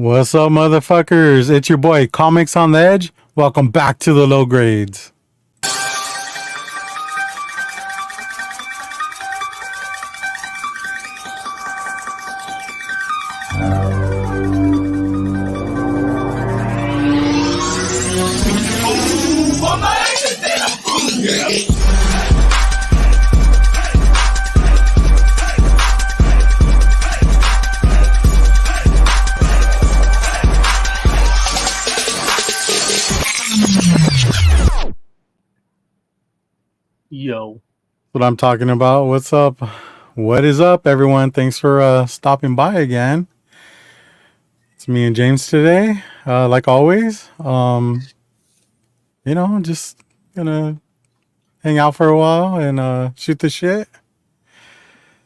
What's up, motherfuckers? It's your boy, Comics on the Edge. Welcome back to the low grades. Yo. That's what I'm talking about. What's up? What is up, everyone? Thanks for stopping by again. It's me and James today, like always. Just gonna hang out for a while and shoot the shit.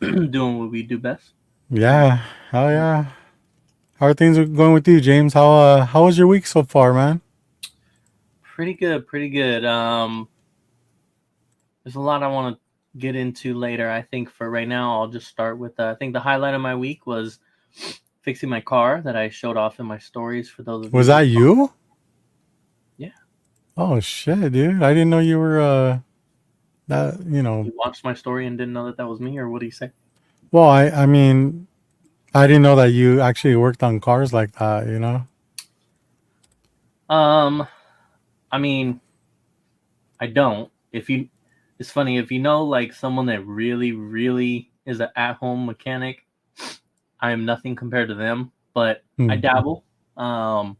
Doing what we do best. Yeah, hell yeah. How are things going with you, James? How was your week so far, man? Pretty good. There's a lot I want to get into later. I think for right now, I'll just start with, I think the highlight of my week was fixing my car that I showed off in my stories for those of you. Was that you? Yeah. Oh shit, dude! I didn't know you were that. You watched my story and didn't know that was me, or what do you say? Well, I mean, I didn't know that you actually worked on cars like that. I mean, I don't. It's funny if you know like someone that really, really is an at-home mechanic. I am nothing compared to them, but I dabble. I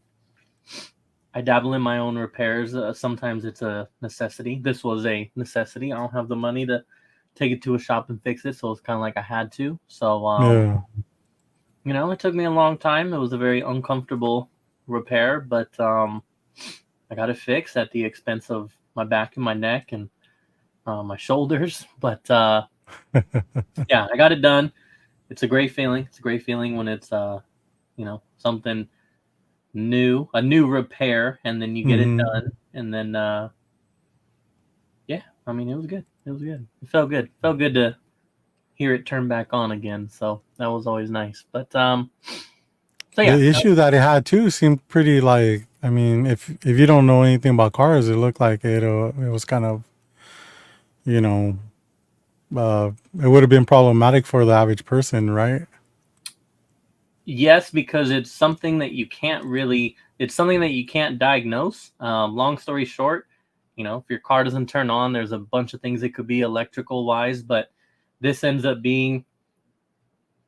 dabble in my own repairs. Sometimes it's a necessity. This was a necessity. I don't have the money to take it to a shop and fix it, so it's kind of like I had to. So, it took me a long time. It was a very uncomfortable repair, but I got it fixed at the expense of my back and my neck and my shoulders. But yeah, I got it done. It's a great feeling. It's a great feeling when it's something new, a new repair, and then you get it done, and then yeah, I mean, it was good. It felt good. Felt good to hear it turn back on again. So that was always nice. But so yeah, the issue that it had too seemed pretty like. I mean, if you don't know anything about cars, it looked like it was kind of, it would have been problematic for the average person, right? Yes, because it's something that you can't diagnose. Long story short, if your car doesn't turn on, there's a bunch of things it could be electrical wise, but this ends up being,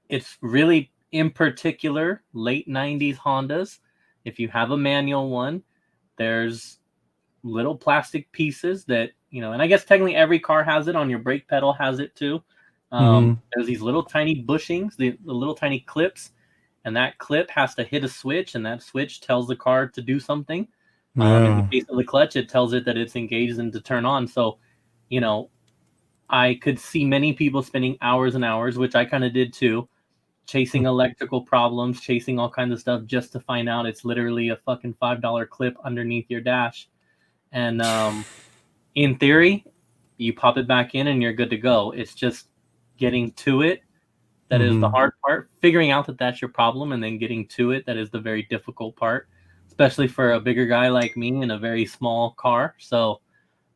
it's really in particular late 90s Hondas. If you have a manual one, there's little plastic pieces that, and I guess technically every car has it. On your brake pedal has it too. There's these little tiny bushings, the little tiny clips, and that clip has to hit a switch, and that switch tells the car to do something. In the case of the clutch, it tells it that it's engaged and to turn on. So, I could see many people spending hours and hours, which I kind of did too, chasing electrical problems, chasing all kinds of stuff just to find out it's literally a fucking $5 clip underneath your dash. And in theory, you pop it back in and you're good to go. It's just getting to it that is the hard part. Figuring out that that's your problem and then getting to it, that is the very difficult part, especially for a bigger guy like me in a very small car. So,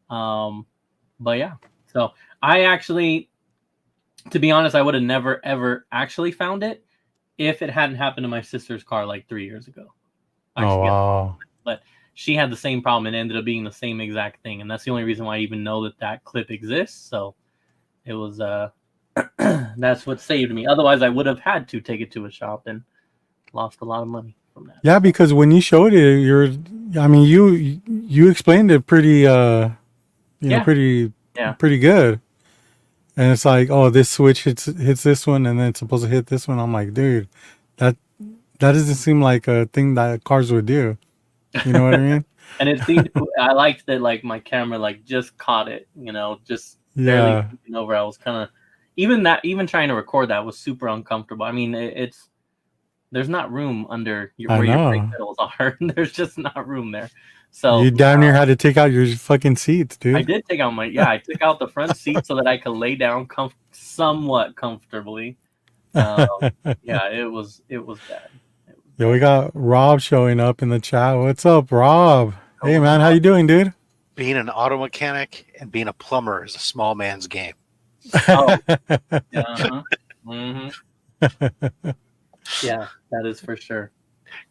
but yeah. So I actually, to be honest, I would have never, ever actually found it if it hadn't happened to my sister's car like 3 years ago. Oh, wow. But she had the same problem and ended up being the same exact thing. And that's the only reason why I even know that clip exists. So it was, that's what saved me. Otherwise, I would have had to take it to a shop and lost a lot of money from that. Yeah, because when you showed it, you explained it pretty, pretty good. And it's like, oh, this switch hits this one, and then it's supposed to hit this one. I'm like, dude, that doesn't seem like a thing that cars would do. You know what I mean? And it seemed, I liked that, like, my camera, like, just caught it, just barely looking over. I was kind of, even trying to record that was super uncomfortable. I mean, there's not room under where your brake pedals are. There's just not room there. So you damn near had to take out your fucking seats, dude. I did take out I took out the front seat so that I could lay down somewhat comfortably. Yeah, it was bad. It was Yeah, we got Rob showing up in the chat. What's up, Rob? Hey, Going man, how on. you doing, dude? Being an auto mechanic and being a plumber is a small man's game. Oh, yeah. Uh-huh. Hmm. Yeah, that is for sure.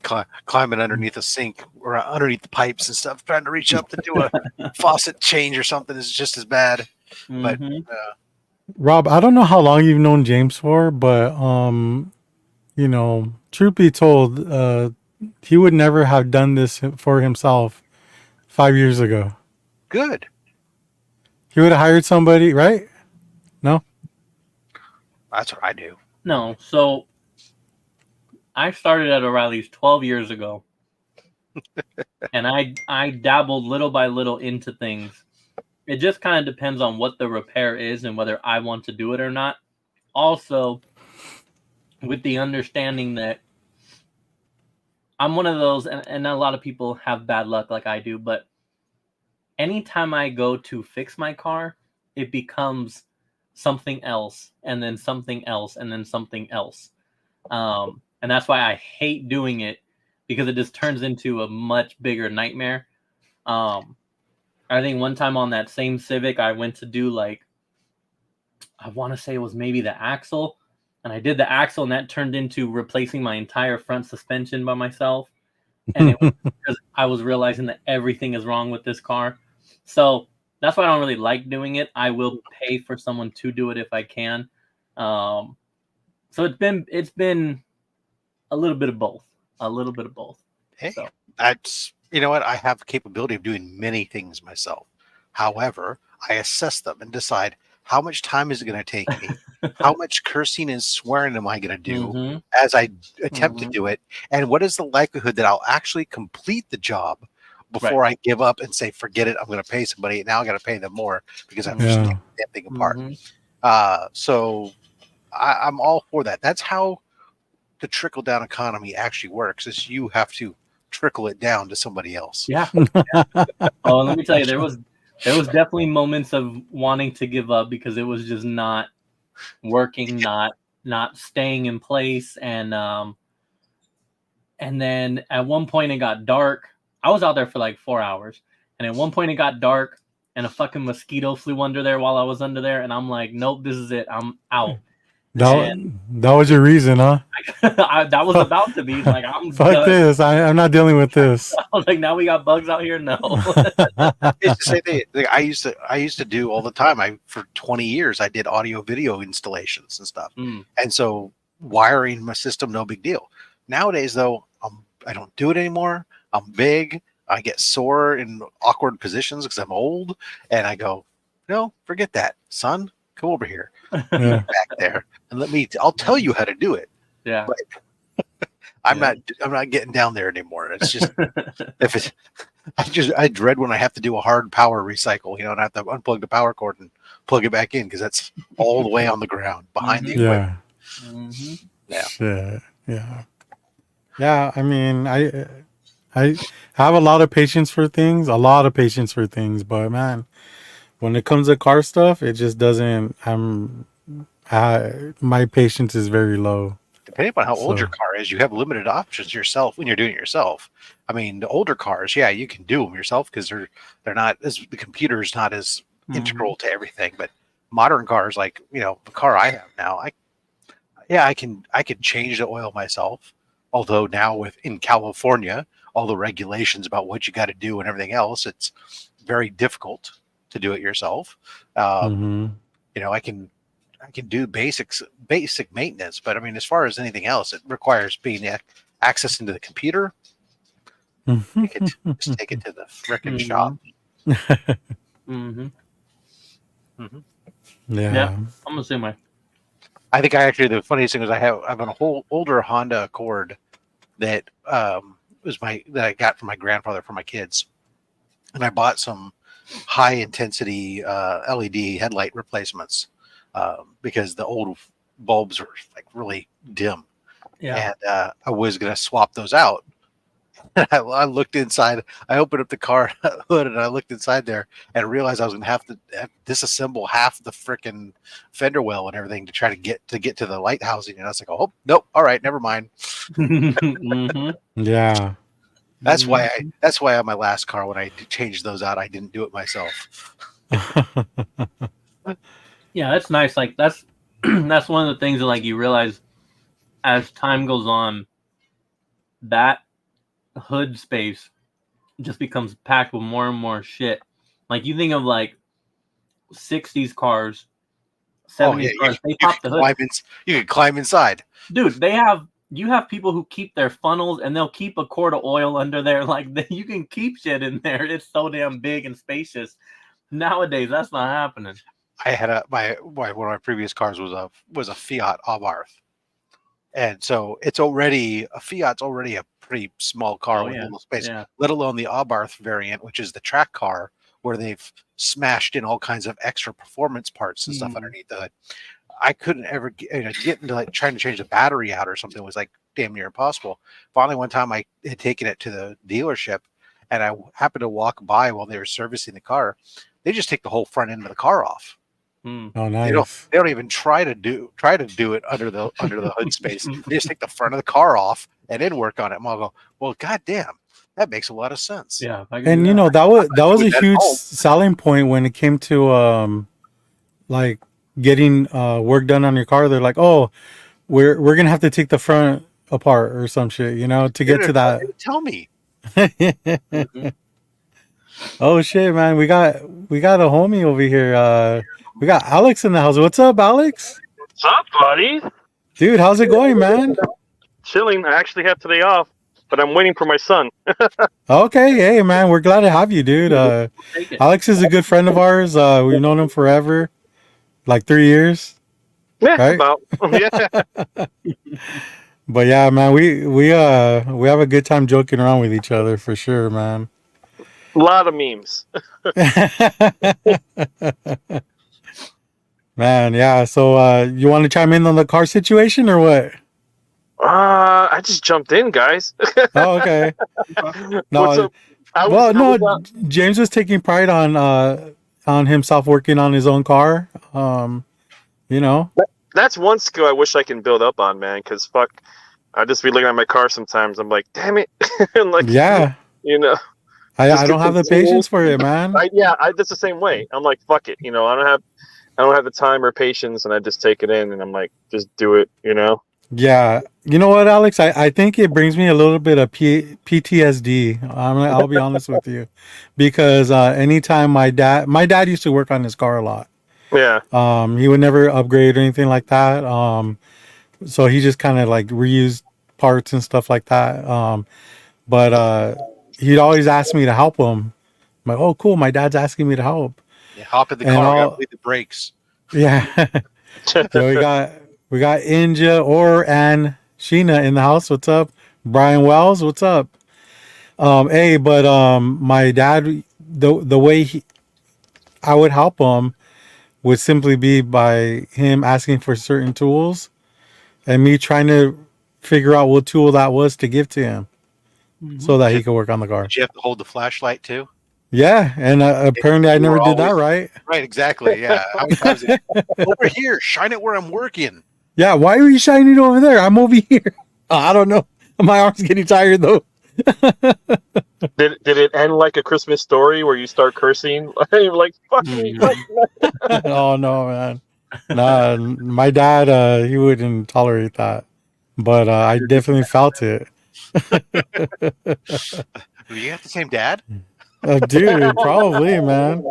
Climbing underneath a sink or underneath the pipes and stuff, trying to reach up to do a faucet change or something is just as bad. But Hmm. Rob, I don't know how long you've known James for, but truth be told, he would never have done this for himself 5 years ago. good. He would have hired somebody, right? No? That's what I do. No, so I started at O'Reilly's 12 years ago, and I dabbled little by little into things. It just kind of depends on what the repair is and whether I want to do it or not. Also, with the understanding that I'm one of those, and a lot of people have bad luck like I do, but anytime I go to fix my car, it becomes something else, and then something else, and then something else. And that's why I hate doing it, because it just turns into a much bigger nightmare. Um, I think one time on that same Civic, I went to do I want to say it was maybe the axle, and I did the axle, and that turned into replacing my entire front suspension by myself. And it was because I was realizing that everything is wrong with this car. So that's why I don't really like doing it. I will pay for someone to do it if I can. Um, so it's been a little bit of both, a little bit of both. Hey, So that's you know what I have the capability of doing many things myself. However, I assess them and decide how much time is it going to take me, how much cursing and swearing am I going to do mm-hmm, as I attempt to mm-hmm. do it, and what is the likelihood that I'll actually complete the job Right. before I give up and say, "Forget it, I'm going to pay somebody." Now I got to pay them more because I have to just Mm-hmm. take Yeah. that thing apart. Mm-hmm. So I'm all for that. That's how the trickle down economy actually works. Is you have to trickle it down to somebody else. Yeah. Oh, let me tell you, there was definitely moments of wanting to give up because it was just not working, not staying in place, and then at one point it got dark. I was out there for like 4 hours, and at one point it got dark, and a fucking mosquito flew under there while I was under there, and I'm like, nope, this is it, I'm out. That, And that was your reason, huh? that was about to be like, I'm Fuck done. this. I'm not dealing with this. I was like, now we got bugs out here. No. It's the same thing. Like I used to do all the time. I for 20 years I did audio video installations and stuff. Mm, And so wiring my system, no big deal. Nowadays though, I don't do it anymore. I'm big. I get sore in awkward positions because I'm old. And I go, no, forget that. Son, come over here. You Yeah. back there. And I'll tell you how to do it. yeah. But I'm Yeah. not getting down there anymore. It's just if it's I dread when I have to do a hard power recycle, and I have to unplug the power cord and plug it back in because that's all the way on the ground behind the Mhm. equipment. Yeah. Mm-hmm. Yeah. Shit. Yeah. Yeah. I mean, I have a lot of patience for things, but man, when it comes to car stuff, it just doesn't. My patience is very low. Depending upon how old your So, car is, you have limited options yourself when you're doing it yourself. I mean, the older cars, yeah, you can do them yourself because they're not as the computer is not as integral to everything. But modern cars, like the car I have now, I can change the oil myself. Although now in California, all the regulations about what you got to do and everything else, it's very difficult to do it yourself. Um, hmm I can do basic maintenance, but I mean, as far as anything else, it requires being access into the computer. Just take it to the frickin' shop. Mm-hmm. Hmm. Yeah. Yeah. I'm assuming. I think the funniest thing is I have a whole older Honda Accord that that I got from my grandfather for my kids, and I bought some high intensity LED headlight replacements because the old bulbs were like really dim, Yeah. and I was gonna swap those out. I looked inside. I opened up the car hood and I looked inside there and realized I was gonna have to disassemble half the freaking fender well and everything to try to get to the light housing. And I was like, oh nope, all right, never mind. Mm-hmm. Yeah. That's why on my last car when I changed those out, I didn't do it myself. Yeah, that's nice. Like that's that's one of the things that like you realize as time goes on, that hood space just becomes packed with more and more shit. Like you think of like 60s cars, 70s cars, they pop the hood. You can climb inside. Dude, you have people who keep their funnels and they'll keep a quart of oil under there. Like you can keep shit in there. It's so damn big and spacious. Nowadays, that's not happening. I had one of my previous cars was a Fiat Abarth, and so Fiat's already a pretty small car with little space. Yeah. Let alone the Abarth variant, which is the track car, where they've smashed in all kinds of extra performance parts and stuff underneath the hood. I couldn't ever get into like trying to change the battery out or something. It was like damn near impossible. Finally, one time I had taken it to the dealership, and I happened to walk by while they were servicing the car. They just take the whole front end of the car off. Oh, nice. They don't even try to do it under the hood space. They just take the front of the car off and then work on it. And I'll go, well, goddamn, that makes a lot of sense. Yeah, and that was a huge selling point when it came to like getting work done on your car. They're like, oh, we're gonna have to take the front apart or some shit, to get to that. Tell me. Oh shit, man, we got a homie over here. We got Alex in the house. What's up, Alex? What's up, buddy? Dude, how's it going, man? Chilling. I actually have today off, but I'm waiting for my son. Okay, hey, man, we're glad to have you, dude. Alex is a good friend of ours. We've known him forever, like 3 years. Yeah, right? about. Yeah. But yeah, man, we have a good time joking around with each other for sure, man. A lot of memes. Man, yeah. So you want to chime in on the car situation or what? I just jumped in, guys. Oh, okay. No, James was taking pride on himself working on his own car. That's one skill I wish I can build up on, man. Because fuck, I just be looking at my car sometimes. I'm like, damn it, and like, yeah, I don't have the patience for it, man. That's the same way. I'm like, fuck it, I don't have the time or patience, and I just take it in, and I'm like, just do it, Yeah, you know what, Alex? I think it brings me a little bit of PTSD. I'll be honest with you, because anytime my dad used to work on his car a lot. Yeah. He would never upgrade or anything like that. So he just kind of like reused parts and stuff like that. But he'd always ask me to help him. I'm like, oh, cool. My dad's asking me to help. Yeah, hop in the car, leave the brakes. Yeah. So we got Inja and Sheena in the house. What's up? Brian Wells, what's up? But my dad, the way I would help him would simply be by him asking for certain tools and me trying to figure out what tool that was to give to him so that he could work on the car. Did you have to hold the flashlight too? Yeah, and apparently I never did that right. Right, exactly. Yeah. How many times over here, shine it where I'm working. Yeah, why are you shining it over there? I'm over here. I don't know. My arm's getting tired though. Did it end like a Christmas story where you start cursing? You're like, fuck me. Oh no, man. Nah, my dad, he wouldn't tolerate that. But I definitely felt it. Do you have the same dad? Dude, probably, man.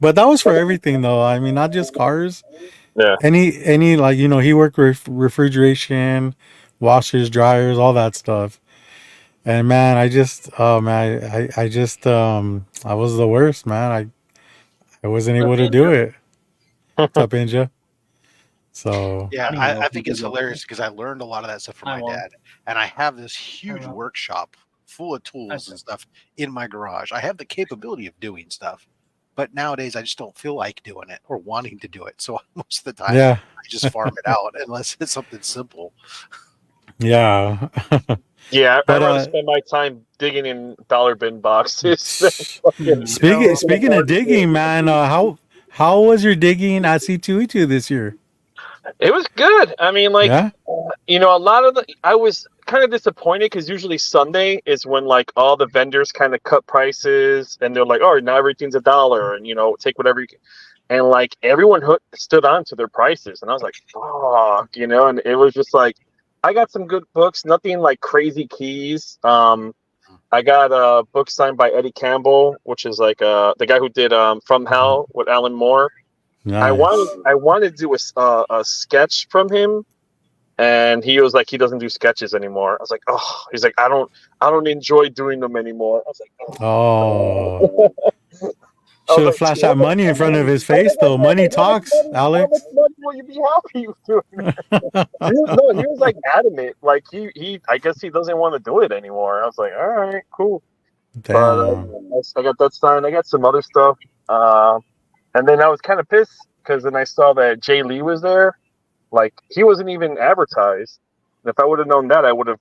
But that was for everything though. I mean, not just cars. Yeah. Any like, he worked with refrigeration, washers, dryers, all that stuff. And man, I was the worst, man. I wasn't able to do it. What's up, Inja? So yeah, I think it's hilarious because I learned a lot of that stuff from my dad, and I have this huge workshop full of tools and stuff in my garage. I have the capability of doing stuff, but nowadays I just don't feel like doing it or wanting to do it. So most of the time, I just farm it out unless it's something simple. Yeah. Yeah, I'd But rather spend my time digging in dollar bin boxes than fucking, speaking of digging, man, how was your digging at C2E2 this year? It was good. I mean, like, Yeah. a lot of I was kind of disappointed because usually Sunday is when like all the vendors kind of cut prices and they're like, oh, now everything's $1 and take whatever you can. And like everyone stood on to their prices, and I was like, fuck, and it was just like, I got some good books, nothing like crazy keys. I got a book signed by Eddie Campbell, which is like the guy who did From Hell with Alan Moore. Nice. I wanted to do a sketch from him, and he was like, he doesn't do sketches anymore. I was like, oh, he's like, I don't enjoy doing them anymore. I was like, Oh. oh. I was Should have like, flashed that money in front of his how face, though. Money talks, much Alex. money will you be happy with doing? He was like adamant, like he I guess he doesn't want to do it anymore. I was like, all right, cool. But Damn. I got that signed. I got some other stuff, and then I was kind of pissed because then I saw that Jay Lee was there. Like he wasn't even advertised. And if I would have known that, I would have,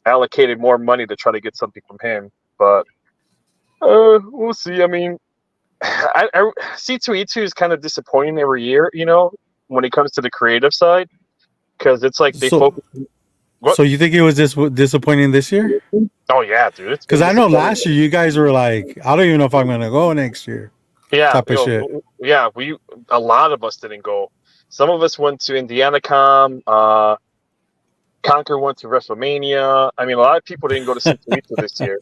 allocated more money to try to get something from him. But we'll see. I mean, C2E2 is kind of disappointing every year, when it comes to the creative side, because it's like they So, focus. What? so you think it was disappointing this year? Oh yeah, dude. Because I know last year you guys were like, I don't even know if I'm gonna go next year. Yeah, Type of shit. yeah. A lot of us didn't go. Some of us went to IndianaCom. Conquer went to WrestleMania. I mean, a lot of people didn't go to C2E2 this year.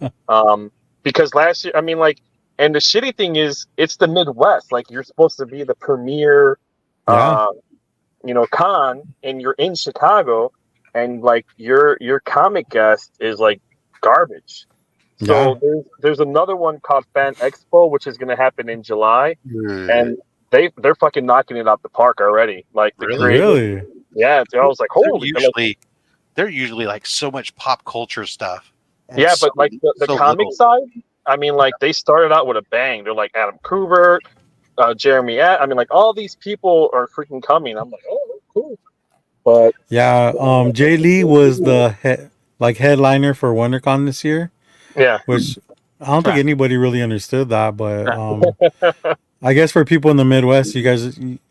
Because last year, I mean, like, and the shitty thing is, it's the Midwest. Like, you're supposed to be the premier, Yeah. con, and you're in Chicago, and like your comic guest is like garbage. So there's another one called Fan Expo, which is going to happen in July, and they're fucking knocking it out the park already. Like the Really? yeah. I was like, holy. They're usually like so much pop culture stuff. Yeah, but like the comic side, I mean, like they started out with a bang. They're like Adam Kubert, Jeremy. I mean, like all these people are freaking coming. I'm like, oh, cool. But yeah, Jay Lee was the headliner for WonderCon this year. Yeah, which I don't think anybody really understood that, but I guess for people in the Midwest,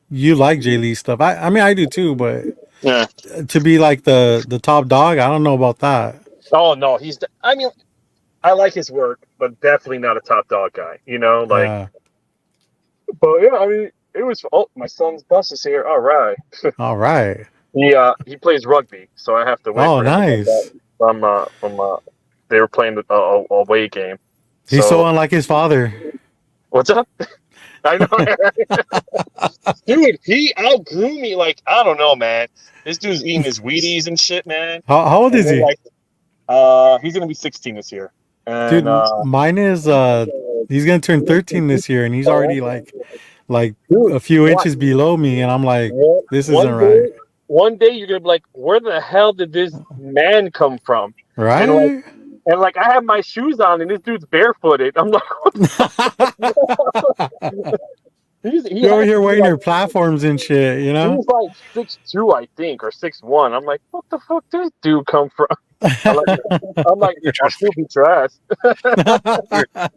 you like Jay Lee stuff. I mean, I do too, but yeah. to be like the top dog, I don't know about that. Oh no, I mean, I like his work, but definitely not a top dog guy. Yeah. But yeah, I mean, it was. Oh, my son's bus is here. All right. All right. He plays rugby, so I have to wait. Oh, for him nice. from they were playing a away game. He's so unlike his father. What's up? I know, dude. He outgrew me. Like, I don't know, man. This dude's eating his Wheaties and shit, man. How old is he? Like, he's gonna be 16 this year. And, dude, mine is he's gonna turn 13 this year, and he's already like dude, a few inches below me, and I'm like, this isn't right. One day you're gonna be like, where the hell did this man come from? Right? And like I have my shoes on, and this dude's barefooted. I'm like, what the You're over here wearing your platforms and shit, you know? He's like 6'2", I think, or 6'1". I'm like, what the fuck did this dude come from? I'm like, I'll still be trash. We were trying to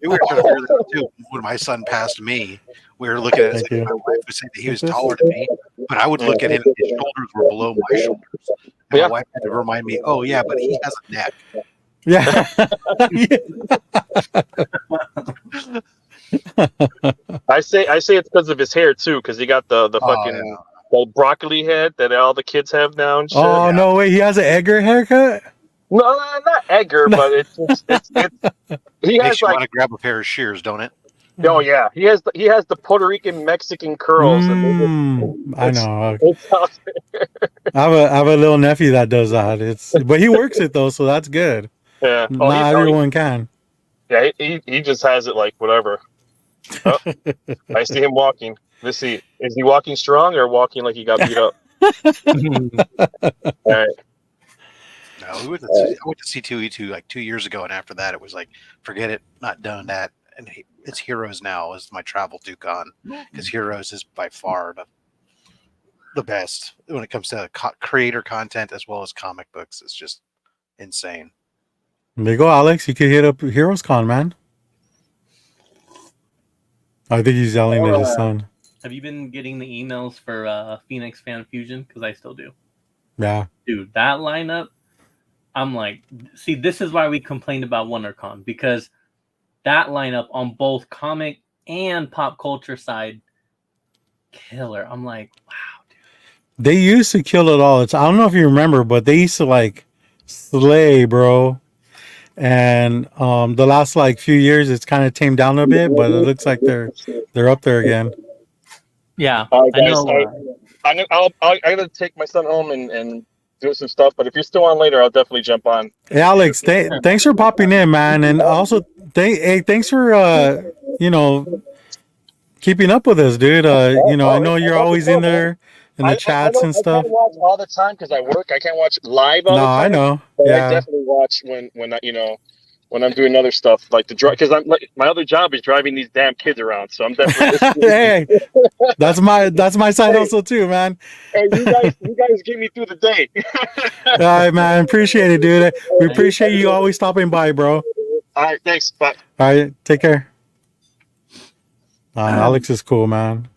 figure that out too. When my son passed me, we were looking at it. My wife was saying that he was taller than me, but I would look at him, his shoulders were below my shoulders. And my wife had to remind me, oh yeah, but he has a neck. Yeah. I say it's because of his hair too, because he got the fucking the broccoli head that all the kids have now and shit. Oh no way, he has an Edgar haircut? No, not Edgar, but it's he has like want to grab a pair of shears, don't it? Oh yeah, he has the Puerto Rican Mexican curls. I know. I have a little nephew that does that. But he works it though, so that's good. Yeah, not everyone can. Yeah, he just has it like whatever. Oh, I see him walking. Let's see, is he walking strong or walking like he got beat up? All right. No, I went to C2E2 like 2 years ago, and after that, it was like, forget it, not done that. And it's Heroes now is my travel to con, because Heroes is by far the best when it comes to creator content as well as comic books. It's just insane. There you go, Alex. You could hit up Heroes Con, man. I think he's yelling at his son. Have you been getting the emails for Phoenix Fan Fusion? Because I still do. Yeah. Dude, that lineup, I'm like, see, this is why we complained about WonderCon, because that lineup on both comic and pop culture side, killer. I'm like, wow, dude. They used to kill it all. I don't know if you remember, but they used to like slay, bro. And the last like few years, it's kind of tamed down a bit, but it looks like they're up there again. Yeah, All right, I guys. know. I gotta take my son home and do some stuff. But if you're still on later, I'll definitely jump on. Hey, Alex, thanks for popping in, man, and also thanks for keeping up with us, dude. I know you're always in there in the chats and stuff. I can't watch all the time because I work. I can't watch live all the time. I know. But Yeah. I definitely watch when I'm doing other stuff like the drive, because I'm like, my other job is driving these damn kids around. So I'm definitely. Hey, that's my side also too, man. Hey, you guys get me through the day. All right, man. Appreciate it, dude. We appreciate you always stopping by, bro. All right, thanks. Bye. All right, take care. Alex is cool, man.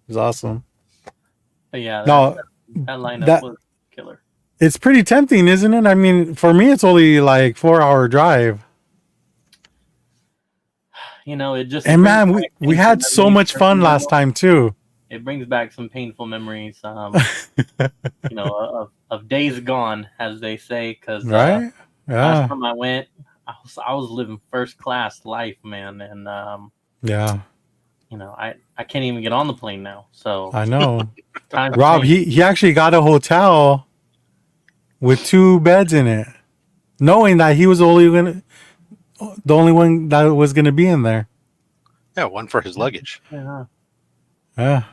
He's awesome. But yeah, No, that lineup was killer. It's pretty tempting, isn't it? I mean, for me, it's only like 4-hour drive. It just. And man, we had so much fun last time too. It brings back some painful memories, of days gone, as they say. Because right, last time I went, I was living first class life, man, and yeah. I can't even get on the plane now. So I know. Rob, he actually got a hotel with 2 beds in it, knowing that he was the only one that was gonna be in there. Yeah, one for his luggage. Yeah. Yeah.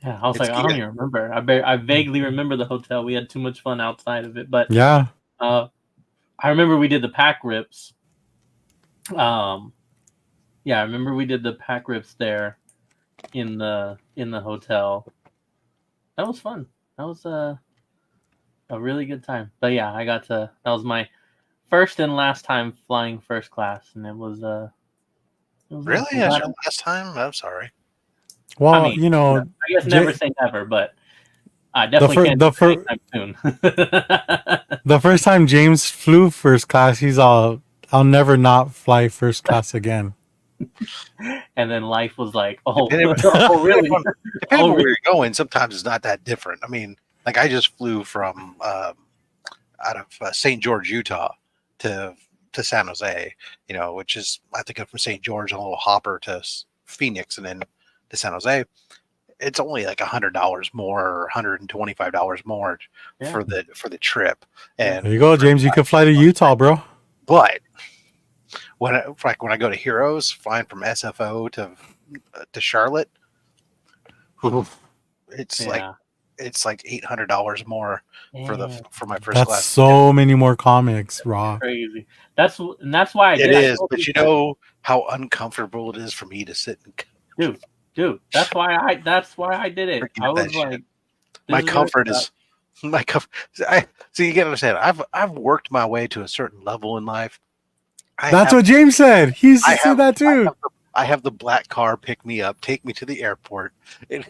Yeah, I was I don't even remember. I vaguely remember the hotel. We had too much fun outside of it, but yeah. I remember we did the pack rips. Yeah, I remember we did the pack rips there in the hotel. That was fun. That was a really good time. But yeah, that was my first and last time flying first class, and it was really? That's your last time? I'm sorry. Well, I guess never say never, but I definitely can't anytime soon. The first time James flew first class, he's all, "I'll never not fly first class again." And then life was like, oh, really? Depending on where you're going, sometimes it's not that different. I mean, like I just flew from out of St. George, Utah to San Jose, which is, I think from St. George, a little hopper to Phoenix and then to San Jose. It's only like $100 more or $125 more for the trip. And there you go, James. You could fly to Utah, bro. But when I go to Heroes, flying from SFO to Charlotte, it's like $800 more for my first class. That's so many more comics, Raw. Crazy. That's why I did. It is, but you know how uncomfortable it is for me to sit and dude. That's why I did it. I was like, my comfort is my comfort. So you get what I'm saying. I've worked my way to a certain level in life. That's what James said. He's said that too. I have the black car pick me up, take me to the airport, and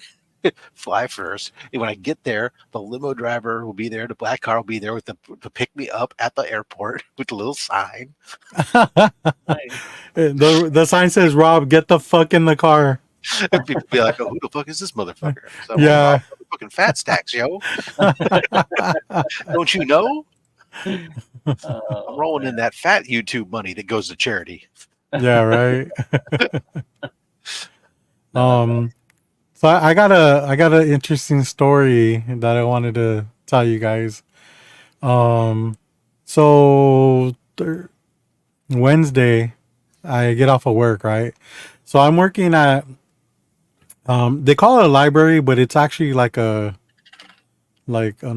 fly first. And when I get there, the limo driver will be there. The black car will be there to pick me up at the airport with the little sign. The sign says, "Rob, get the fuck in the car." People be like, "Oh, who the fuck is this motherfucker?" So yeah, fucking fat stacks, yo. Don't you know? I'm rolling in that fat YouTube money that goes to charity. Yeah, right. So I got an interesting story that I wanted to tell you guys. So Wednesday, I get off of work, right? So I'm working at they call it a library, but it's actually like an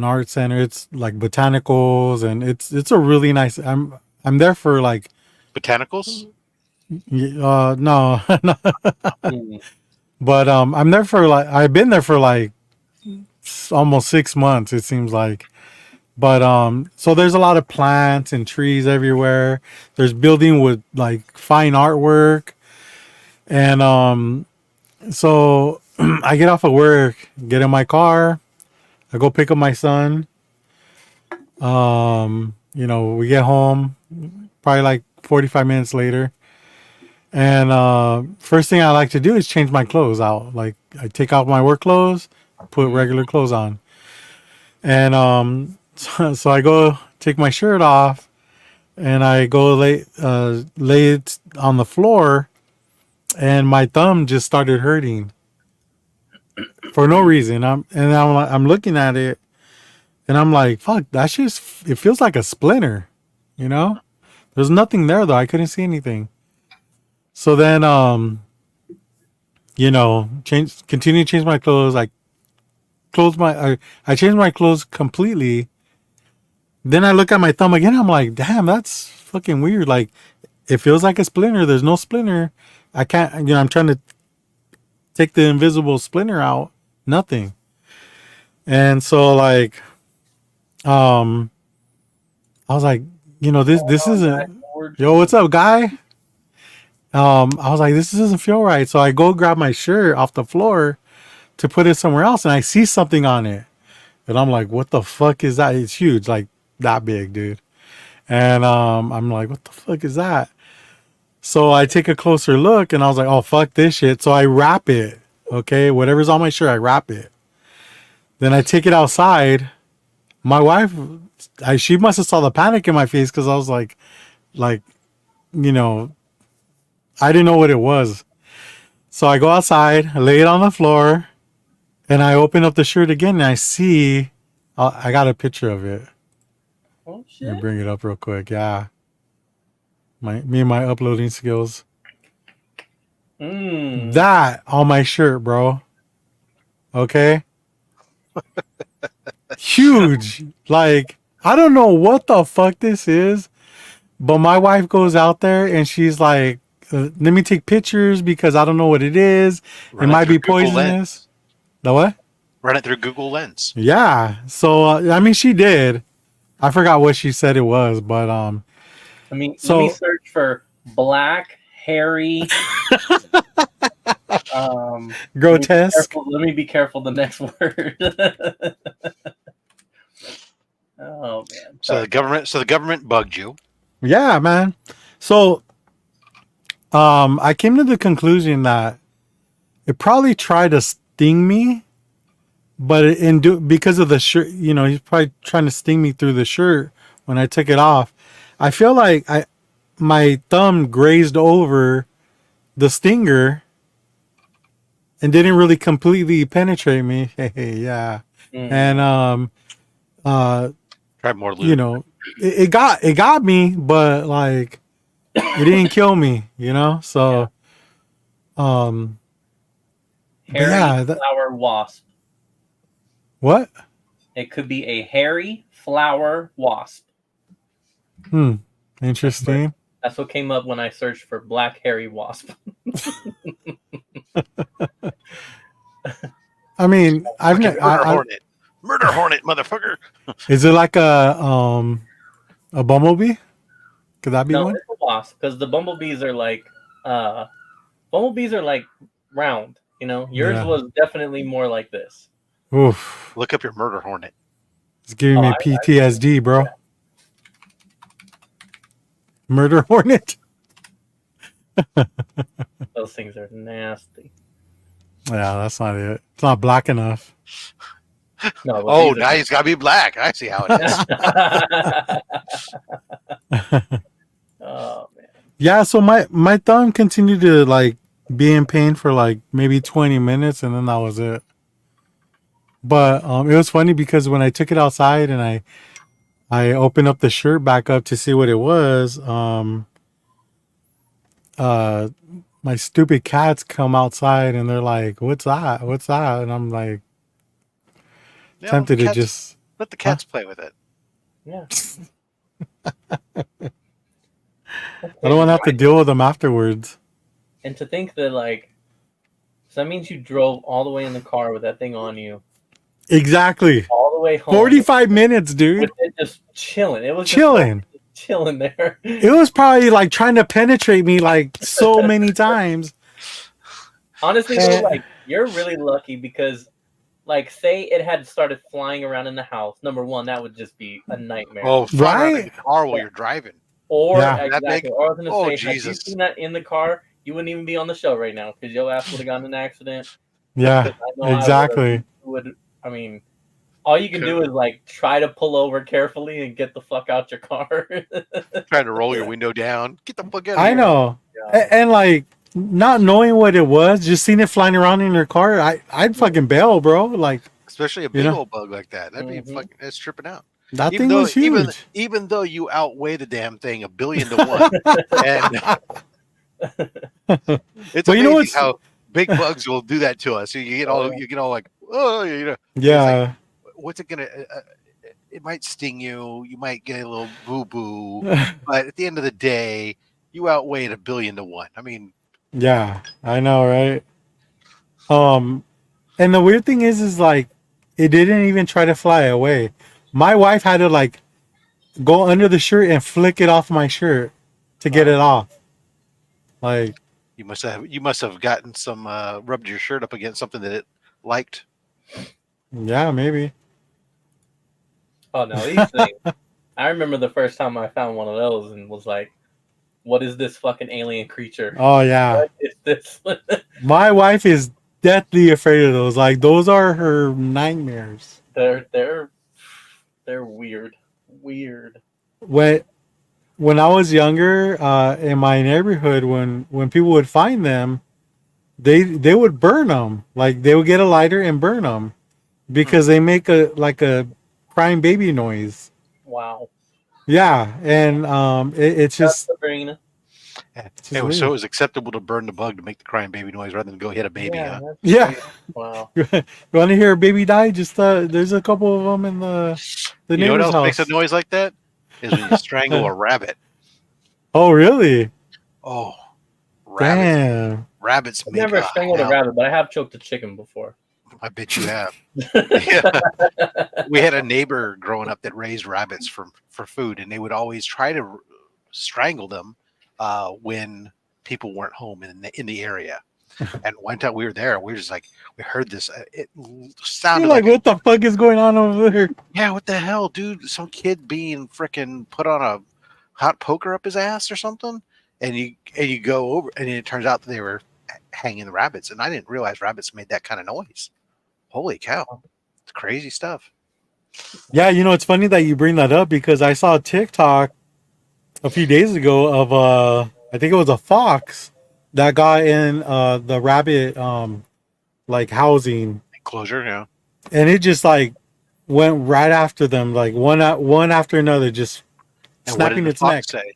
art center. It's like botanicals, and it's a really nice. I'm there for like botanicals. No, but I'm there for I've been there for like almost 6 months, it seems like. But so there's a lot of plants and trees everywhere. There's building with like fine artwork. And so I get off of work, get in my car, I go pick up my son. We get home probably like 45 minutes later. And first thing I like to do is change my clothes out. Like I take off my work clothes, put regular clothes on. And so I go take my shirt off and I go lay it on the floor, and my thumb just started hurting for no reason. I'm looking at it and I'm like, fuck, it feels like a splinter, you know? There's nothing there though. I couldn't see anything. So then continue to change my clothes. I changed my clothes completely. Then I look at my thumb again. I'm like, damn, that's fucking weird. Like, it feels like a splinter. There's no splinter. I can't, I'm trying to take the invisible splinter out. Nothing. And so, like, I was like, this isn't. Yo, what's up, guy? I was like, this doesn't feel right. So I go grab my shirt off the floor to put it somewhere else, and I see something on it. And I'm like, what the fuck is that? It's huge, like that big, dude. And I'm like, what the fuck is that? So I take a closer look and I was like, oh, fuck this shit. So I wrap it. Okay. Whatever's on my shirt, I wrap it. Then I take it outside. My wife, she must have saw the panic in my face because I was like, you know, I didn't know what it was. So I go outside, I lay it on the floor, and I open up the shirt again and I see, I got a picture of it. Oh Let me shit! bring it up real quick. Yeah. Me and my uploading skills. That on my shirt, bro. Okay. Huge. Like, I don't know what the fuck this is, but my wife goes out there and she's like, let me take pictures because I don't know what it is. It might be poisonous. The what? Run it through Google Lens. Yeah. So, she did. I forgot what she said it was, but let me search for black, hairy, grotesque. Let me be careful the next word. Oh man. So the government bugged you. Yeah, man. So I came to the conclusion that it probably tried to sting me, but because of the shirt, he's probably trying to sting me through the shirt when I took it off. I feel like my thumb grazed over the stinger and didn't really completely penetrate me. Hey, yeah. And try more lube. It got me, but like it didn't kill me, So hairy flower wasp. What? It could be a hairy flower wasp. Interesting. That's what came up when I searched for black hairy wasp. Murder hornet, motherfucker. Is it like a bumblebee? Could that be one? No, it's a wasp because the bumblebees are like round. Yours was definitely more like this. Oof! Look up your murder hornet. It's giving me PTSD, bro. Yeah. Murder hornet. Those things are nasty. Yeah, that's not it. It's not black enough. No, now he's got to be black. I see how it is. Oh man. Yeah, so my thumb continued to like be in pain for like maybe 20 minutes, and then that was it. But it was funny because when I took it outside and I opened up the shirt back up to see what it was, my stupid cats come outside and they're like, "What's that? What's that?" And I'm like, tempted to just let the cats play with it. Yeah. I don't want to have to deal with them afterwards. And to think that so that means you drove all the way in the car with that thing on you. Exactly. all the way home. 45 minutes, dude. With it just chilling. It was Chilling. just chilling there. It was probably like trying to penetrate me like so many times. Honestly, though, like you're really lucky because, like, say it had started flying around in the house. Number one, that would just be a nightmare. Oh, fly around in Right? the car while you're driving. Or Yeah. That big? exactly. Or I was gonna Oh, say, had you Jesus. seen that in the car, you wouldn't even be on the show right now because your ass would have gotten in an accident. Yeah, I know exactly. I mean, all you can do is like try to pull over carefully and get the fuck out your car. Trying to roll your window down. Get the fuck out of I here. know. Yeah. And like not knowing what it was, just seeing it flying around in your car, I'd fucking bail, bro. Like Especially a You big know? old bug like that. That'd be Mhm. fucking, that's tripping out. that Even thing though, was huge. even though you outweigh the damn thing 1,000,000,000 to 1. And it's Well, you amazing know what's- how big bugs will do that to us. You get all like, oh, you know, Yeah. what's it gonna? It might sting you. You might get a little boo boo. But at the end of the day, you outweigh it 1,000,000,000 to 1. I mean, Yeah, I know, right? And the weird thing is like it didn't even try to fly away. My wife had to like go under the shirt and flick it off my shirt to get it off. Like, you must have gotten some rubbed your shirt up against something that it liked. yeah, maybe. Oh no, these things. I remember the first time I found one of those and was like, "What is this fucking alien creature? Oh yeah. What is this?" My wife is deathly afraid of those. Like those are her nightmares. They're weird. When I was younger, in my neighborhood, when people would find them, they would burn them. Like they would get a lighter and burn them because they make a crying baby noise. Wow. Yeah, and it's That's just Sabrina. just It was weird. so it was acceptable to burn the bug to make the crying baby noise rather than go hit a baby. Yeah. Huh? that's Yeah. crazy. Wow. You want to hear a baby die? Just there's a couple of them in the You know what neighbor's else house. makes a noise like that? Is when you strangle a rabbit. Oh really? Oh, rabbits! Damn. Rabbits I've make never a strangled a hell. rabbit, but I have choked a chicken before. I bet you have. Yeah. We had a neighbor growing up that raised rabbits for food, and they would always try to strangle them when people weren't home in the area. And one time we were there, and we were just like, we heard this. It sounded You're like, like what the fuck is going on over there? yeah, what the hell, dude? Some kid being freaking put on a hot poker up his ass or something, and you go over, and it turns out that they were hanging the rabbits, and I didn't realize rabbits made that kind of noise. Holy cow, it's crazy stuff. Yeah, you know, it's funny that you bring that up because I saw a TikTok a few days ago of I think it was a fox that got in the rabbit like housing, Enclosure, yeah. and it just like went right after them, like one after another, just And snapping what its did the neck. fox say?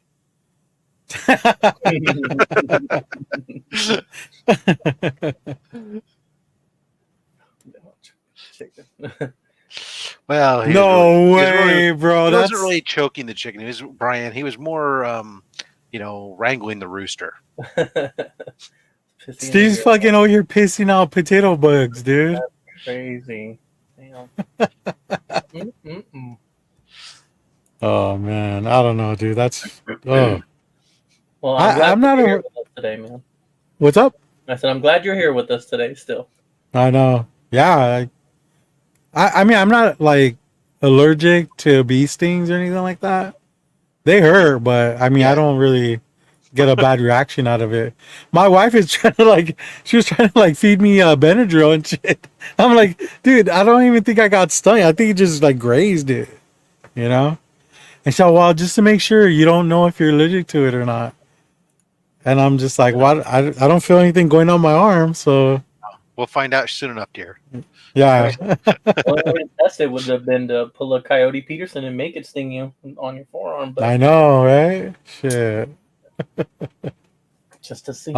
Chicken. Well, he No was really- way, bro. he That's wasn't really choking the chicken. He was Brian. He was more, wrangling the rooster. Steve's fucking over here pissing out potato bugs, dude. Crazy. Damn. Mm-mm-mm. Oh man, I don't know, dude. That's oh. Well, I'm glad not you're a- here with us today, man. What's up? I said I'm glad you're here with us today. Still. I know. Yeah. I mean, I'm not like allergic to bee stings or anything like that. They hurt, but I mean, I Yeah. don't really get a bad reaction out of it. My wife is trying to she was trying to feed me Benadryl and shit. I'm like, dude, I don't even think I got stung. I think it just grazed it, you know? And so, well, just to make sure you don't know if you're allergic to it or not. And I'm just like, what? I don't feel anything going on my arm, so We'll find out soon enough, dear. yeah. The only way to test it would have been to pull a Coyote Peterson and make it sting you on your forearm, but I know, right? Shit. just to see.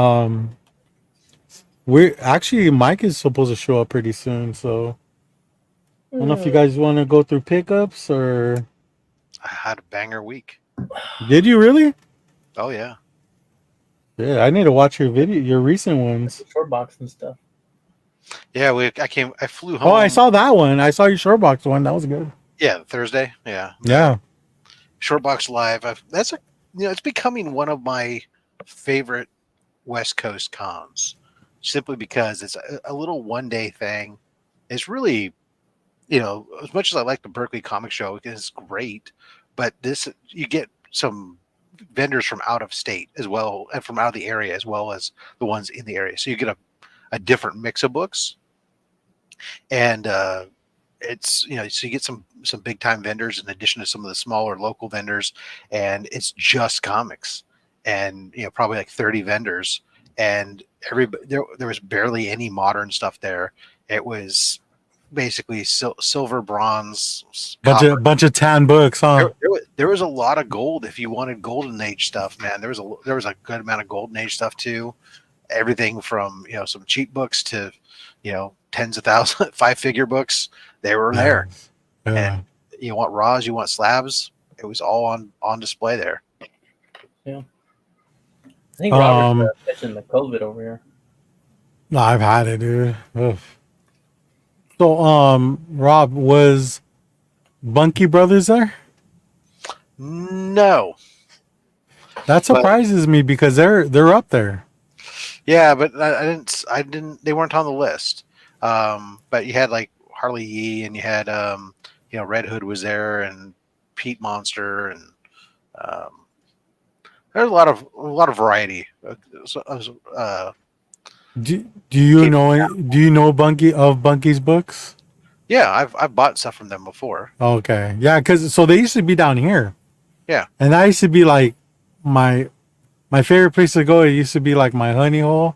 We actually Mike is supposed to show up pretty soon, so I don't know if you guys want to go through pickups or I had a banger week. did you really? Oh yeah. Yeah, I need to watch your recent ones. Short box and stuff. Yeah, I flew home. Oh, I saw that one. I saw your short box one. That was good. Yeah, Thursday. Yeah. Yeah. Short box live. It's becoming one of my favorite West Coast cons, simply because it's a little 1 day thing. It's really, as much as I like the Berkeley Comic Show, it's great, but you get some vendors from out of state as well, and from out of the area as well as the ones in the area. So you get a different mix of books, and it's so you get some big time vendors in addition to some of the smaller local vendors, and it's just comics, and probably like 30 vendors, and everybody there was barely any modern stuff there. It was basically silver, bronze, copper. Bunch of tan books, huh? There was a lot of gold if you wanted golden age stuff, man. There was a good amount of golden age stuff too. Everything from some cheap books to tens of thousands, 5-figure books. They were there. Yeah. And you want raws, you want slabs. It was all on display there. Yeah. I think Robert's catching the COVID over here. No, I've had it, dude. Ugh. So, Rob, was Bunky Brothers there? No. That surprises me because they're up there. Yeah, but I didn't. They weren't on the list. But you had like Harley Yee, and you had Red Hood was there, and Pete Monster, and there's a lot of variety. Do you know Bunky's books? Yeah, I've bought stuff from them before. Okay, yeah, because they used to be down here. Yeah, and that used to be like my favorite place to go. It used to be like my honey hole.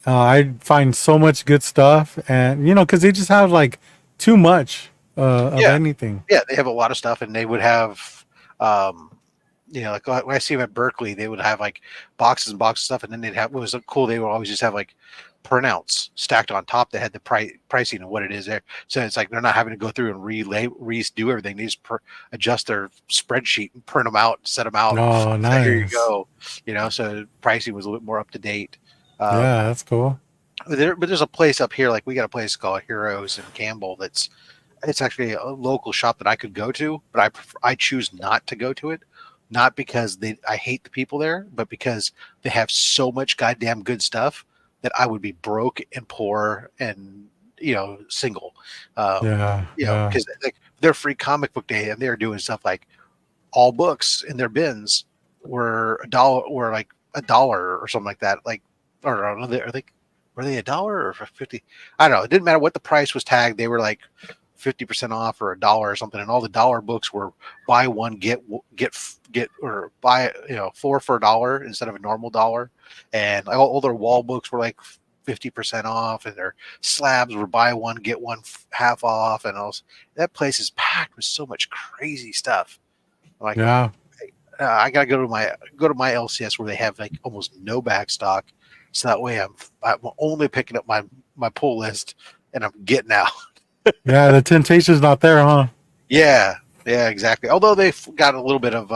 I'd find so much good stuff, and because they just have like too much of anything. Yeah, they have a lot of stuff, and they would have, like when I see them at Berkeley, they would have like boxes and boxes of stuff, and then they'd have, what was cool, they would always just have like printouts stacked on top that had the pricing of what it is there. So it's like they're not having to go through and redo everything. They just adjust their spreadsheet and print them out, and set them out. Oh, nice. Here you go. So pricing was a little bit more up to date. Yeah, that's cool. But there's a place up here, like we got a place called Heroes in Campbell. It's actually a local shop that I could go to, but I choose not to go to it. Not because I hate the people there, but because they have so much goddamn good stuff that I would be broke and poor and single. Because like their free comic book day, and they're doing stuff like all books in their bins were like $1 or something like that. Like, or were they $1 or 50? I don't know. It didn't matter what the price was tagged. They were like 50% off or $1 or something, and all the dollar books were buy one get or buy 4 for $1 instead of a normal $1, and all their wall books were like 50% off, and their slabs were buy one get one half off, and that place is packed with so much crazy stuff. I'm like, yeah, I gotta go to my LCS where they have like almost no back stock, so that way I'm only picking up my pull list and I'm getting out. Yeah, the temptation's not there, huh? Yeah, exactly. Although they got a little bit of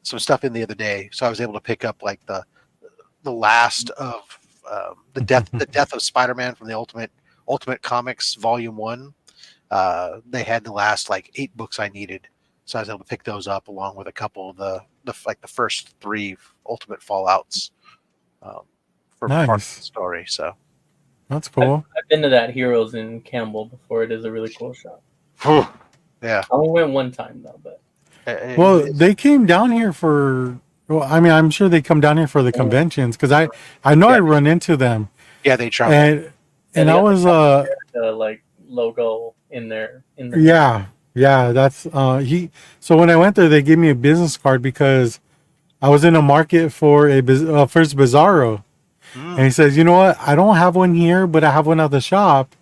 some stuff in the other day, so I was able to pick up like the last of the death of Spider-Man from the Ultimate Comics Volume 1. They had the last like 8 books I needed, so I was able to pick those up along with a couple of the first 3 Ultimate Fallouts for part of the story. So that's cool. I've been to that Heroes in Campbell before. It is a really cool shop. Yeah, I only went one time though, but they came down here for. Well, I mean, I'm sure they come down here for the conventions because I know I run into them. Yeah, they travel. And I was the like logo in there. Yeah, that's So when I went there, they gave me a business card because I was in a market for a first Bizarro. And he says, you know what? I don't have one here, but I have one at the shop.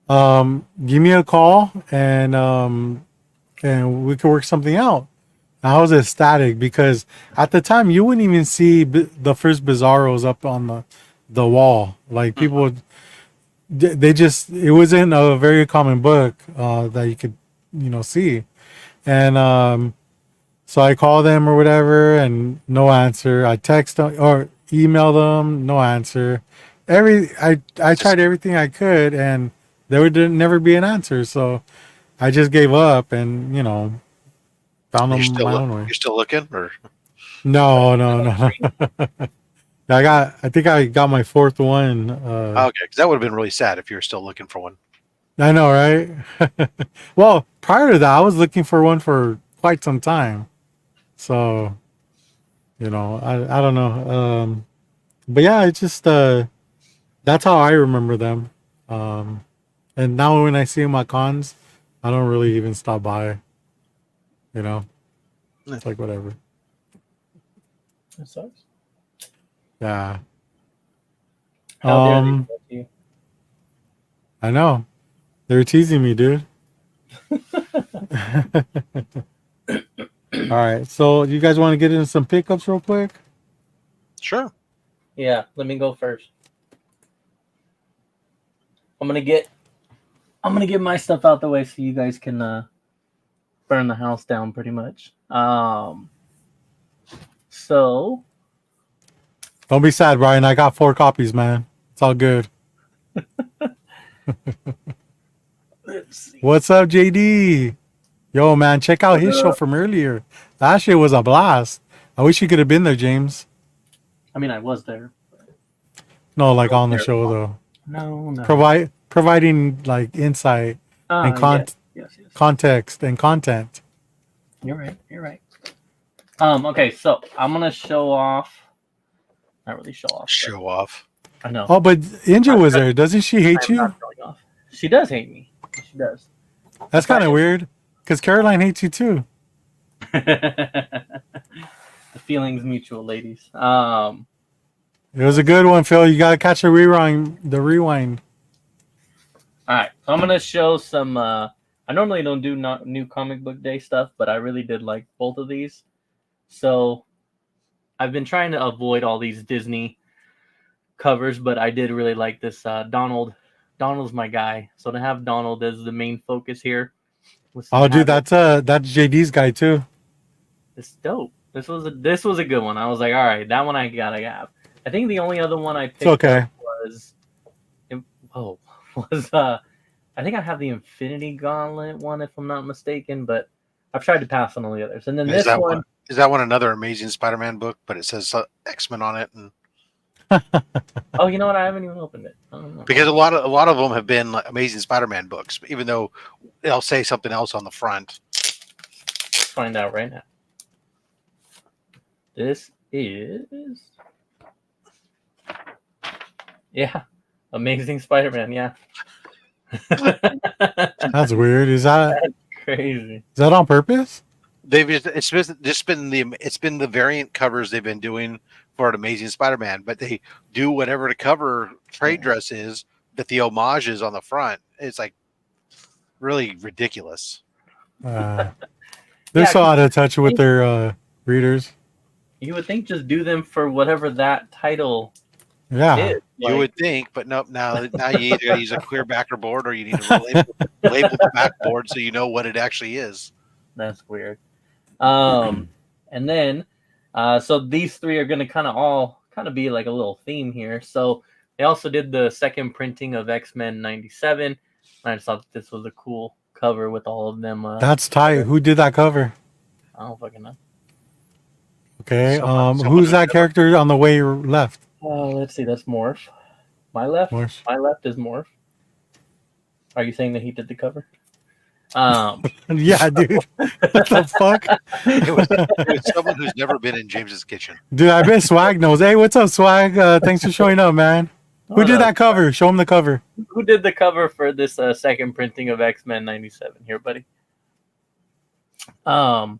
Give me a call and we could work something out. And I was ecstatic because at the time you wouldn't even see the first Bizarros up on the wall. Like people, it wasn't a very common book that you could, see. And so I call them or whatever and no answer. I text them or email them, no answer. I tried everything I could, and there would never be an answer. So I just gave up, and found them my own way. You're still looking, or No, no, no. I think I got my fourth one. okay? Because that would have been really sad if you were still looking for one. I know, right? Well, prior to that, I was looking for one for quite some time. So, I don't know. But yeah, it's just that's how I remember them. And now when I see them at cons, I don't really even stop by. It's like whatever. That sucks. Yeah. How dare they talk to you? I know. They were teasing me, dude. All right. So you guys want to get into some pickups real quick? Sure. Yeah, let me go first. I'm gonna get my stuff out the way so you guys can burn the house down pretty much. So Don't be sad, Brian. I got 4 copies, man. It's all good. let's see. What's up, JD? Yo, man, check out his show from earlier. That shit was a blast. I wish you could have been there, James. I mean, I was there. No, like on the show though. No. Providing like insight and Yes. context and content. You're right. Okay, so I'm gonna show off. Not really show off. Show off. I know. Oh, but Inja was there. Doesn't she hate I'm you? not showing off. She does hate me. She does. That's kind of weird. Because Caroline hates you too. The feeling's mutual, ladies. It was a good one, Phil. You gotta catch the rewind. All right, so I'm gonna show some. I normally don't do new comic book day stuff, but I really did like both of these. So I've been trying to avoid all these Disney covers, but I did really like this. Donald's my guy. So to have Donald as the main focus here. Oh, dude, that's JD's guy too. It's dope. This was a good one. I was like, all right, that one I gotta have. I think the only other one I picked up was I think I have the Infinity Gauntlet one if I'm not mistaken, but I've tried to pass on all the others. And then Is that one another Amazing Spider-Man book, but it says X-Men on it? And oh, you know what? I haven't even opened it. I don't know. because a lot of them have been like Amazing Spider-Man books, even though they'll say something else on the front. Let's find out right now. This is Amazing Spider-Man. Yeah. That's weird. Is that crazy? Is that on purpose? It's been the variant covers they've been doing for an Amazing Spider-Man, but they do whatever the cover trade dress is that the homage is on the front. It's like really ridiculous. They're so out of touch with their readers. You would think just do them for whatever that title Yeah. is. You would think, but nope. Now you either got to use a clear backer board or you need to label the backboard so you know what it actually is. That's weird. And then, so these three are going to kind of be like a little theme here. So they also did the second printing of X-Men 97. I just thought this was a cool cover with all of them. That's tight. Who did that cover? I don't fucking know. Okay. Who's that character on the way left? Let's see. That's Morph. My left is Morph. Are you saying that he did the cover? Yeah, dude. What the fuck? It was someone who's never been in James's kitchen. Dude, I bet Swag knows. Hey, what's up, Swag? Thanks for showing up, man. Who did that cover? Show him the cover. Who did the cover for this second printing of X-Men 97? Here, buddy. But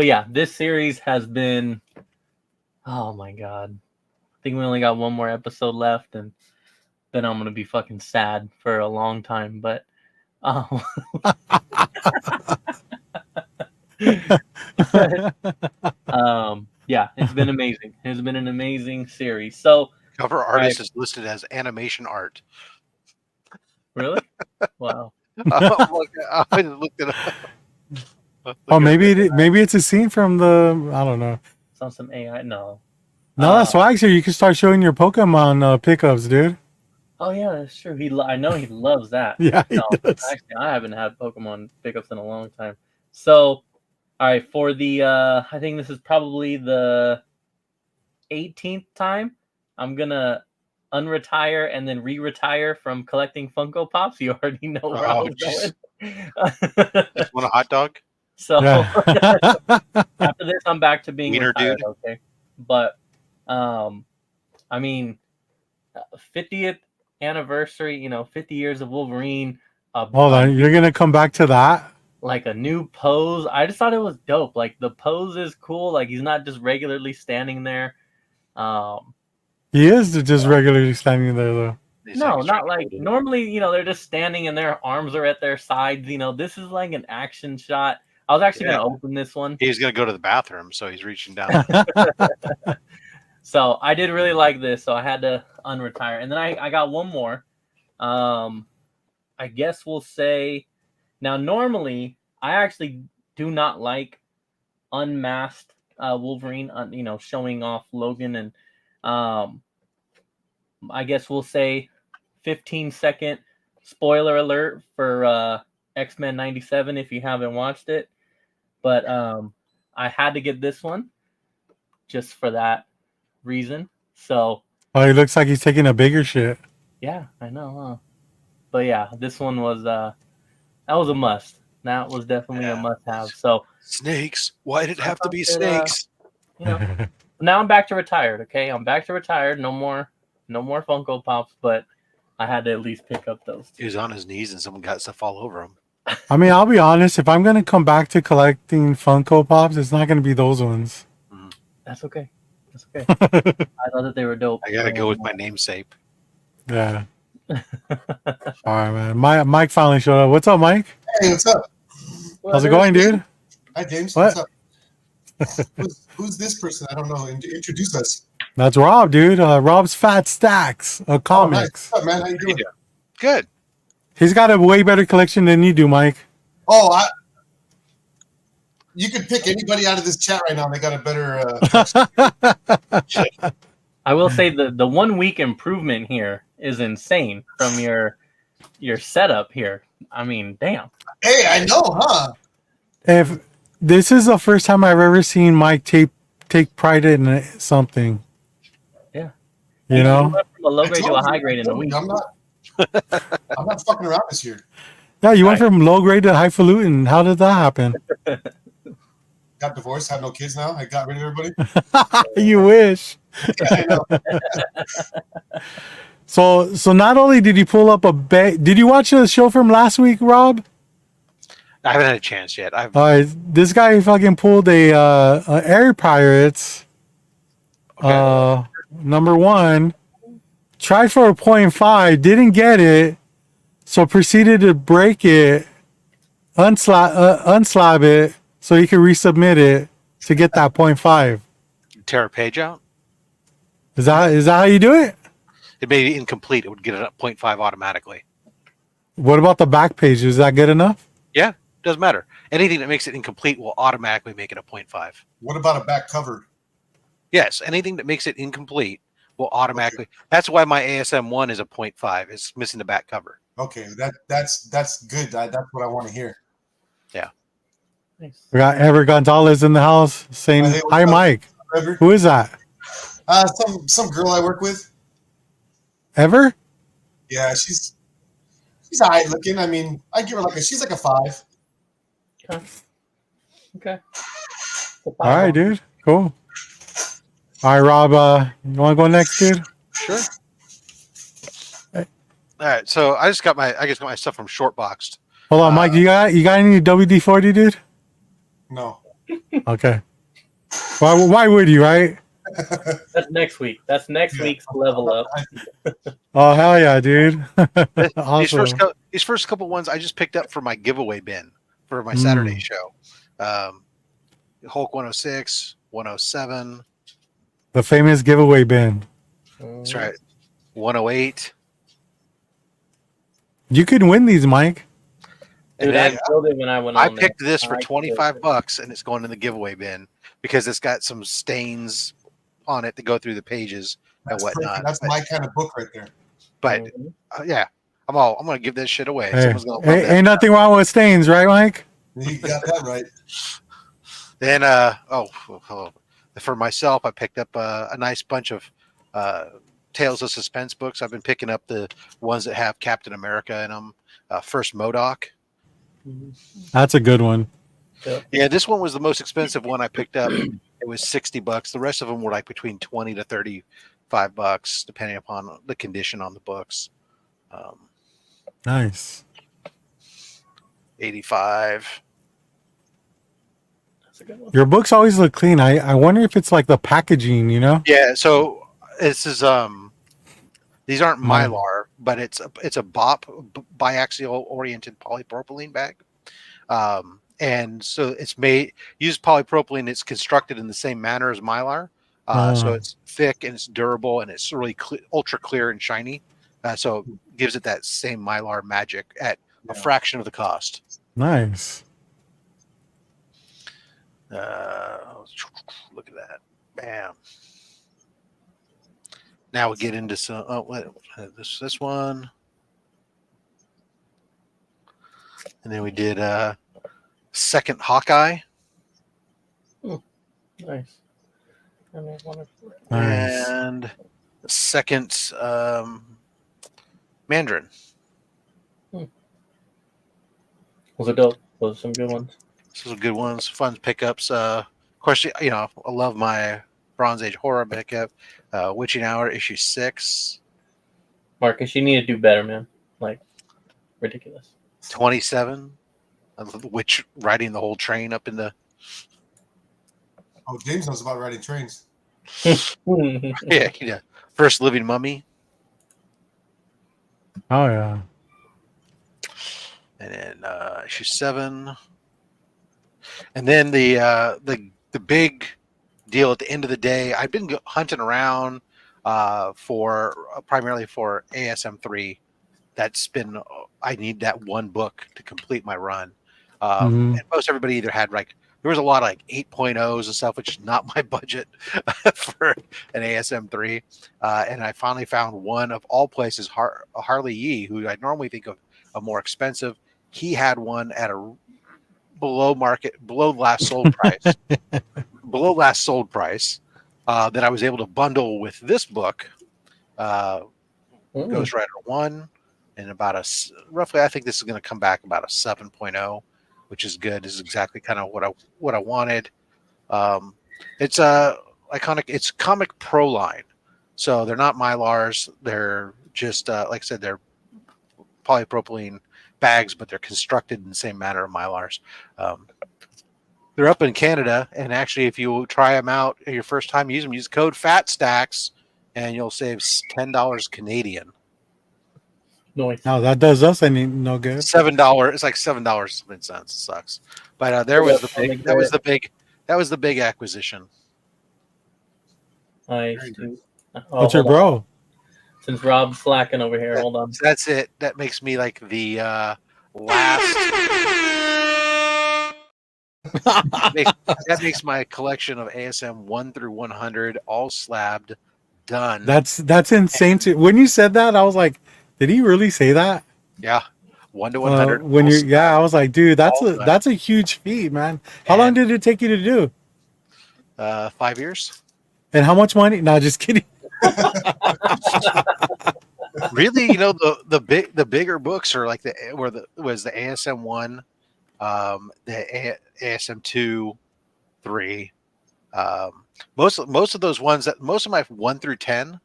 yeah, this series has been. Oh my god. I think we only got one more episode left, and then I'm gonna be fucking sad for a long time. But yeah, it's been amazing. It's been an amazing series. So Cover artist is listed as animation art. really, wow. I looked it up. Oh, maybe it's a scene from the. I don't know. It's on some AI. No. Now that's swag, so you can start showing your Pokemon pickups, dude. Oh yeah, that's true. I know he loves that. Yeah, he No, does. actually, I haven't had Pokemon pickups in a long time. So, all right, for the I think this is probably the 18th time I'm gonna unretire and then re-retire from collecting Funko Pops. You already know where I Oh, was jeez. going. Just want a hot dog? So Yeah. after this, I'm back to being Wiener retired. dude. Okay, but I mean, 50th anniversary. 50 years of Wolverine. Hold on, you're gonna come back to that? Like a new pose. I just thought it was dope. Like the pose is cool. Like he's not just regularly standing there. He is just regularly standing there, though. No, not like normally, they're just standing and their arms are at their sides. This is like an action shot. I was actually going to open this one. He's going to go to the bathroom, so he's reaching down. So I did really like this, so I had to unretire. And then I got one more. I guess we'll say, now normally I actually do not like unmasked Wolverine, showing off Logan, and I guess we'll say 15-second spoiler alert for X-Men 97 if you haven't watched it. But I had to get this one just for that reason. So he looks like he's taking a bigger shit. yeah, I know, huh? But yeah, this one was that was a must. That was definitely a must-have. So snakes. Why did it have to be snakes? Now I'm back to retired. Okay, I'm back to retired. No more Funko Pops. But I had to at least pick up those. He was on his knees and someone got stuff all over him. I mean, I'll be honest. If I'm gonna come back to collecting Funko Pops, it's not gonna be those ones. That's okay. That's okay. I thought that they were dope. I gotta go with my namesake. Yeah. All right, man. Mike finally showed up. What's up, Mike? Hey, what's up? How's it going, dude? Hi, James. What? What's up? Who's this person? I don't know. Introduce us. That's Rob, dude. Rob's Fat Stacks of comics. Oh, nice. What's up, man? How you doing? Good. He's got a way better collection than you do, Mike. Oh, you could pick anybody out of this chat right now. They got a better. I will say the 1 week improvement here is insane from your setup here. I mean, damn. Hey, I know, huh? If this is the first time I've ever seen Mike take pride in something. Yeah. You know? Went from a low grade to a high grade in a week. I'm not fucking around this year. Yeah, you went from low grade to highfalutin. How did that happen? Got divorced, have no kids now. I got rid of everybody. You wish. Yeah, I know. So not only did you pull up a bag, did you watch the show from last week, Rob? I haven't had a chance yet. This guy fucking pulled a Air Pirates number 1, tried for a 0.5, didn't get it, so proceeded to break it, unslab it, so he could resubmit it to get that 0.5. Tear a page out. Is that how you do it? It may be incomplete. It would get it at 0.5 automatically. What about the back page? Is that good enough? Yeah, doesn't matter. Anything that makes it incomplete will automatically make it a 0.5. What about a back cover? Yes, anything that makes it incomplete will automatically. That's why my ASM 1 is a 0.5. It's missing the back cover. Okay, that's good. That's what I want to hear. Yeah. Nice. We got Ever Gonzalez in the house saying, Hey, what's hi, up, Mike. Ever? Who is that? Some girl I work with. Ever? Yeah, she's alright looking. I mean, I give her she's like a 5. Okay. All right, dude. Cool. All right, Rob. You want to go next, dude? Sure. All right, so I just got my stuff from Shortboxed. Hold on, Mike. You got any WD-40, dude? No. Okay. Why would you, right? That's next week. That's next week's level up. Oh, hell yeah, dude. Awesome. These first couple ones I just picked up for my giveaway bin for my Saturday show. Hulk 106, 107. The famous giveaway bin. That's right. 108. You could win these, Mike. Dude, I killed it when I went on I there. picked this for $25 and it's going in the giveaway bin because it's got some stains on it to go through the pages and That's perfect. whatnot. That's my kind of book right there. But Mhm. yeah, I'm gonna give this shit away. Hey, Someone's gonna love that. ain't nothing wrong with stains, right, Mike? You got that right. Then for myself, I picked up a nice bunch of Tales of Suspense books. I've been picking up the ones that have Captain America in them. First MODOK. That's a good one. Yeah, this one was the most expensive one I picked up. It was $60. The rest of them were like between $20 to $35, depending upon the condition on the books. Nice. 85. That's a good one. Your books always look clean. I wonder if it's like the packaging, you know? Yeah, so this is these aren't Mylar. Mylar, but it's a BOP, biaxial oriented polypropylene bag. And so it's made use polypropylene. It's constructed in the same manner as Mylar. So it's thick and it's durable and it's really ultra clear and shiny. So it gives it that same Mylar magic at a fraction of the cost. Nice. Look at that. Bam. Now we get into some this one. And then we did second Hawkeye. Nice. And I wanna- Nice. And second Mandarin. Was it dope? Those are some good ones. Those are good ones, fun pickups. Of course, you know, I love my Bronze Age horror pickup. Witching Hour issue 6. Marcus, you need to do better, man. Like, ridiculous. 27. I love the witch riding the whole train up in the Oh, James knows about riding trains. yeah. First Living Mummy. Oh yeah. And then issue 7. And then the big deal at the end of the day, I've been hunting around primarily for ASM3. That's been I need that one book to complete my run. And most everybody either had like there was a lot of like 8.0s and stuff, which is not my budget for an ASM3. And I finally found one of all places, Harley Yee, who I normally think of more expensive. He had one at a below last sold price, that I was able to bundle with this book, Ghost Rider 1, and about roughly, I think this is going to come back about a 7.0, which is good. This is exactly kind of what I wanted. It's iconic. It's Comic Pro line, so they're not Mylars. They're just like I said, they're polypropylene bags, but they're constructed in the same manner of Mylars. They're up in Canada, and actually, if you try them out your first time, use them. Use code FATSTACKS, and you'll save $10 Canadian. Noise. No, that does us any no good. $7. It's like $7 something cents. It sucks. But that was the big acquisition. Nice, dude. Oh, What's your hold on. bro? Since Rob's slacking over here, hold on. So that's it. That makes me like the last. that makes my collection of ASM 1 through 100 all slabbed done. That's insane. When you said that, I was like, did he really say that? Yeah, 1 to 100. When you I was like, dude, that's all that's a huge feat, man. How long did it take you to do? 5 years. And how much money? No, just kidding. Really, you know, the bigger books are like the ASM 1, the ASM 2, 3. Most of those ones most of my 1 through 10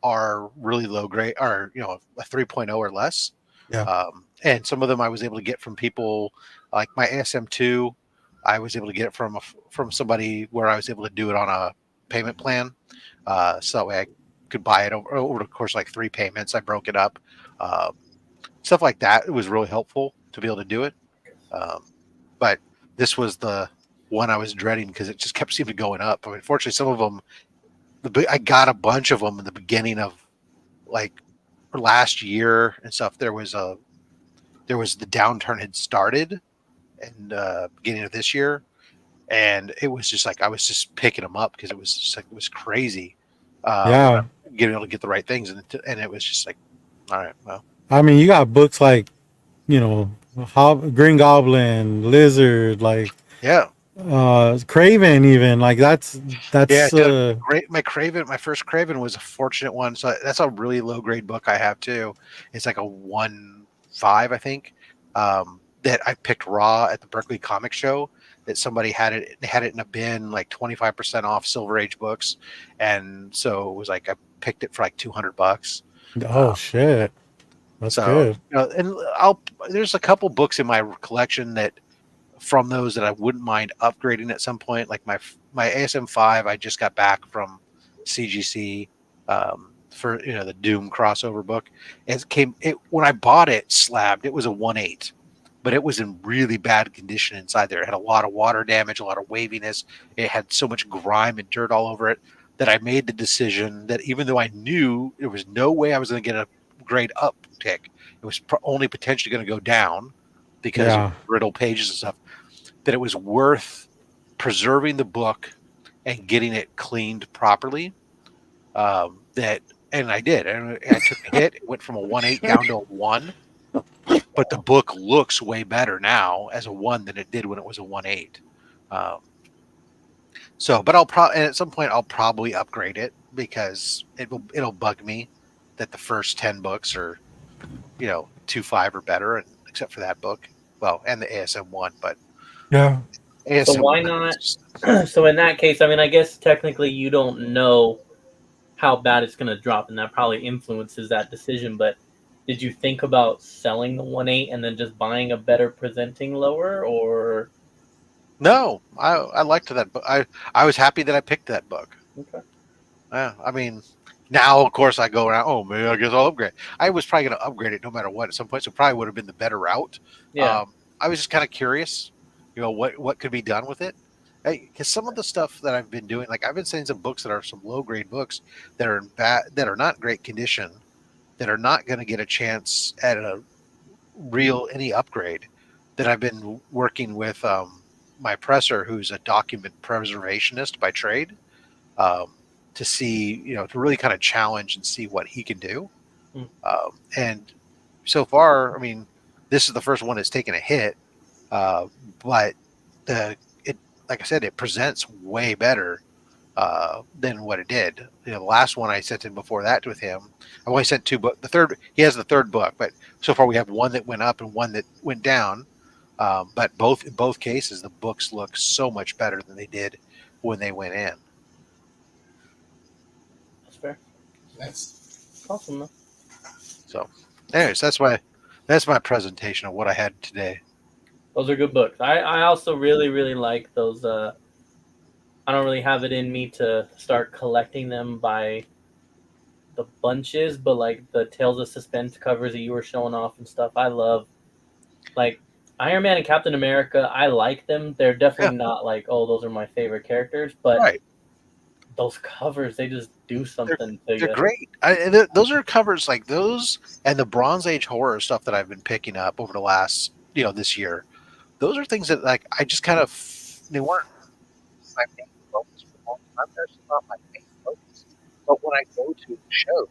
are really low grade, are, you know, a 3.0 or less. Yeah. And some of them I was able to get from people like my ASM 2. I was able to get it from somebody where I was able to do it on a payment plan. So that way I could buy it over the course of like 3 payments. I broke it up. Stuff like that. It was really helpful to be able to do it. But this was the one I was dreading because it just kept seeming to going up. I mean, fortunately, some of them, I got a bunch of them in the beginning of like last year and stuff. There was the downturn had started and beginning of this year. and it was just like I was just picking them up because it was just like it was crazy. Yeah. Getting able to get the right things, and it was just like, all right, well, I mean, you got books like, you know, Green Goblin, Lizard, like yeah, Craven, even like yeah. that's Dude, my Craven, my first Craven was a fortunate one. So that's a really low grade book I have too. It's like a 1.5, I think. That I picked raw at the Berkeley Comic Show. That somebody had it. They had it in a bin, like 25% off Silver Age books, and so it was like I picked it for like $200. oh shit, that's So good. and there's a couple books in my collection that from those that I wouldn't mind upgrading at some point. Like my ASM 5, I just got back from CGC for the Doom crossover book. It when I bought it slabbed. It was a 1.8, but it was in really bad condition inside there. It had a lot of water damage, a lot of waviness. It had so much grime and dirt all over it that I made the decision that even though I knew there was no way I was going to get a grade uptick, it was only potentially going to go down because of Yeah, brittle pages and stuff, that it was worth preserving the book and getting it cleaned properly. And I did. And I took a hit. It went from a 1.8 down to a 1. But the book looks way better now as a 1 than it did when it was a 1.8. But I'll probably at some point I'll probably upgrade it because it'll bug me that the first 10 books are 2.5 or better, and except for that book, well, and the ASM 1, but yeah. So ASM why 1 not? So in that case, I mean, I guess technically you don't know how bad it's going to drop, and that probably influences that decision. But did you think about selling the 1.8 and then just buying a better presenting lower, or No, I liked that book. I was happy that I picked that book. okay. Yeah, I mean, now of course I go around. Oh, maybe I guess I'll upgrade. I was probably going to upgrade it no matter what. At some point, so probably would have been the better route. Yeah. I was just kind of curious, what could be done with it. Because some of the stuff that I've been doing, like I've been saying some books that are some low grade books that are that are not great condition, that are not going to get a chance at any upgrade. That I've been working with my presser, who's a document preservationist by trade. To see, to really kind of challenge and see what he can do. Mm. And so far, I mean, this is the first one that's taken a hit, but like I said, it presents way better than what it did. The last one I sent in before that with him, I only sent 2 books. He has the 3rd book, but so far we have one that went up and one that went down. But in both cases, the books look so much better than they did when they went in. That's fair. Nice. Awesome, though. So, anyways, that's my presentation of what I had today. Those are good books. I also really, really like those. I don't really have it in me to start collecting them by the bunches, but like the Tales of Suspense covers that you were showing off and stuff. I love, like, Iron Man and Captain America. I like them. They're definitely not like, oh, those are my favorite characters, but Right. those covers, they just do something to They're you. great. Those are covers like those and the Bronze Age horror stuff that I've been picking up over the last, this year. Those are things that like I just kind of they weren't my main focus for a long time. They're still not my main focus. But when I go to shows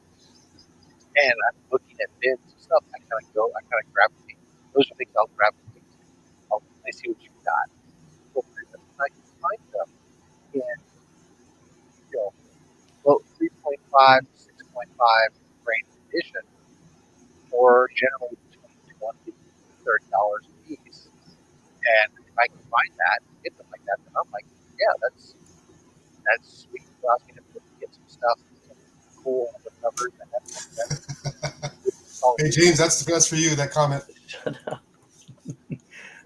and I'm looking at bids and stuff, I kind of gravitate. Those are things I'll gravitate to. I see what you've got. So I can find them in, well, 3.5 to 6.5 range edition, or generally between $20 to $30 a piece. And if I can find that, get them like that, then I'm like, yeah, that's sweet. Allows me to get some stuff, some cool covers, and Hey James, that's for you. That comment. Shut up.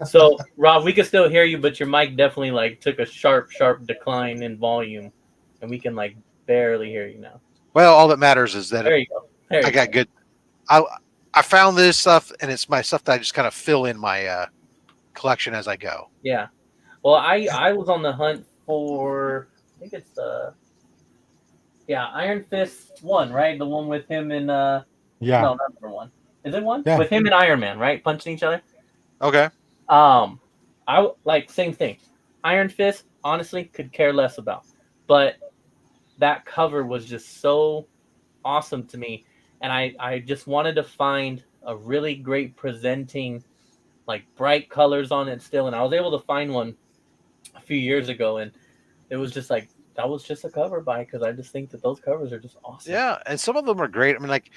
So, Rob, we can still hear you, but your mic definitely like took a sharp decline in volume, and we can like barely hear you now. Well, all that matters is that There you go. There I you got go. good. I found this stuff, and it's my stuff that I just kind of fill in my collection as I go. Yeah. Well, I was on the hunt for, I think it's Iron Fist 1, right? The one with him and Yeah. no, not number 1. Is it 1? Yeah. With him and Iron Man, right? Punching each other. Okay. I like same thing. Iron Fist, honestly, could care less about. But that cover was just so awesome to me. And I just wanted to find a really great presenting, like bright colors on it still. And I was able to find one a few years ago. And it was just like, that was just a cover buy because I just think that those covers are just awesome. Yeah, and some of them are great. I mean, like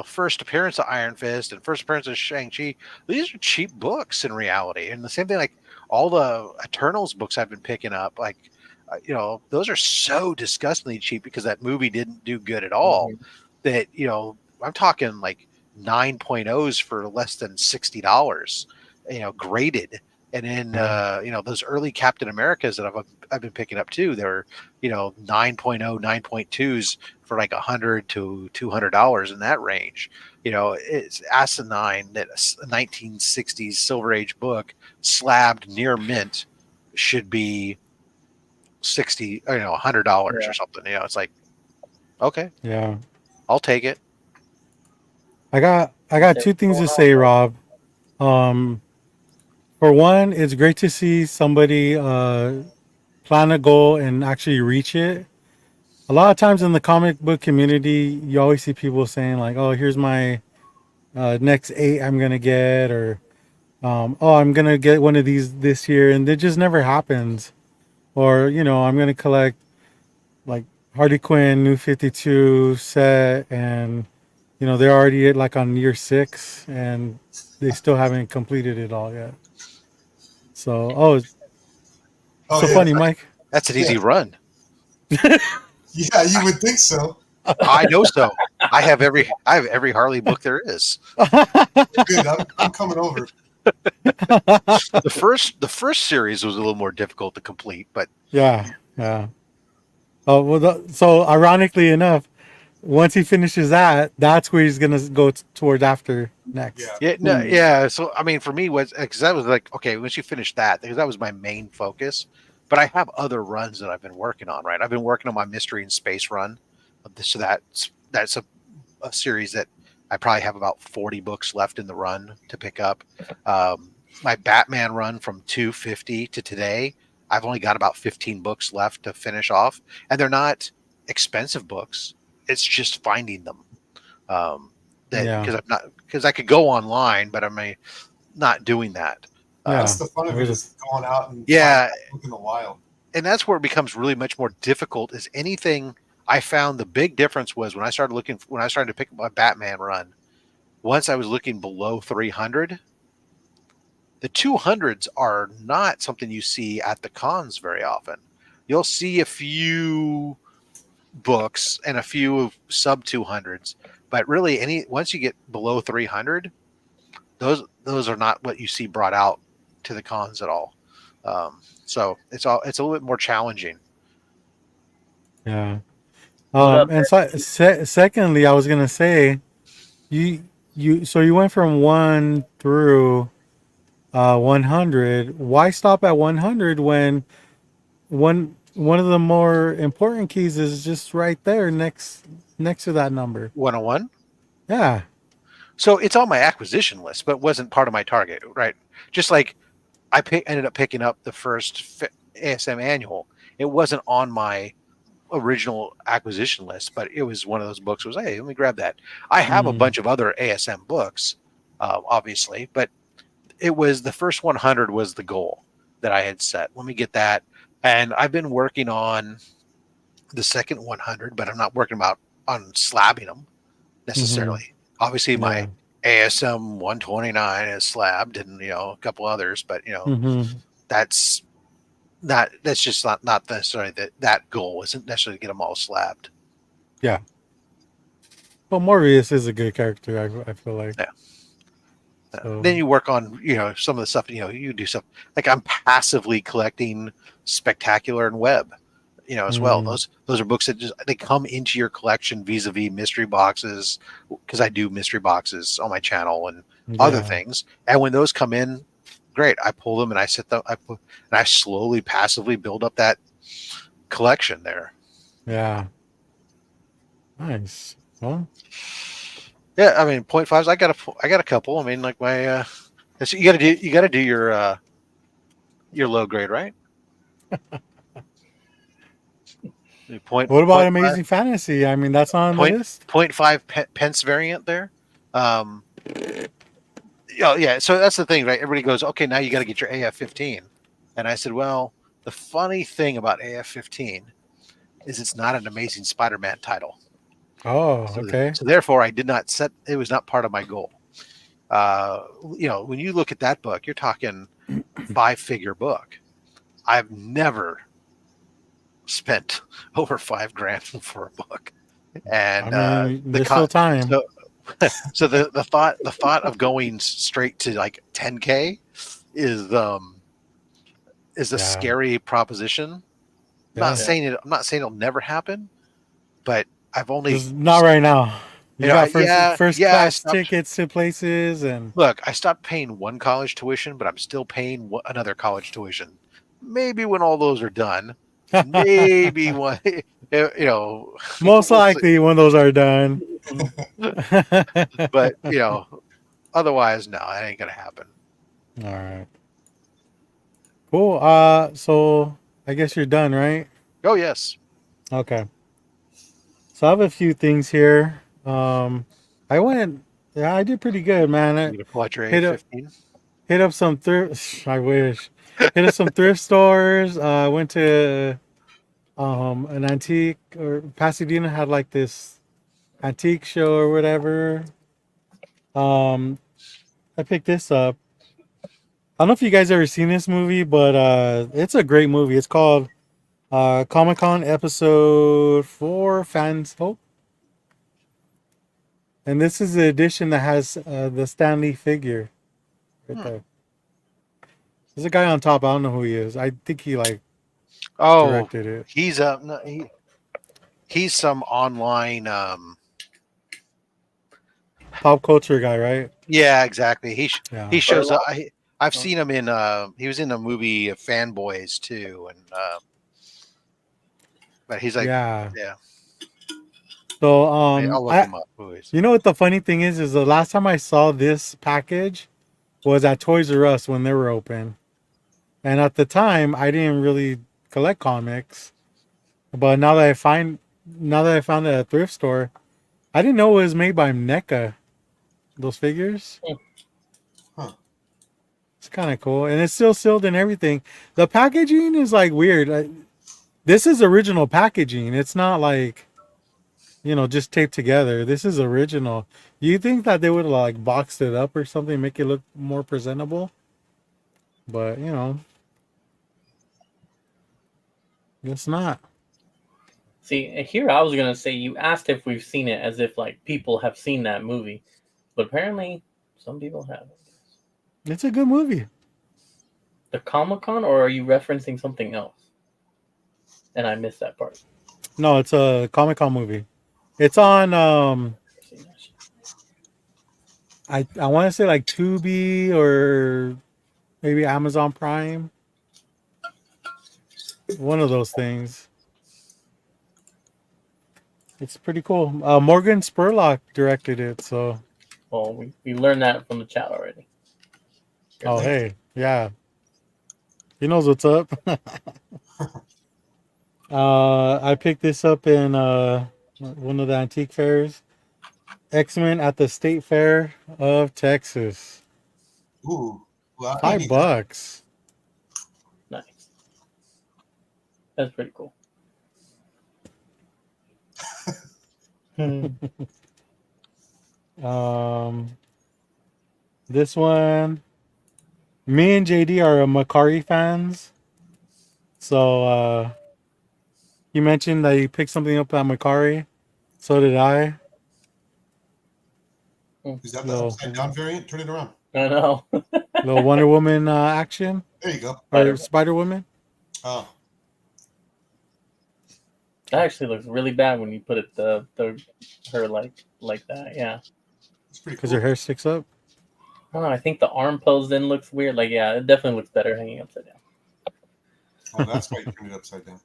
first appearance of Iron Fist and first appearance of Shang-Chi. These are cheap books in reality, and the same thing like all the Eternals books I've been picking up. Like, those are so disgustingly cheap because that movie didn't do good at all. Mhm. That I'm talking like 9.0s for less than $60. Graded. And then those early Captain Americas that I've been picking up too. They're 9.0, 9.2s for like $100 to $200 in that range. It's asinine that a 1960s Silver Age book slabbed near mint should be $60, $100 Yeah. or something. It's like, okay, Yeah. I'll take it. I got Say two what's things going to on, say, bro. Rob. Um, for one, it's great to see somebody plan a goal and actually reach it. A lot of times in the comic book community, you always see people saying like, "Oh, here's my next 8 I'm gonna get," or "Oh, I'm gonna get one of these this year," and it just never happens. Or I'm gonna collect like Harley Quinn New 52 set, and they're already at like on year 6, and they still haven't completed it all yet. So, it's Oh so yeah, funny, Mike. That's an yeah, easy run. yeah. You would think so. I know so. I have every Harley book there is. Good. I'm coming over. The first series was a little more difficult to complete, but Yeah, yeah. Oh well. So ironically enough, once he finishes that, that's where he's gonna go towards after next. yeah, no, yeah. So I mean, for me, was because that was like okay, once you finish that, because that was my main focus. But I have other runs that I've been working on. Right, I've been working on my mystery and space run. So that's a series that I probably have about 40 books left in the run to pick up. My Batman run from 250 to today, I've only got about 15 books left to finish off, and they're not expensive books. It's just finding them. That Yeah, because I could go online, but I'm not doing that. yeah. That's the fun of it, is going out and Yeah, finding that book in the wild. and that's where it becomes really much more difficult. Is anything I found the big difference was when I started to pick up my Batman run. Once I was looking below 300, the 200s are not something you see at the cons very often. You'll see a few books and a few sub 200s, but really once you get below 300, those are not what you see brought out to the cons at all. So it's a little bit more challenging. Yeah. What up, And so, secondly, I was gonna say you so you went from 1 through 100. Why stop at 100 when one of the more important keys is just right there next to that number? 101. Yeah. So it's on my acquisition list, but wasn't part of my target, right? Just like ended up picking up the first ASM annual. It wasn't on my original acquisition list, but it was one of those books. Was hey, let me grab that. I have a Mm, bunch of other ASM books, obviously, but it was the first 100 was the goal that I had set. Let me get that, and I've been working on the second 100, but I'm not working on slabbing them mm-hmm. necessarily. Obviously, my Yeah. ASM 129 is slabbed, and a couple others, but Mm-hmm. that's that's just not necessarily that goal isn't necessarily to get them all slabbed. Yeah. Well, Morbius is a good character. I feel like Yeah. so. Then you work on some of the stuff. You do stuff like I'm passively collecting Spectacular and Web, as well. Mm, Those are books that they come into your collection vis-a-vis mystery boxes, because I do mystery boxes on my channel and other yeah. things. And when those come in, great. I pull them and I sit them. And I slowly, passively build up that collection there. Yeah. Nice. Well. Yeah, I mean, 0.5s. I got a couple. I mean, like my you got to do your low grade, right? Point, What about point Amazing Fantasy? I mean, that's on the Point, list. 0.5 pence variant there. Yeah. So that's the thing, right? Everybody goes, okay, now you got to get your AF-15. And I said, well, the funny thing about AF-15 is it's not an Amazing Spider-Man title. Oh, So, okay. so therefore, I did not set. It was not part of my goal. When you look at that book, you're talking 5-figure book. I've never spent over $5,000 for a book, and I mean, there's still time. So the thought of going straight to like 10K is a Yeah. scary proposition. I'm Yeah. not saying it'll never happen, but I've only Just not right now. You got first I class stopped. tickets to places, and Look, I stopped paying one college tuition, but I'm still paying another college tuition. Maybe when all those are done, maybe one, most we'll see. likely when those are done. But otherwise, no, that ain't gonna happen. All right. Cool. So I guess you're done, right? Oh yes, Okay. So I have a few things here. I went. Yeah, I did pretty good, man. you gonna pull out your Hit up, A15? hit up some thrift. I wish. Hit up some thrift stores. Went to an antique, or Pasadena had like this antique show or whatever. Um, I picked this up. I don't know if you guys ever seen this movie, but it's a great movie. It's called Comic-Con Episode 4, Fans Hope. And this is the edition that has the Stan Lee figure right there. There's a guy on top. I don't know who he is. I think he directed it. He's he's some online. Pop culture guy, right? Yeah, exactly. Yeah. He shows up. I've seen him in. He was in the movie Fanboys too, and but he's like, Yeah. yeah. So I'll look him up. you know what the funny thing is the last time I saw this package was at Toys R Us when they were open. And at the time I didn't really collect comics. But now that I found it at a thrift store, I didn't know it was made by NECA. Those figures. Huh. It's kind of cool. And it's still sealed and everything. The packaging is like weird. This is original packaging. It's not like, just taped together. This is original. You think that they would have like boxed it up or something, make it look more presentable? But it's not. See, here I was gonna say you asked if we've seen it as if like people have seen that movie, but apparently some people haven't. It's a good movie. The Comic-Con, or are you referencing something else? And I missed that part. No, it's a Comic-Con movie. It's on I want to say like Tubi or maybe Amazon Prime. One of those things. It's pretty cool. Morgan Spurlock directed it, so. Well, we learned that from the chat already. Oh, hey, yeah. He knows what's up. I picked this up in one of the antique fairs. X-Men at the State Fair of Texas. Ooh. Well, $5. Nice. That's pretty cool. This one, me and JD are Macari fans. So he mentioned that he picked something up at Macari. So did I. Is that the upside down variant? Turn it around. I know. Little Wonder Woman action. There you go. Or Spider Woman. Oh. That actually looks really bad when you put it her like that. Yeah. It's pretty Because cool. her hair sticks up. I don't know. I think the arm pose then looks weird. Like, yeah, it definitely looks better hanging upside down. Oh, that's why you turned it upside down.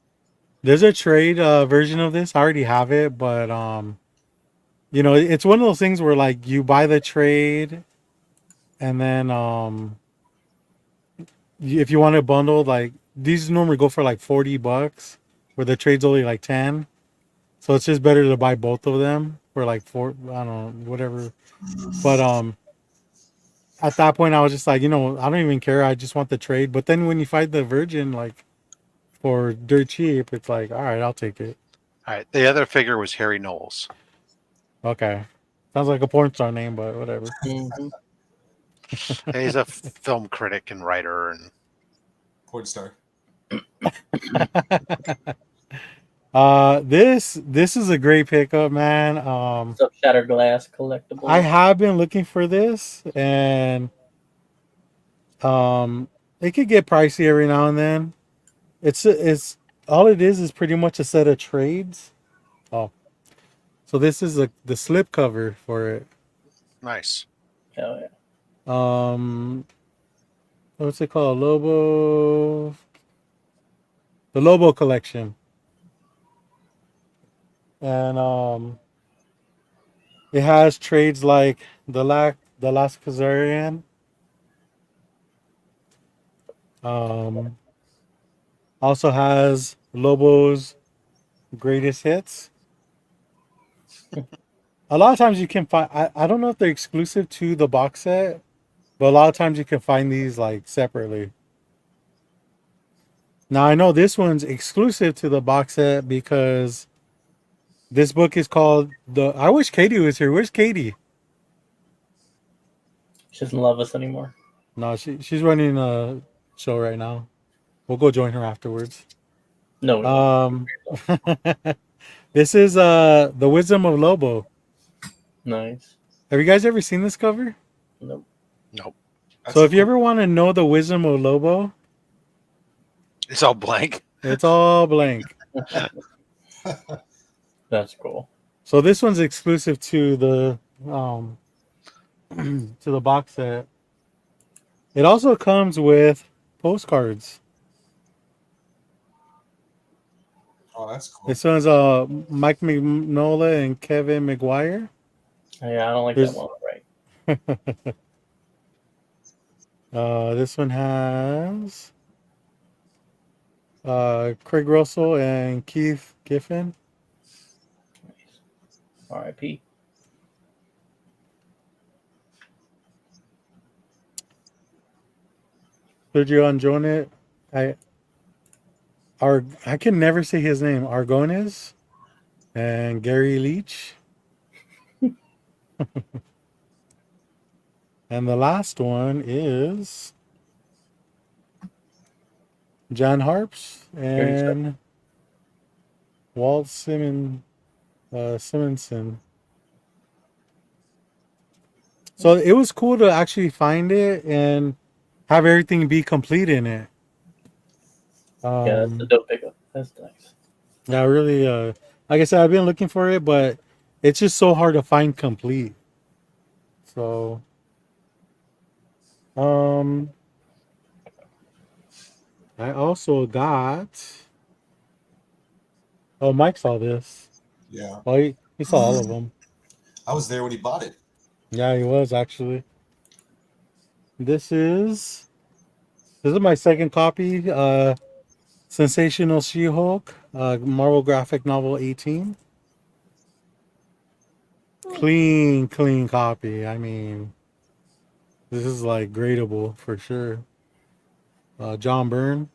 There's a trade version of this. I already have it, but it's one of those things where like you buy the trade, and then if you want to bundle, like these normally go for like $40, where the trade's only like 10. So it's just better to buy both of them for like four. I don't know, whatever. But at that point, I was just like, I don't even care. I just want the trade. But then when you find the Virgin like for dirt cheap, it's like, all right, I'll take it. All right. The other figure was Harry Knowles. Okay, sounds like a porn star name, but whatever. Mm-hmm. He's a film critic and writer, and Porn star. This is a great pickup, man. What's up, Shattered Glass Collectibles? I have been looking for this, and it could get pricey every now and then. It's all it is pretty much a set of trades. Oh, so this is the slip cover for it. nice. Hell yeah. What's it called? The Lobo collection. And it has trades like the Last Kazarian. Also has Lobo's greatest hits. A lot of times you can find, I don't know if they're exclusive to the box set, but a lot of times you can find these like separately. Now I know this one's exclusive to the box set because this book is called I wish Katie was here. Where's Katie? She doesn't love us anymore. No, she's running a show right now. We'll go join her afterwards. No. This is The Wisdom of Lobo. Nice. Have you guys ever seen this cover? Nope. Nope. So if you ever want to know the wisdom of Lobo, It's all blank. it's all blank. That's cool. So this one's exclusive to the to the box set. It also comes with postcards. Oh, that's cool. This one's Mike Mignola and Kevin McGuire. Yeah, I don't like There's- that one, right? This one has Craig Russell and Keith Giffen. Nice. R.I.P. Sergio Anjone. I can never say his name. Argones and Gary Leach. And the last one is Jan Harps and Walt Simonson. So it was cool to actually find it and have everything be complete in it. Yeah, that's a dope pickup. That's nice. Yeah, really. Like I said, I've been looking for it, but it's just so hard to find complete. So, I also got. Oh, Mike saw this. Yeah, Oh, he saw all of them. I was there when he bought it. Yeah, he was actually. This is my second copy. Sensational She-Hulk, Marvel graphic novel 18. Clean copy. I mean, this is like gradable for sure. John Byrne.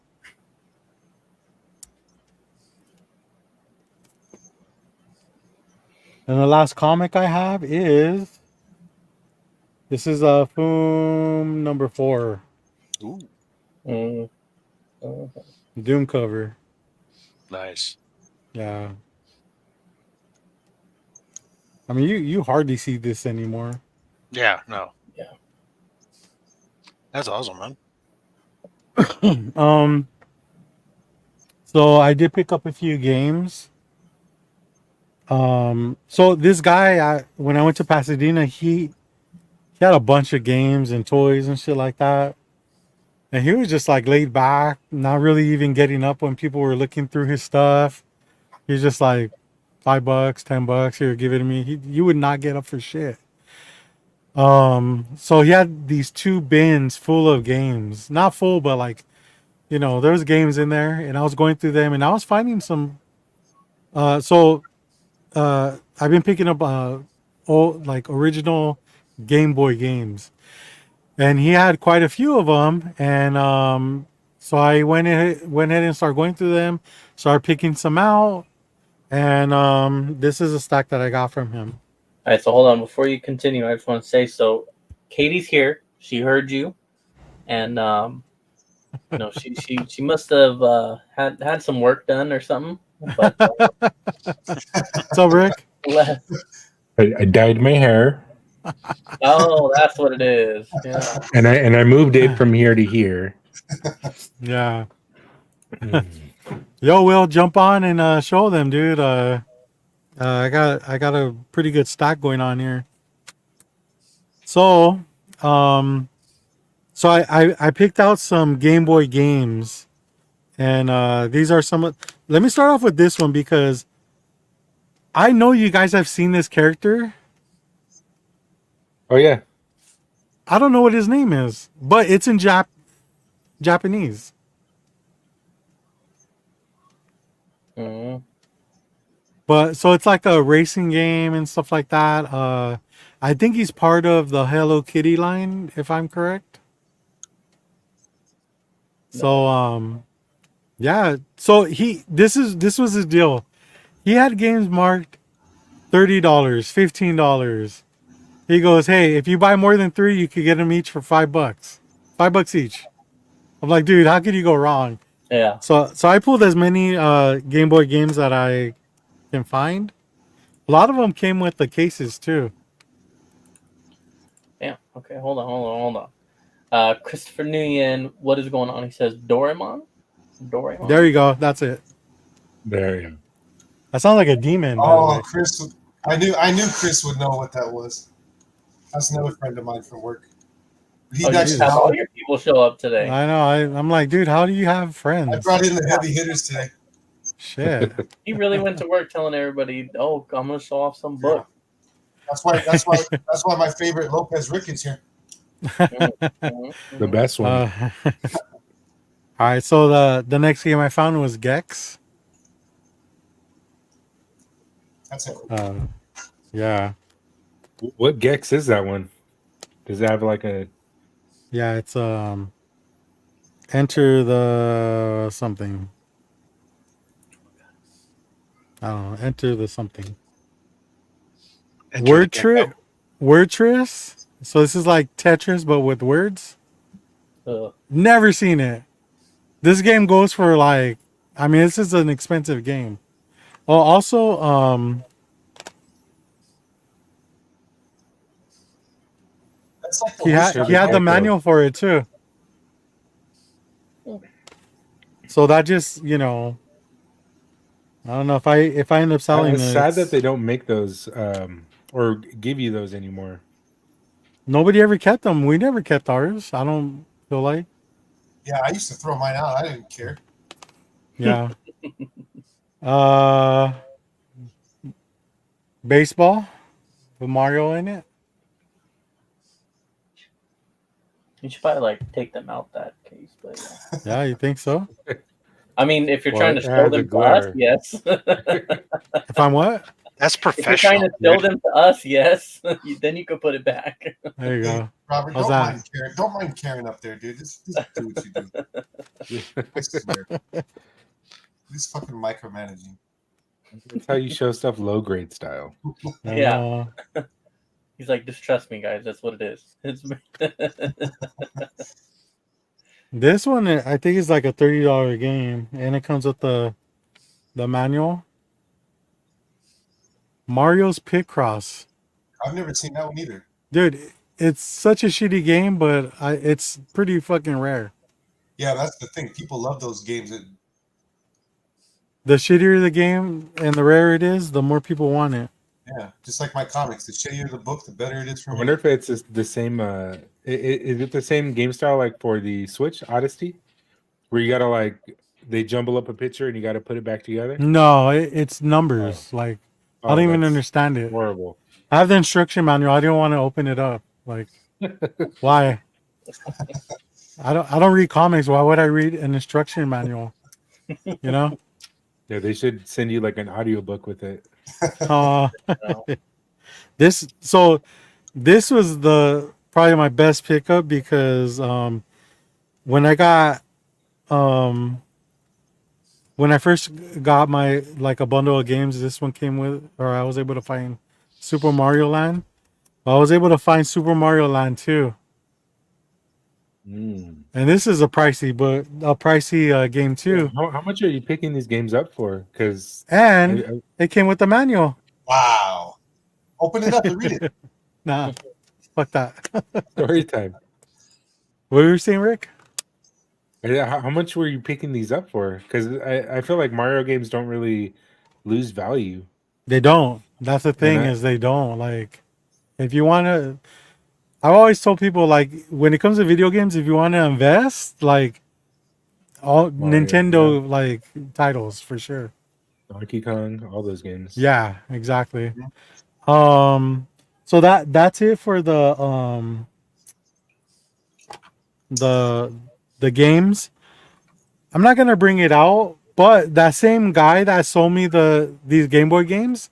And the last comic I have is this is Foom number 4. Ooh, Mm. Doom cover. Nice. Yeah. I mean, you hardly see this anymore. Yeah, no. Yeah. That's awesome, man. So I did pick up a few games. So this guy, when I went to Pasadena, he had a bunch of games and toys and shit like that. And he was just like laid back, not really even getting up when people were looking through his stuff. He was just like $5, $10 here, give it to me. You would not get up for shit. So he had these 2 bins full of games, not full, but like you know, there was games in there, and I was going through them, and I was finding some. I've been picking up old like original Game Boy games, and he had quite a few of them, and so I went ahead and started going through them, started picking some out, and this is a stack that I got from him. All right, so hold on before you continue. I just want to say so. Katie's here. She heard you, and no, she must have had some work done or something. But What's up, Rick? I dyed my hair, oh, that's what it is. Yeah. and I moved it from here to here. Yeah. Yo, Will, jump on and show them, dude. I got a pretty good stack going on here. So, I picked out some Game Boy games, and these are some. Let me start off with this one because I know you guys have seen this character. Oh yeah, I don't know what his name is, but it's in Japanese. Mhm. But so it's like a racing game and stuff like that. I think he's part of the Hello Kitty line, if I'm correct. So yeah. So this was his deal. He had games marked $30, $15. He goes, hey, if you buy more than 3, you could get them each for $5. $5 each. I'm like, dude, how could you go wrong? Yeah. So I pulled as many Game Boy games that I can find. A lot of them came with the cases too. Yeah. Okay. Hold on. Christopher Nguyen, what is going on? He says Doraemon. There you go. That's it. there you go. That sounds like a demon, by the Oh, way. Chris! I knew Chris would know what that was. That's another friend of mine from work. He Oh, you actually, just had all your people show up today. I know. I'm like, dude, how do you have I friends? brought in the heavy hitters today. Shit. He really went to work telling everybody, "Oh, I'm gonna show off some book." That's why my favorite Lopez Rick is here. The best one. All right. So the next game I found was Gex. That's it. Yeah. What Gex is that one? Does it have like a? Yeah. It's enter the something. I don't know. Enter the something. Wordtris. So this is like Tetris, but with words. Never seen it. This game goes for like, I mean, this is an expensive game. Oh, also, That's like the he had worst the Echo. manual for it too. So that just, you know, I don't know if I end up selling It's it. sad that they don't make those or give you those anymore. Nobody ever kept them. We never kept ours. I don't feel like. Yeah, I used to throw mine out. I didn't care. Yeah. Baseball with Mario in it. You should probably like take them out that case, but Yeah, you think so? I mean, if you're Well, trying to it show has them a to us, glare. yes. If I'm what? That's If you're trying professional. to show Dude. them to us, yes, then you could put it back. There you go. Robert, How's don't that? mind Karen. Don't mind Karen up there, dude. Just do what you do. I swear. This fucking micromanaging. That's how you show stuff low grade style. Yeah. He's like, just trust me, guys. That's what it is. This one, I think, is like a $30 game, and it comes with the manual. Mario's Picross. I've never seen that one either. Dude, it's such a shitty game, but it's pretty fucking rare. Yeah, that's the thing. People love those games. The shittier the game and the rarer it is, the more people want it. Yeah, just like my comics. The shittier the book, the better it is for I me. wonder if it's the same. Is it the same game style like for the Switch Odyssey, where you gotta like they jumble up a picture and you gotta put it back together? No, it's numbers. Like, I don't even that's understand it. Horrible. I have the instruction manual. I didn't want to open it up. Like, why? I don't read comics. Why would I read an instruction manual? You know. Yeah, they should send you like an audiobook with it. Uh, No. this so this was the probably my best pickup because when I got when I first got my like a bundle of games, this one came with, or I was able to find Super Mario Land. I was able to find Super Mario Land too, Mm. and this is a pricey game too. How much are you picking these games up for? Because And it came with the manual. Wow. Open it up and read it. Nah, fuck that. story time. What were you saying, Rick? How much were you picking these up for? Because I feel like Mario games don't really lose value. They don't. That's the thing is they don't. Like, if you want to, I've always told people like when it comes to video games, if you want to invest, like all Mario, Nintendo like titles for sure. Donkey Kong, all those games. Yeah, exactly. So that's it for the the games. I'm not gonna bring it out, but that same guy that sold me these Game Boy games,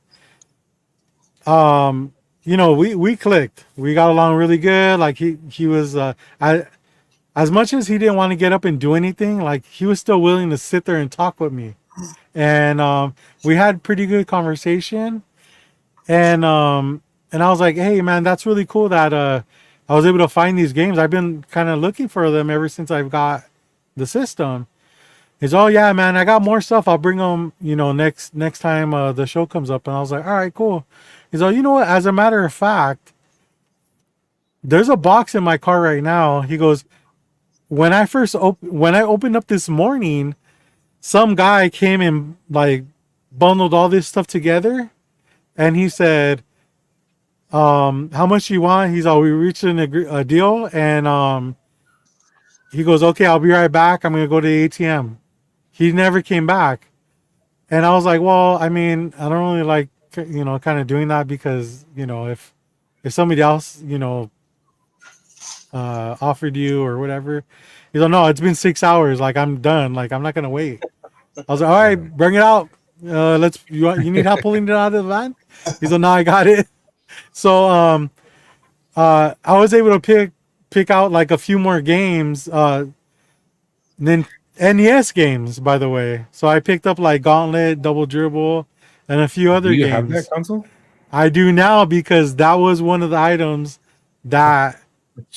we clicked. We got along really good. Like he was as much as he didn't want to get up and do anything, like he was still willing to sit there and talk with me. And we had pretty good conversation. And I was like, hey man, that's really cool that I was able to find these games. I've been kind of looking for them ever since I've got the system. He's, oh yeah, man, I got more stuff. I'll bring them, next time the show comes up. And I was like, all right, cool. He's like, you know what? As a matter of fact, there's a box in my car right now. He goes, when I opened up this morning, some guy came and like bundled all this stuff together, and he said, how much do you want? He's all, we reached a deal, and he goes, okay, I'll be right back. I'm gonna go to the ATM. He never came back. And I was like, well, I mean, I don't really like, kind of doing that because, if somebody else, offered you or whatever, he's like, no, it's been 6 hours. Like, I'm done. Like, I'm not going to wait. I was like, all right, bring it out. You need help pulling it out of the van? He's like, no, I got it. So, I was able to pick out like a few more games, then NES games, by the way. So I picked up like Gauntlet, Double Dribble, and a few other Do you games. have that console? I do now because that was one of the items that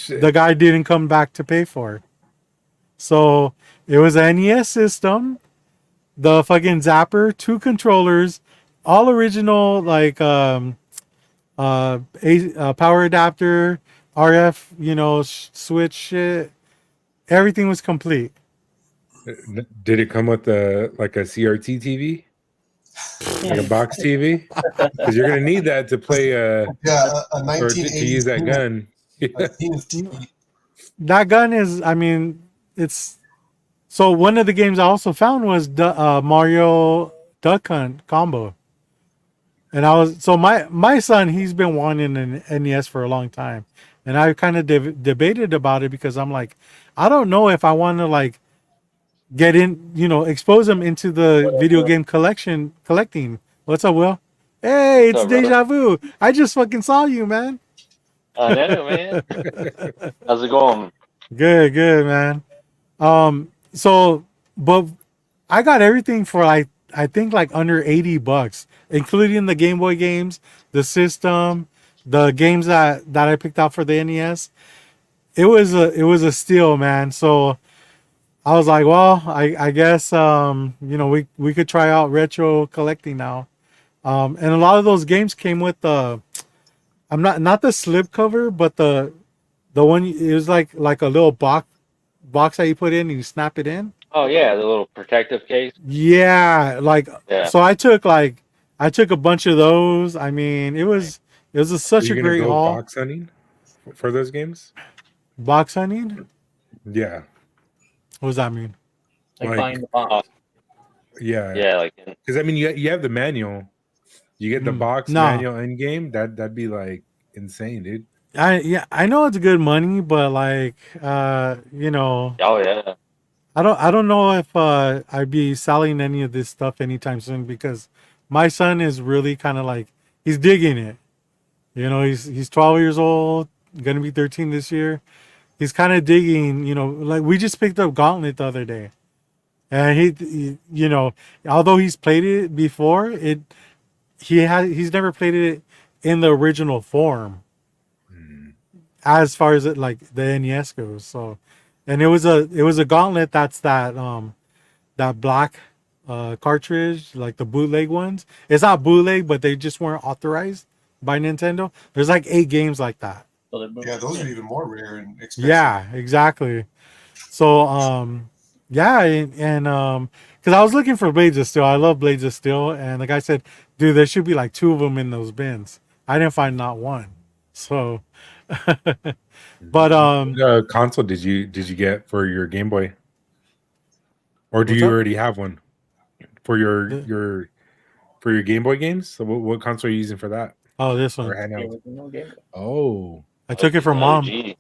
the guy didn't come back to pay for. So it was an NES system, the fucking Zapper, 2 controllers, all original, like power adapter, RF, switch shit. Everything was complete. Did it come with a CRT TV? Like a box TV? Because you're gonna need that to play Yeah, a or to use that gun. TV. That gun is, I mean, it's so one of the games I also found was the Mario Duck Hunt combo. And I was, so my son, he's been wanting an NES for a long time. And I kind of debated about it because I'm like, I don't know if I want to like get in, expose him into the video game collecting. What's up, Will? Hey, it's What's up, brother? Deja Vu. I just fucking saw you, man. I know, man. How's it going? Good, man. So, but I got everything for like, I think like under $80, including the Game Boy games, the system, the games that I picked out for the NES. It was a steal, man. So I was like, well, I guess we could try out retro collecting now. And a lot of those games came with the, I'm not the slip cover, but the one, it was like a little box that you put in and you snap it in. Oh yeah, the little protective case. Yeah, like Yeah. so I took a bunch of those. I mean, it was such Are a you gonna great go haul. box hunting for those games? Box hunting? Yeah. What does that mean? Like Like- buying the box. Yeah. Yeah, like Because I mean, you have the manual. You get the box No. manual end game. That'd be like insane, dude. I know it's good money, but like you know, Oh yeah. I don't know if I'd be selling any of this stuff anytime soon because my son is really kind of like he's digging it. You know, he's 12 years old, gonna be 13 this year. He's kind of digging. You know, like we just picked up Gauntlet the other day, and you know, although he's played it before, he's never played it in the original form as far as it like the NES goes. So, and it was a Gauntlet that's that black cartridge, like the bootleg ones. It's not bootleg, but they just weren't authorized by Nintendo. There's like 8 games like that. So they're Yeah, those are even more rare and expensive. Yeah, exactly. So yeah, and because I was looking for Blades of Steel. I love Blades of Steel, and the guy said, dude, there should be like 2 of them in those bins. I didn't find not one. So but What console did you get for your Game Boy? Or do What's you up? already have one for your The- for your Game Boy games? So what console are you using for that? oh, this Or one. handheld? Oh, I took it from mom. OG.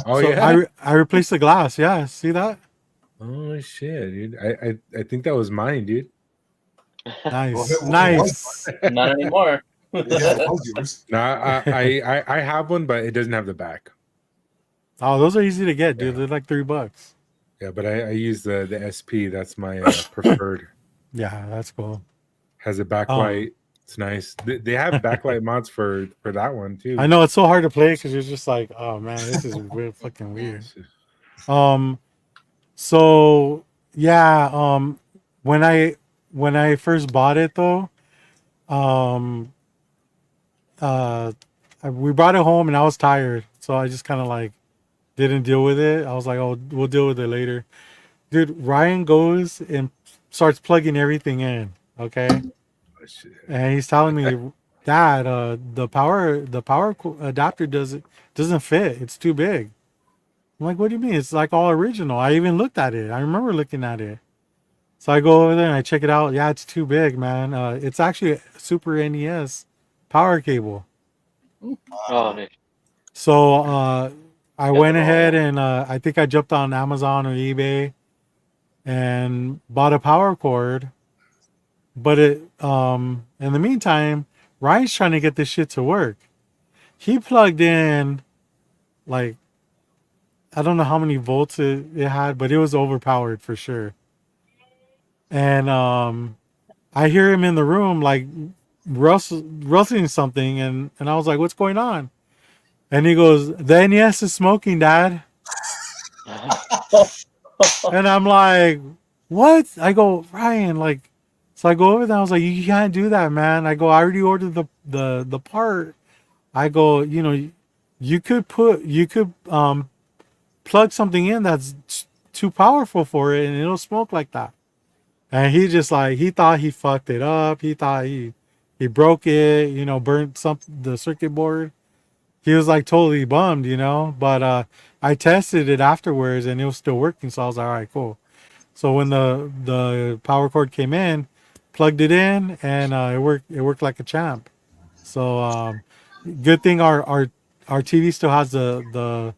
oh So yeah. I replaced the glass. Yeah, see that? Oh shit, dude! I think that was mine, dude. Nice, Well, it was- nice. Not anymore. Yeah, it was yours. No, I have one, but it doesn't have the back. Oh, those are easy to get, dude. Yeah. They're like $3. Yeah, but I use the SP. That's my preferred. Yeah, that's cool. Has a backlight. It's nice. They have backlight mods for that one too. I know it's so hard to play because you're just like, oh man, this is weird, fucking weird. So yeah, when I first bought it though, um, we brought it home and I was tired, so I just kind of like didn't deal with it. I was like, oh, we'll deal with it later. Dude, Ryan goes and starts plugging everything in. Okay. Oh, shit. And he's telling me, Dad, the power adapter doesn't fit. It's too big. I'm like, what do you mean? It's like all original. I even looked at it. I remember looking at it. So I go over there and I check it out. Yeah, it's too big, man. It's actually a Super NES power cable. Oh, hey. So I went Oh. ahead and I think I jumped on Amazon or eBay and bought a power cord. But in the meantime, Ryan's trying to get this shit to work. He plugged in like I don't know how many volts it had, but it was overpowered for sure. And I hear him in the room like rustling something, and I was like, "What's going on?" And he goes, "The NES is smoking, Dad." And I'm like, "What?" I go, "Ryan, like." So I go over there. I was like, "You can't do that, man." I go, "I already ordered the part." I go, "You know, you could plug something in that's too powerful for it, and it'll smoke like that." And he just like he thought he fucked it up. He thought he broke it. You know, burnt the circuit board. He was like totally bummed, you know. But I tested it afterwards, and it was still working. So I was like, all right, cool. So when the power cord came in, plugged it in, and it worked. It worked like a champ. So good thing our TV still has the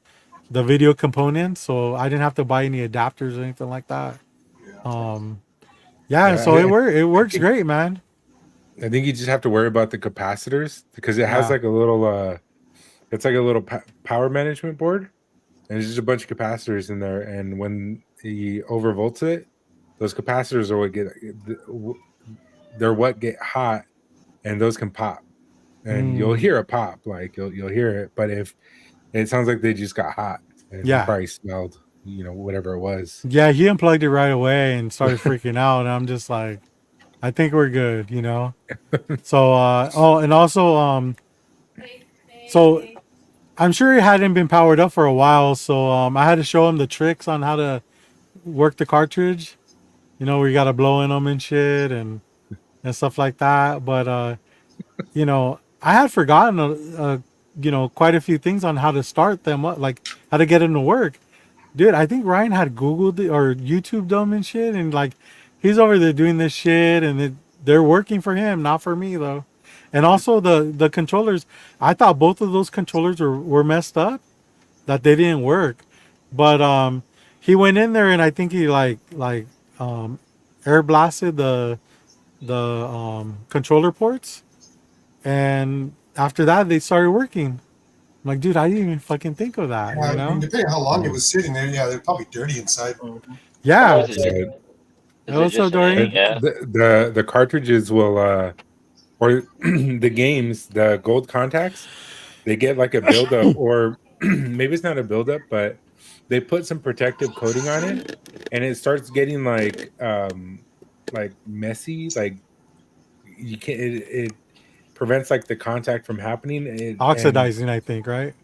video component, so I didn't have to buy any adapters or anything like that. Yeah, Yeah, so it works great, man. I think you just have to worry about the capacitors because it has Yeah. like a little it's like a little power management board, and there's just a bunch of capacitors in there. And when he overvolts it, those capacitors are they're what get hot, and those can pop, and you'll hear a pop, like you'll hear it. But if it sounds like they just got hot, and Yeah. you probably smelled, whatever it was. Yeah, he unplugged it right away and started freaking out, and I'm just like, I think we're good, you know. So and also so I'm sure it hadn't been powered up for a while, so I had to show him the tricks on how to work the cartridge. You know, where you gotta blow in them and shit and stuff like that. But you know, I had forgotten quite a few things on how to start them up, like how to get them to work. Dude, I think Ryan had Googled it or YouTubed them and shit, and like he's over there doing this shit, and they're working for him, not for me though. And also the controllers. I thought both of those controllers were messed up, that they didn't work. But he went in there and I think he um, air blasted the controller ports, and after that they started working. I'm like, dude, I didn't even fucking think of that. Yeah, You I mean, know? depending on how long it was sitting there, yeah, they're probably dirty inside. Yeah. Is it, Uh, is Hey, it what's up, just an Dory? NES? the cartridges will or the games, the gold contacts, they get like a buildup, or maybe it's not a buildup, but they put some protective coating on it, and it starts getting like messy, like you can't. It prevents like the contact from happening. And Oxidizing, I think, right?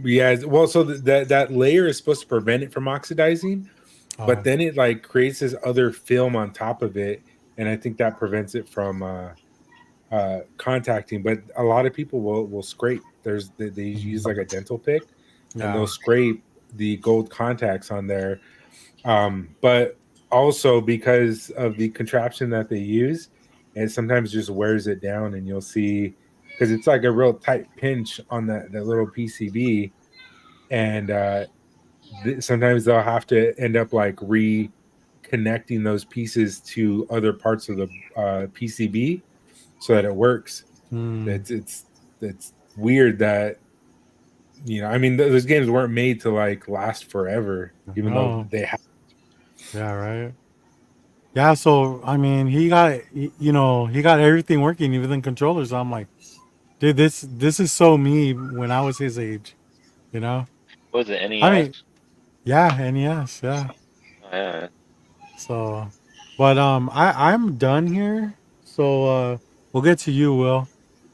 yeah, well, so that layer is supposed to prevent it from oxidizing, but then it like creates this other film on top of it, and I think that prevents it from contacting. But a lot of people will scrape. They use like a dental pick, and Yeah. they'll scrape the gold contacts on there. But also because of the contraption that they use, it sometimes just wears it down, and you'll see, because it's like a real tight pinch on that little PCB, and sometimes they'll have to end up like reconnecting those pieces to other parts of the PCB so that it works. Mm. It's weird that, I mean, those games weren't made to like last forever, even though Oh, they have. yeah, right. Yeah, so I mean, he got everything working, even the controllers. I'm like, dude, this is so me when I was his age, you know? Was it I NES? mean, yeah, NES, yeah. Oh, yeah. So, but I'm done here. So we'll get to you, Will,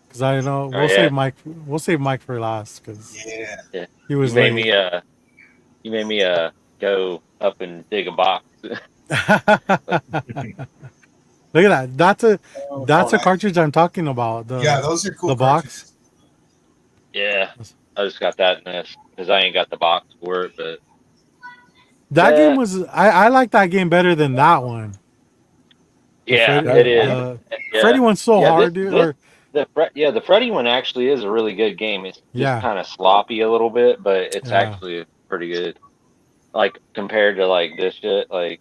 because I know Oh yeah. We'll save Mike for last because Yeah. Yeah. he You was made late. me you made me go up and dig a box. Look at that. Oh, That's a cartridge I'm talking about. yeah, those are cool The box. cartridges. Yeah. I just got that NES because I ain't got the box for it, but That game was I like that game better than that one. The yeah, Freddy it is. the Yeah. Freddy one's so Yeah, hard, dude. Or the Freddy one actually is a really good game. It's just yeah, kind of sloppy a little bit, but it's yeah. actually pretty good. Like compared to like this shit, like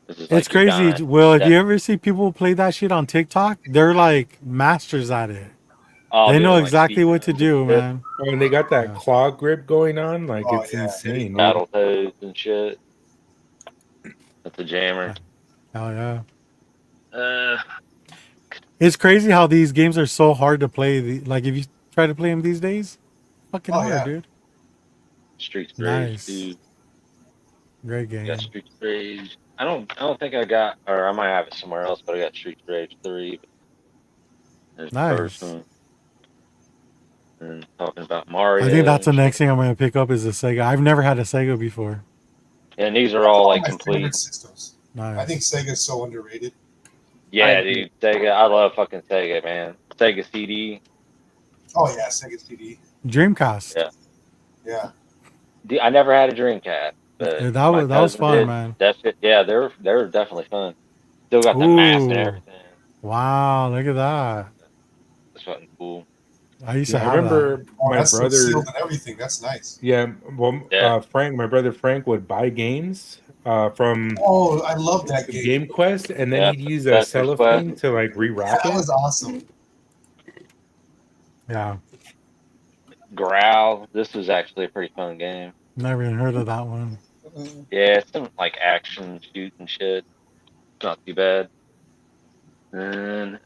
this is It's like you're crazy. dying. Will, if That you ever see people play that shit on TikTok, they're like masters at it. all They know doing like exactly speed what to runs and do, shit, man. Oh, and they got that Yeah. claw grip going on, like Oh it's yeah, there you insane, go. dude. battle toads and shit. That's a jammer. Oh yeah. Uh, It's crazy how these games are so hard to play. Like if you try to play them these days, fucking Oh hard, yeah. dude. Streets of Rage Nice. 2. Great I got game. Streets of Rage. I don't think I got, or I might have it somewhere else, but I got Streets of Rage 3. There's the first Nice. one. And talking about I think Mario that's and the shit. next thing I'm gonna pick up is a Sega. I've never had a Sega before. And these are That's all one like of my favorite complete. systems. I think Nice. Sega's so underrated. Yeah, dude. Sega. I love fucking Sega, man. Sega CD. Oh yeah, Sega CD. Dreamcast. Yeah. Yeah. I never had a Dreamcast, but my That was cousin fun, did. man. That's it. Yeah, they're definitely fun. Still got the map and Ooh. everything. Wow, look at that. That's fucking cool. I used to Yeah, I have that. remember Oh, my that's so sealed brother. and everything. That's nice. Yeah, well, Yeah. My brother Frank would buy games from Oh, I love that game. Game Quest, and then Yeah. he'd use a Professor's Quest. cellophane to like Yeah, rewrap that it. was awesome. Yeah. Growl. This was actually a pretty fun game. Never even heard of that one. Yeah, it's some like action shoot and shit. It's not too bad. And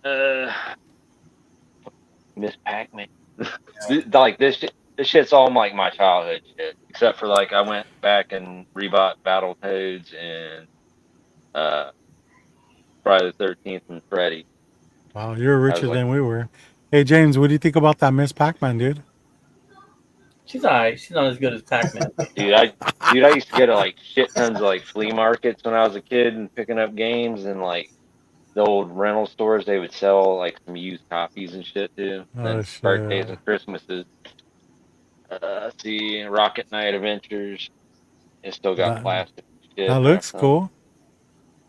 Miss Pac-Man. Like this shit's all like my childhood shit. Except for like I went back and rebought Battletoads and uh Friday the 13th and Freddy. Wow, you're I was richer like, than we were. Hey James, what do you think about that Miss Pac-Man, dude? She's alright. She's not as good as Pac-Man. dude, I used to go to like shit tons of like flea markets when I was a kid and picking up games, and like the old rental stores, they would sell like some used copies and shit too. Oh And birthdays shit. and Christmases. See Rocket Knight Adventures. It still got That plastic that shit. looks cool.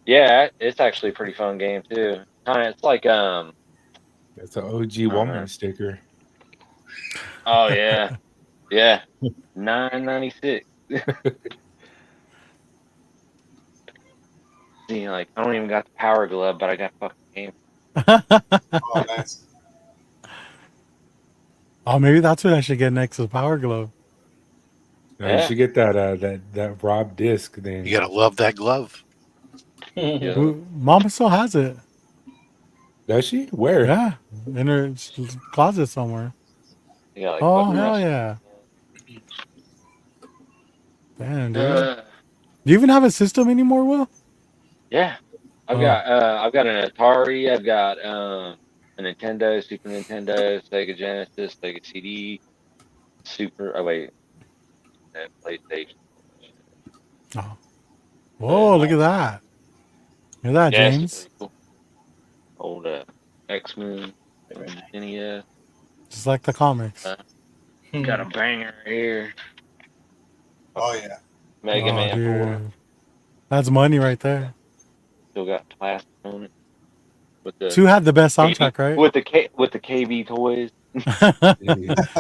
Yeah, it's actually a pretty fun game too. Kind of, it's like That's an OG Walmart sticker. Oh yeah, yeah, $9.96. See, like I don't even got the Power Glove, but I got fucking game. Oh, nice. Oh, maybe that's what I should get next, is Power Glove. No, you Yeah. should get that Rob disc thing. You gotta love that glove. Yeah. Mama still has it. Does she? Where? Yeah, in her closet somewhere. You got like Oh, fucking hell wrestling. yeah. Damn, dude. Uh, Do you even have a system anymore, Will? yeah. I've Oh. got an Atari, I've got a Nintendo, Super Nintendo, Sega Genesis, Sega CD, PlayStation. Oh. Whoa, look at that. Look at that, Yeah, it's James. pretty cool. Old X-Men, NES. Just like the comics. Got a banger here. Oh yeah. Mega Oh, Man 4. dude. That's money right there. Still got plastic on it. With the 2 had the best KB, soundtrack, right? with the KB toys.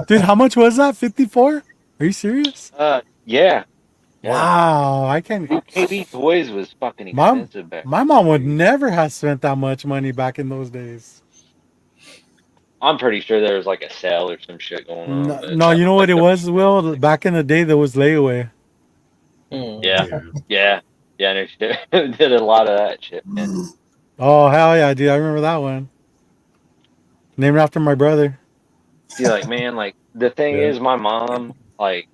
Dude, how much was that? 54? Are you serious? Yeah. Wow, I can't. Dude, KB toys was fucking My expensive back my then, mom would dude. never have spent that much money back in those days. I'm pretty sure there was like a sale or some shit going on. No, But no, that you know was what it like was, Will? Back in the day, there was layaway. yeah. And she did a lot of that shit, man. Oh, hell yeah, dude. I remember that one. Named after my brother. See, like, man, like the thing Yeah. is, my mom, like,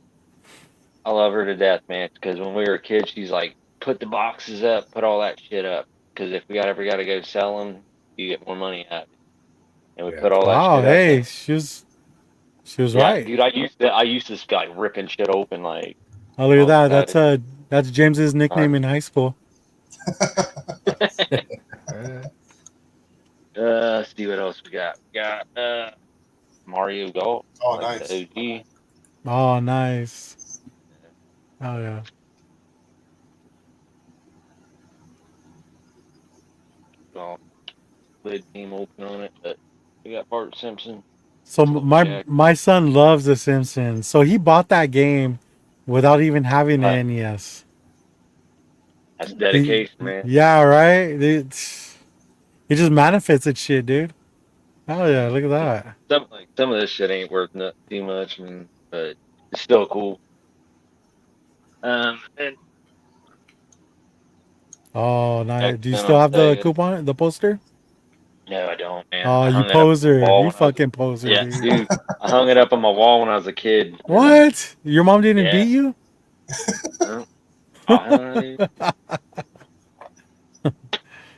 I love her to death, man. Because when we were kids, she's like, put the boxes up, put all that shit up. Because if we ever got to go sell them, you get more money out of it. And we Yeah. put all that Wow, shit up. hey, And, she was yeah, right. dude, I used to just like ripping shit open, like, Oh, look at all that. excited. That's James's nickname in high school. Let's see what else we got. We got Mario Golf, Oh, like nice. the OG. Oh, nice. Oh yeah. Well, lid came open on it, but we got Bart Simpson. So Jack. my son loves The Simpsons. So he bought that game without even having an NES. That's dedication, man. Yeah, right. He just manifests that shit, dude. Oh yeah, look at that. Some of this shit ain't worth too much, man, but it's still cool. And Oh, nice. Do you X-Men still on have the Sega. coupon, the poster? No, I don't, man. Oh, I you hung it up on my poser. wall You when I was fucking poser, yeah, dude. dude. I hung it up on my wall when I was a kid. What? Your mom didn't Yeah. beat you? Oh, hell no, dude.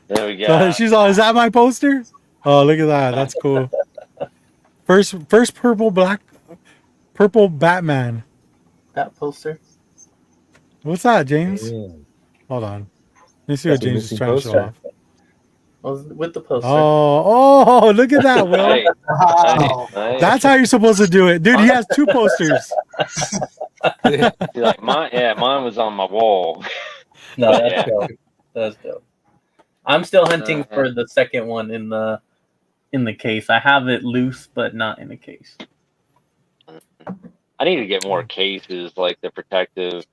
There we So go. she's all, is that my poster? Oh, look at that. That's cool. First purple Batman. That poster. What's that, James? Damn. Hold on. Let me see what That's a James is missing trying to show poster. off. Was with the poster. Oh, look at that, Will. Hey, Wow. hey. That's how you're supposed to do it. Dude, he has 2 posters. See, like mine was on my wall. No, that's Yeah. dope. That's dope. I'm still hunting Uh-huh. for the second one in the case. I have it loose, but not in a case. I need to get more cases, like the protective.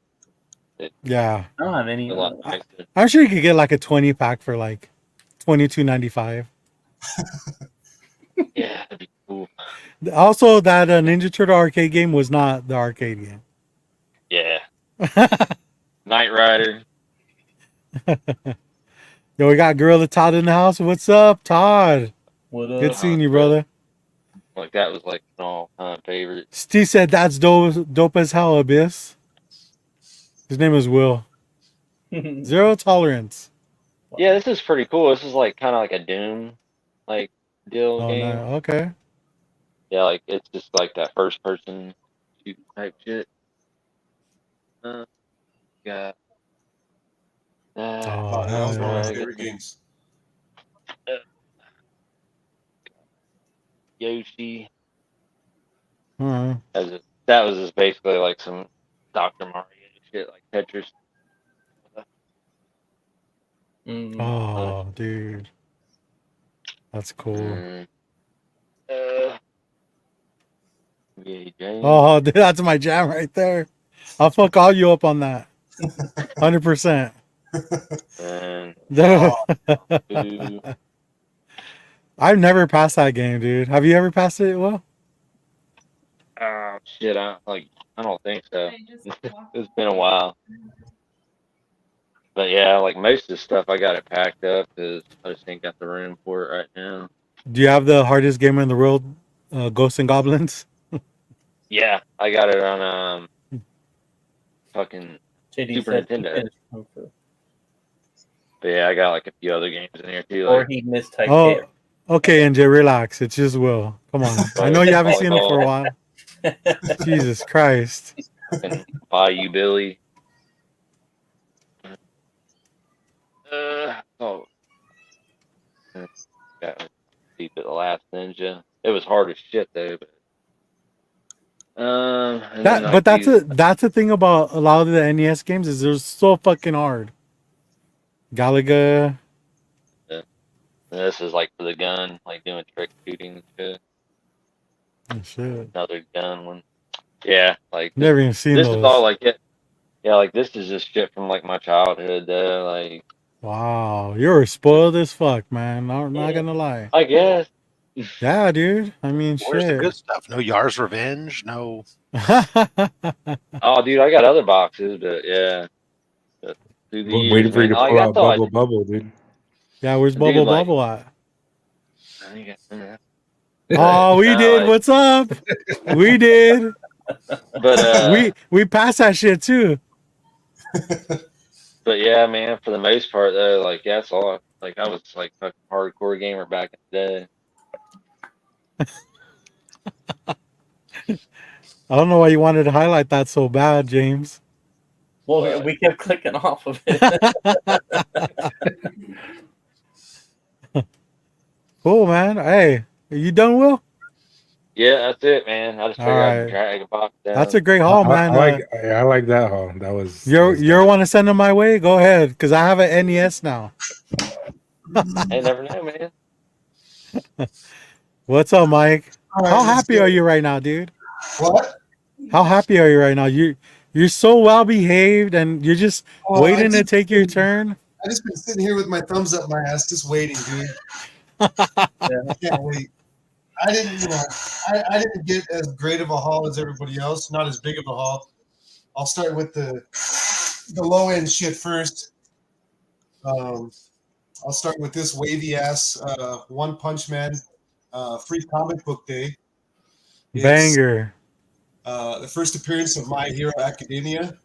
Yeah. I don't have any. A lot nicer. I'm sure you could get like a 20 pack for like $22.95. Yeah, that'd be cool. Also, that Ninja Turtle arcade game was not the arcade game. Yeah, Knight Rider. Yo, we got Gorilla Todd in the house. What's up, Todd? What up? Good seeing you, brother. Like that was like an all-time favorite. Steve said that's dope as hell, Abyss. His name is Will. Zero tolerance. Yeah, this is pretty cool. This is like kind of like a Doom like deal Oh, game. no. Okay. Yeah, like it's just like that first-person shoot type shit. Yeah. Oh, Oh, that hell was one of my yeah. favorite games. Yoshi. Alright. That was just basically like some Dr. Mario shit, like Tetris. Oh, dude. That's cool. Yeah, James. Oh, dude, that's my jam right there. I'll fuck all you up on that. 100%. And two. I've never passed that game, dude. Have you ever passed it? Well, Oh shit! I don't think so. It's been a while. But yeah, like most of the stuff, I got it packed up because I just ain't got the room for it right now. do you have the hardest game in the world, Ghosts and Goblins? Yeah, I got it on fucking JD Super said he Nintendo. finished Kung Fu. But yeah, I got like a few other games in here too. Or Like he mistyped Oh, it. okay, NJ, relax. It's just Will. Come on. I know you haven't seen it for a while. Jesus Christ. fucking Bayou Billy. Oh, got deep at the Last Ninja. It was hard as shit though. But and then, like, That's the thing about a lot of the NES games is they're so fucking hard. Galaga. and this is like for the gun, like doing trick shooting and shit. Oh, shit. Another gun one. Yeah, like Never even seen this those. is all like it. Yeah, like this is just shit from like my childhood though. Like Wow, you're spoiled as fuck, man. Not gonna lie. I guess. Yeah, dude. I mean, Where's the shit. good stuff? No Yar's Revenge. No. Oh, dude, I got other boxes, but yeah. But through the years, Waiting for you to man, like, pull I out thought Bubble, dude. Yeah, where's Dude, Bubble like- Bubble at? I think Oh, we Nah, did. like- What's up? We did. but We passed that shit too. but yeah, man, for the most part though, like that's all. Like I was like a hardcore gamer back in the day. I don't know why you wanted to highlight that so bad, James. Well, we kept clicking off of it. Cool, man. Hey, are you done, Will? Yeah, that's it, man. I just figured I'd Alright. drag a box down. That's a great haul, man. I like that haul. That was. You want to send them my way? Go ahead, because I have an NES now. Hey, never know, man. What's up, Mike? All right, How let's happy do are it. you right now, dude? What? How happy are you right now? You're so well behaved, and you're just Oh, waiting to take your turn. I just been sitting here with my thumbs up my ass, just waiting, dude. I can't wait. I didn't, I didn't get as great of a haul as everybody else. Not as big of a haul. I'll start with the low end shit first. I'll start with this wavy ass One Punch Man free comic book day. It's, Banger. the first appearance of My Hero Academia,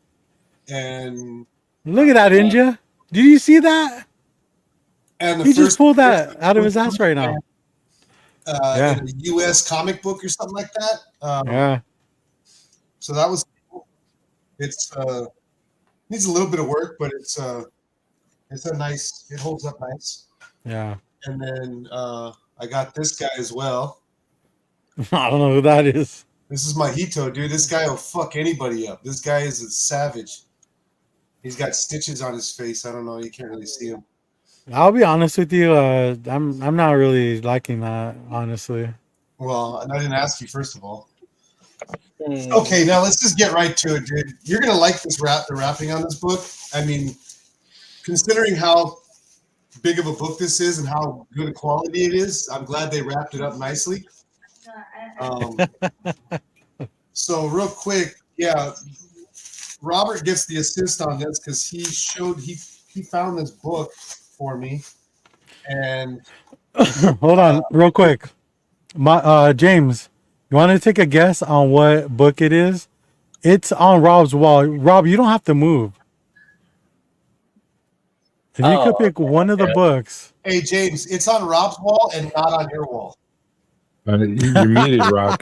and Look at that, Inja. Did you see that? the He just first pulled that out of his ass right now. Yeah. in a U.S. comic book or something like that. Yeah. So that was cool. It's needs a little bit of work, but it's a nice. It holds up nice. Yeah. And then I got this guy as well. I don't know who that is. This is Mahito, dude. This guy will fuck anybody up. This guy is a savage. He's got stitches on his face. I don't know. You can't really see him. I'll be honest with you. I'm not really liking that, honestly. Well, I didn't ask you first of all. Okay, now let's just get right to it, dude. You're gonna like the wrapping on this book. I mean, considering how big of a book this is and how good a quality it is, I'm glad they wrapped it up nicely. So real quick, yeah, Robert gets the assist on this because he found this book for me, and Hold on, real quick. James, you want to take a guess on what book it is? It's on Rob's wall. Rob, you don't have to move. If you could pick one of the books. hey James, it's on Rob's wall and not on your wall. You're muted, Rob.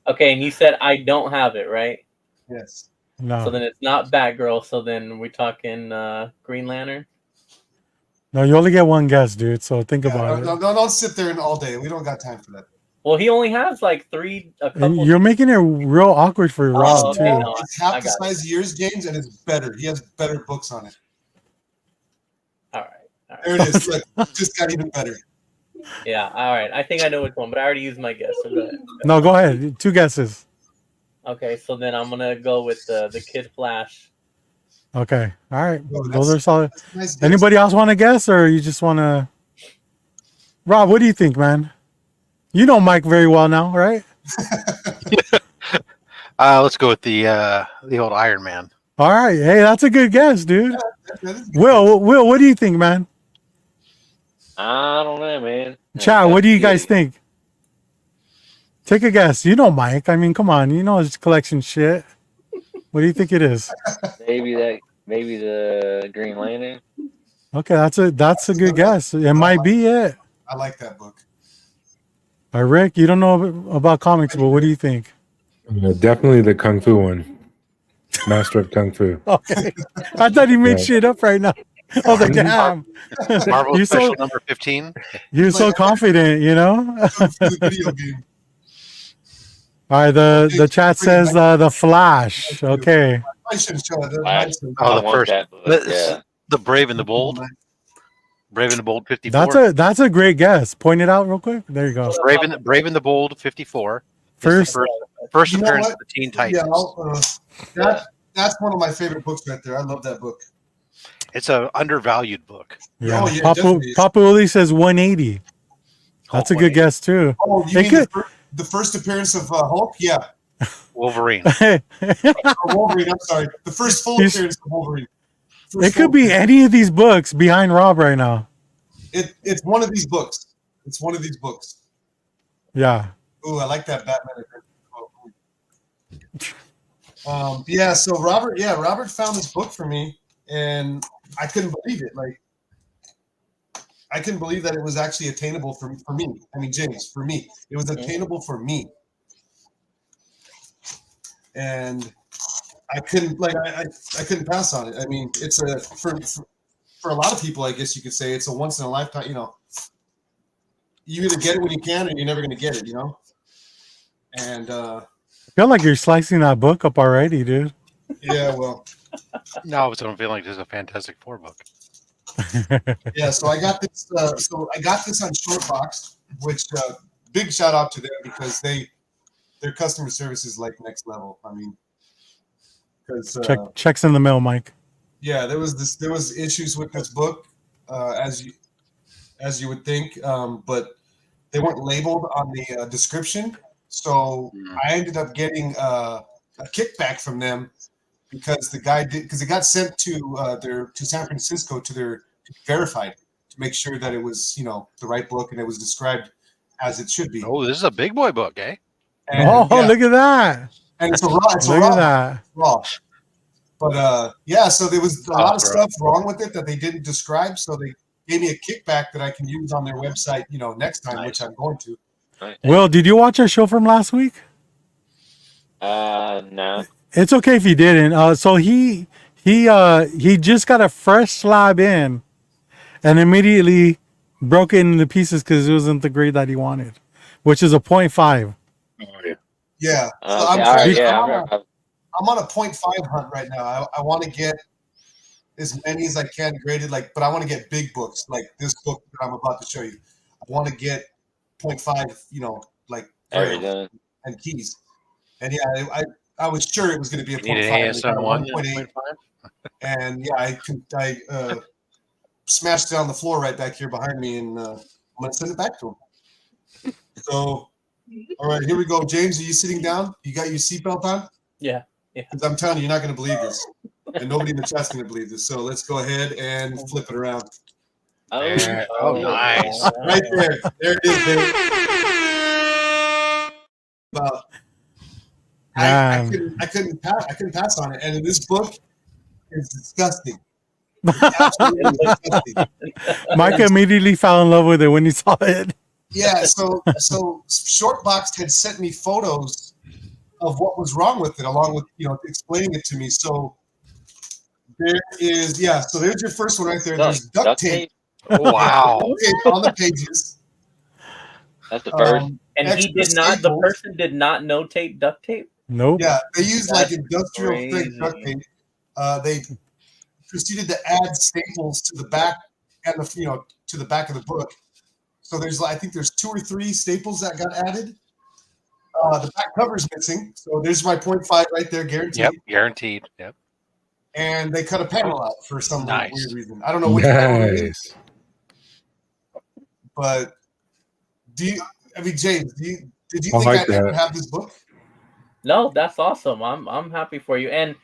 Okay, and you said I don't have it, right? Yes. No. So then it's not Batgirl. So then we're talking Green Lantern. No, you only get one guess, dude. So think about it. No, don't sit there and all day. We don't got time for that. Well, he only has like a couple. And you're making it real awkward for Rob, okay, too. no. It's half I the got size of yours, James, and it's better. He has better books on it. All right. There it is. Look, it just got even better. Yeah. All right. I think I know which one, but I already used my guess. So go ahead. No, go ahead. 2 guesses. Okay. So then I'm gonna go with the Kid Flash. Okay. All right. Oh, Those are solid. that's a nice guess. Anybody else want to guess, or you just want to? Rob, what do you think, man? You know Mike very well now, right? Let's go with the old Iron Man. All right. Hey, that's a good guess, dude. That is a good Will, what do you think, man? I don't know, man. Chad, what do you guys think? Take a guess. You know Mike. I mean, come on. You know his collection shit. What do you think it is? Maybe the Green Lantern. Okay, that's a good guess. It might be it. I like that book. Rick, you don't know about comics, but what do you think? Definitely the Kung Fu one. Master of Kung Fu. Okay. I thought he made Yeah. shit up right now. I was like, damn. Marvel You're Special so, number 15. you're so confident, you know? The video game. All right, the chat says the Flash. Okay. I shouldn't show it. Flash. That's Oh, I the want first. that book, The, the Brave and the Bold. Brave and the Bold 54. That's a great guess. Point it out real quick. There you go. Brave and the Bold 54. First, First You know appearance what? of the Teen Titans. Yeah, that's one of my favorite books right there. I love that book. It's a undervalued book. yeah. Oh, yeah, Papa definitely is. Papa Willie says 180. That's a good 180. guess too. Oh, you It mean could- the first appearance of Hulk? Yeah. Wolverine. Or Wolverine, I'm sorry. The first full He's- appearance of Wolverine. It could be any of these books behind Rob right now. It's one of these books. It's one of these books. Yeah. Ooh, I like that Batman. Yeah, so Robert found this book for me, and I couldn't believe it. Like, I couldn't believe that it was actually attainable for me. I mean, James, for me, it was attainable for me, and I couldn't I couldn't pass on it. I mean, it's for a lot of people, I guess you could say it's a once in a lifetime. You know, you either get it when you can, or you're never going to get it. You know, and I feel like you're slicing that book up already, dude. yeah, well. No, I don't feel like this is a Fantastic Four book. Yeah, so I got this. I got this on Shortbox, which big shout out to them because their customer service is like next level. I mean, because Checks in the mail, Mike. yeah, there was issues with this book, as you would think, but they weren't labeled on the description. So I ended up getting a kickback from them because the guy because it got sent to San Francisco to be verified to make sure that it was the right book and it was described as it should be. Oh, this is a big boy book, eh? And, Oh, look at that! and it's a raw. Look at that! Raw. But so there was a lot of stuff wrong with it that they didn't describe. So they gave me a kickback that I can use on their website, next time, which I'm going to. Will, did you watch our show from last week? No. It's okay if you didn't. So he just got a fresh slab in, and immediately broke it into pieces because it wasn't the grade that he wanted, which is a 0.5. Oh, yeah. Yeah. So Okay, I'm, all right, trying- yeah, I'm on a 0.5 hunt right now. I want to get as many as I can graded, but I want to get big books like this book that I'm about to show you. I want to get 0.5, like Grail everything. and keys. And yeah, I was sure it was going to be a Need 0.5. an It got a ASM 1. 1.8. And yeah, I smashed it on the floor right back here behind me, and I'm going to send it back to him. So, all right, here we go. James, are you sitting down? You got your seatbelt on? Yeah. Because I'm telling you, you're not going to believe this. And nobody in the chat's going to believe this. So let's go ahead and flip it around. Oh, nice. Right there. There it is, baby. Well, I couldn't pass on it. And this book is disgusting. It's absolutely disgusting. Mike immediately fell in love with it when he saw it. Yeah, so Shortbox had sent me photos of what was wrong with it, along with explaining it to me. So there is so there's your first one right there. There's duct tape. Wow. Duct tape on the pages. That's the first. And he did not. The person did not notate duct tape. Nope. Yeah, they used That's industrial thick duct tape. They proceeded to add staples to the back and to the back of the book. So I think there's 2 or 3 staples that got added. The back cover's missing, so there's my 0.5 right there, guaranteed. Yep, guaranteed. Yep. And they cut a panel out for some Nice. weird reason. I don't know which panel it is, Nice. but James, did you I think like I'd ever that. have this book? No, that's awesome. I'm happy for you. And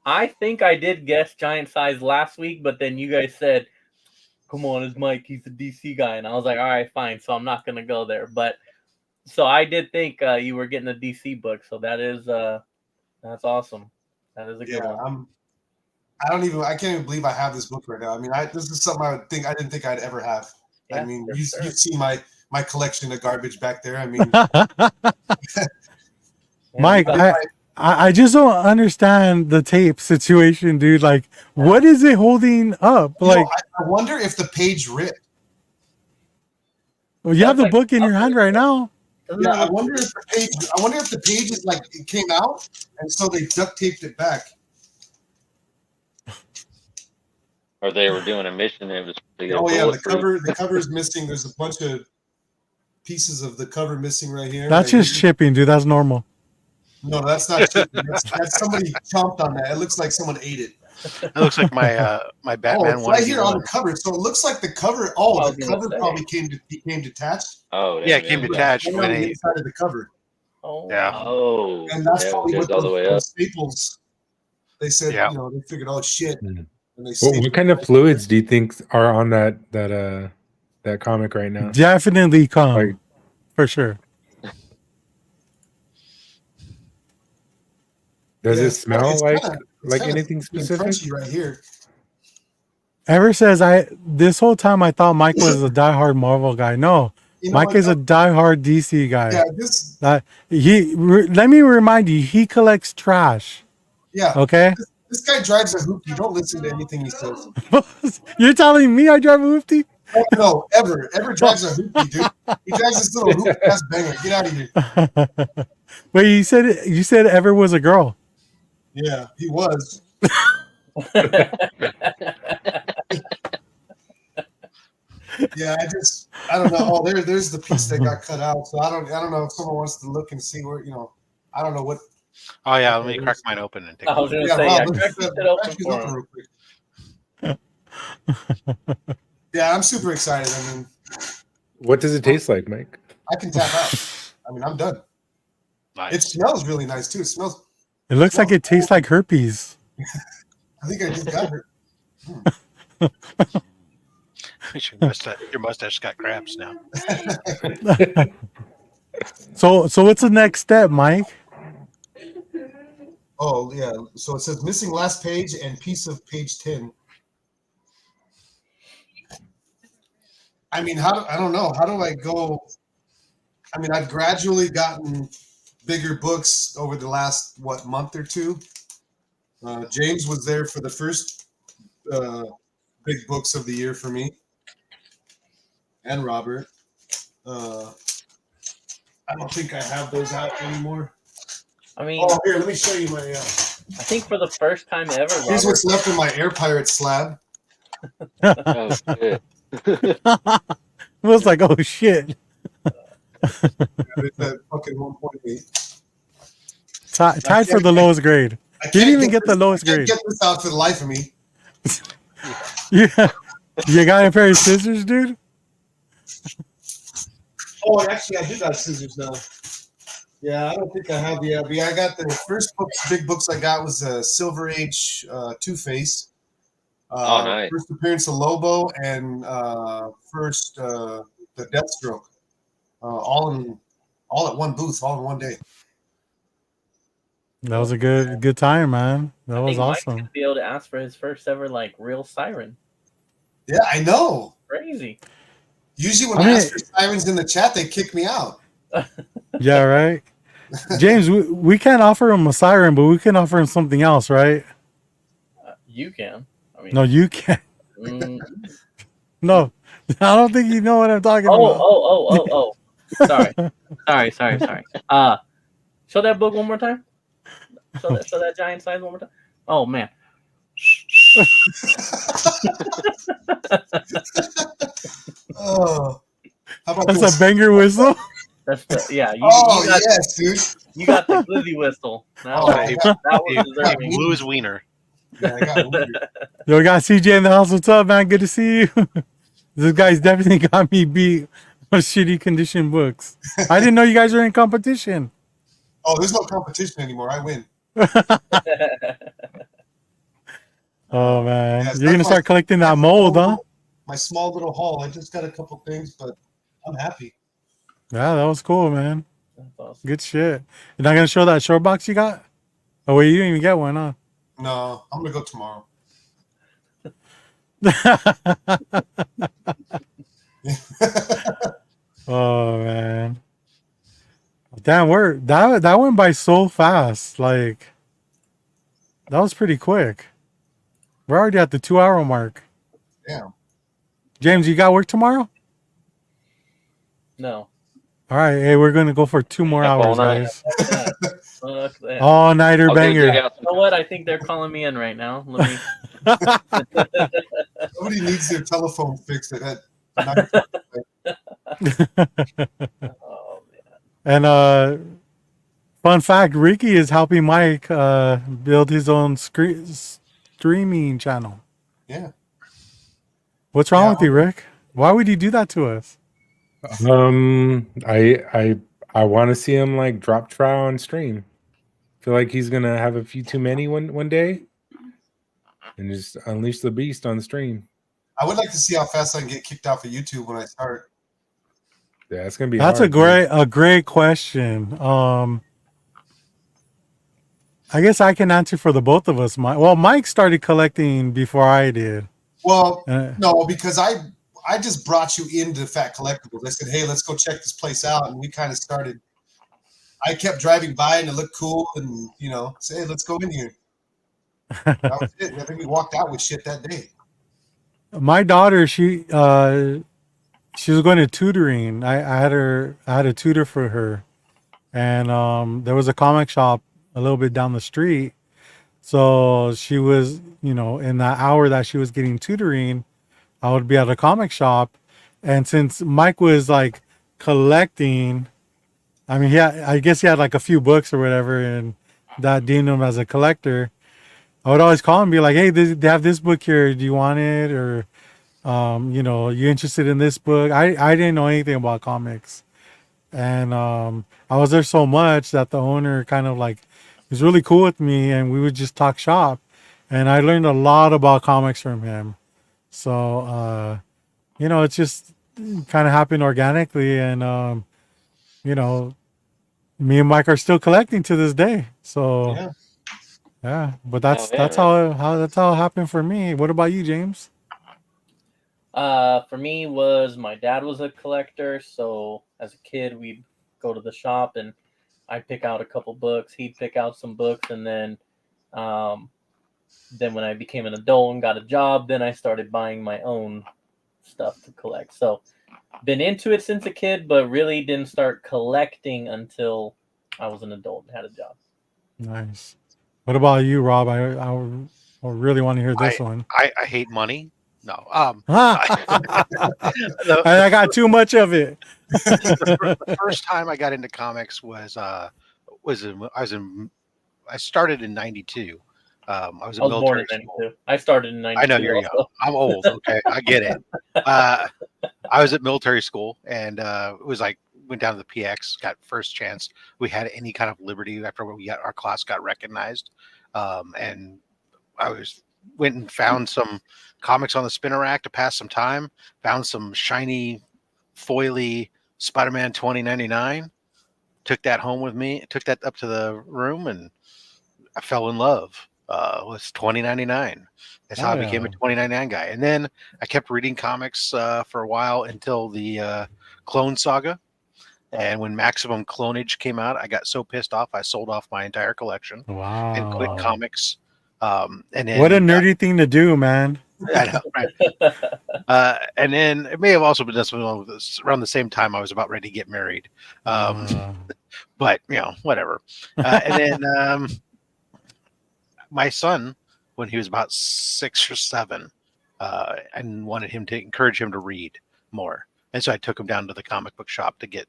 I think I did guess giant size last week, but then you guys said, "Come on, it's Mike. He's a DC guy," and I was like, "All right, fine." So I'm not gonna go there. But so I did think you were getting a DC book. So that's awesome. That is a good one. I can't even believe I have this book right now. I mean, this is something I didn't think I'd ever have. Yeah, I mean, for you sure. see my collection of garbage back there. I mean, Mike, you got- I just don't understand the tape situation, dude. Like, what is it holding up? you Like, know, I wonder if the page ripped. well, you have the That's book in your hand right now. doesn't Yeah, that I look- wonder if the page is like it came out, and so they duct taped it back. Or they were doing a mission. And it was Oh yeah, the cover is missing. There's a bunch of pieces of the cover missing right here. That's right just here. shipping, dude. That's normal. No, that's not chicken. That's somebody chomped on that. It looks like someone ate it. It looks like my my Oh, Batman it's one. right here on the cover. So it looks like the cover. Oh, I was the gonna cover say. probably became detached. Oh, Yeah, it came detached Right when on the they. inside of the cover, Oh, Yeah. Oh, and that's yeah, probably it what goes all the way up. those staples. They said, Yeah. they figured, oh shit, Hmm. and they What stapled kind it. of fluids do you think are on that comic right now? Definitely come Like- for sure. Does Yeah, it it's smell it's like kinda- it's like kinda anything being specific? crunchy right here. Ever says this whole time I thought Mike was a diehard Marvel guy. No, You know Mike what, is a though? diehard DC guy. Yeah, this. Let me remind you, he collects trash. Yeah, Okay, this guy drives a hoopty. Don't listen to anything he says. you're telling me I drive a hoopty? No, ever drives a hoopty, dude. He drives this little hoopty ass banger. Get out of here. Wait, you said Ever was a girl. Yeah, he was. Yeah, I don't know. Oh, there's the piece that got cut out. So I don't know if someone wants to look and see where, I don't know what. Oh yeah, let me crack mine open and take. I was a gonna look. Yeah, say, Rob, yeah, let's crack just, it open crack these for open him. real quick. Yeah, I'm super excited. I mean, What does it taste like, Mike? I can tap out. I mean, I'm done. Nice. It smells really nice too. It smells. It looks like it tastes like herpes. I think I just got her. Your mustache got cramps now. So what's the next step, Mike? Oh yeah. So it says missing last page and piece of page 10. I mean, I don't know. How do I go? I mean, I've gradually gotten bigger books over the last month or two. James was there for the first big books of the year for me, and Robert. I don't think I have those out anymore. I mean, Oh, here, let me show you my. I think for the first time ever, Here's Robert, what's left of my Air Pirate slab. Oh, shit. It was like, oh shit. It's that fucking 1.8. Tied for the lowest grade. I He didn't can't even get the lowest I can't grade. get this out for the life of me. Yeah. You got a pair of scissors, dude? Oh, actually, I do got scissors now. Yeah, I don't think I have the. I got the first big books I got was Silver Age Two-Face. Oh, nice. First appearance of Lobo and first the Deathstroke. All at one booth, all in one day. That was a good time, man. That I was think Mike's awesome. gonna be able to ask for his first ever real siren. Yeah, I know. Crazy. Usually when I I mean- ask for sirens in the chat, they kick me out. Yeah, right. James, we can't offer him a siren, but we can offer him something else, right? You can. I mean, No, you can't. mm, No, I don't think you know what I'm talking about. oh. Sorry. Show that book one more time. Show that giant size one more time. Oh man. Oh, How about That's this? a banger whistle. That's the yeah. Oh You got yes, dude. you got the glizzy whistle. That Oh, was I He, got, that he, was he deserving. blew his wiener. yeah, I got weird. Yo, we got CJ in the house. What's up, man? Good to see you. This guy's definitely got me beat on shitty condition books. I didn't know you guys were in competition. Oh, there's no competition anymore. I win. Oh man, Yes, you're gonna that's start collecting that my mold, small huh? little- My small little haul. I just got a couple things, but I'm happy. Yeah, that was cool, man. That's awesome. Good shit. You're not gonna show that short box you got? Oh wait, you didn't even get one, huh? No, I'm gonna go tomorrow. Oh man, damn, that went by so fast. Like that was pretty quick. We're already at the 2 hour mark. Damn. James, you got work tomorrow? No. All right, hey, we're gonna go for 2 more Up all hours, night. guys. Fuck that. Fuck that. All nighter I'll go dig banger. out You know what? I think they're calling me in right now. Let me. Somebody needs their telephone fixed at 9 Oh man. And fun fact, Ricky is helping Mike build his own streaming channel. Yeah. What's wrong Yeah, with you, Rick? Why would you do that to us? I want to see him like drop trow on stream. Feel like he's gonna have a few too many one day, and just unleash the beast on stream. I would like to see how fast I can get kicked off of YouTube when I start. Yeah, it's gonna be. That's hard, a great question. I guess I can answer for the both of us. Mike started collecting before I did. Well, Uh, no, because I just brought you into Fat Collectibles. I said, hey, let's go check this place out, and we kind of started. I kept driving by and it looked cool, and say, hey, let's go in here. That was it. I think we walked out with shit that day. My daughter, she was going to tutoring. I had a tutor for her, and there was a comic shop a little bit down the street. So she was, in that hour that she was getting tutoring, I would be at a comic shop. And since Mike was like collecting, I mean, I guess he had like a few books or whatever, and that deemed him as a collector. I would always call him and be like, hey, they have this book here. Do you want it? Or, you interested in this book? I didn't know anything about comics. And I was there so much that the owner kind of like was really cool with me, and we would just talk shop. And I learned a lot about comics from him. So, it's just kind of happened organically. And, me and Mike are still collecting to this day. So, yeah, but that's how it happened for me. What about you, James? For me was my dad was a collector, so as a kid we'd go to the shop and I'd pick out a couple books, he'd pick out some books, and then when I became an adult and got a job, then I started buying my own stuff to collect. So been into it since a kid, but really didn't start collecting until I was an adult and had a job. Nice. What about you, Rob? I really want to hear this one. I hate money. No. I got too much of it. The first time I got into comics I started in '92. I was in born in military school. '92. I started in '92. I know you're young. I'm old. Okay, I get it. I was at military school, and it was like went down to the PX, got first chance we had any kind of liberty after our class got recognized, and I went and found some comics on the spinner rack to pass some time. Found some shiny, foily Spider-Man 2099. Took that home with me. Took that up to the room, and I fell in love with 2099. That's how I became a 2099 guy. And then I kept reading comics for a while until the Clone Saga. And when Maximum Clonage came out, I got so pissed off I sold off my entire collection and quit comics. And then, what a nerdy thing to do, man. I know, right? And then it may have also been around the same time I was about ready to get married. But whatever. And then my son, when he was about 6 or 7, and wanted him to encourage him to read more. And so I took him down to the comic book shop to get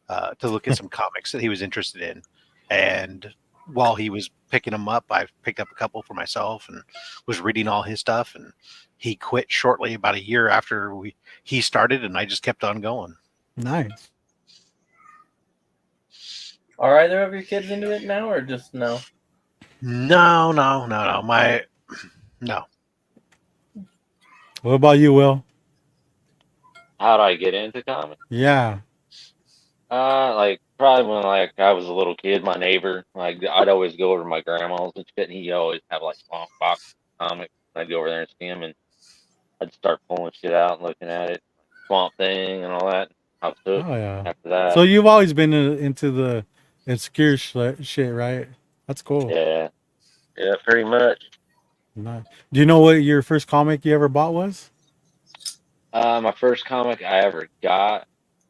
to look at some comics that he was interested in. And while he was picking them up, I picked up a couple for myself and was reading all his stuff. And he quit shortly, about a year after he started, and I just kept on going. Nice. Are either of your kids into it now, or just no? No. No. What about you, Will? How do I get into comics? Yeah. Like probably when like I was a little kid, my neighbor, like I'd always go over to my grandma's and shit, and he always have like long box comics. I'd go over there and see him, and I'd start pulling shit out and looking at it, Swamp Thing and all that. I was hooked Oh yeah. after that. So you've always been into the obscure shit, right? That's cool. Yeah, pretty much. Nice. Do you know what your first comic you ever bought was? My first comic I ever got, I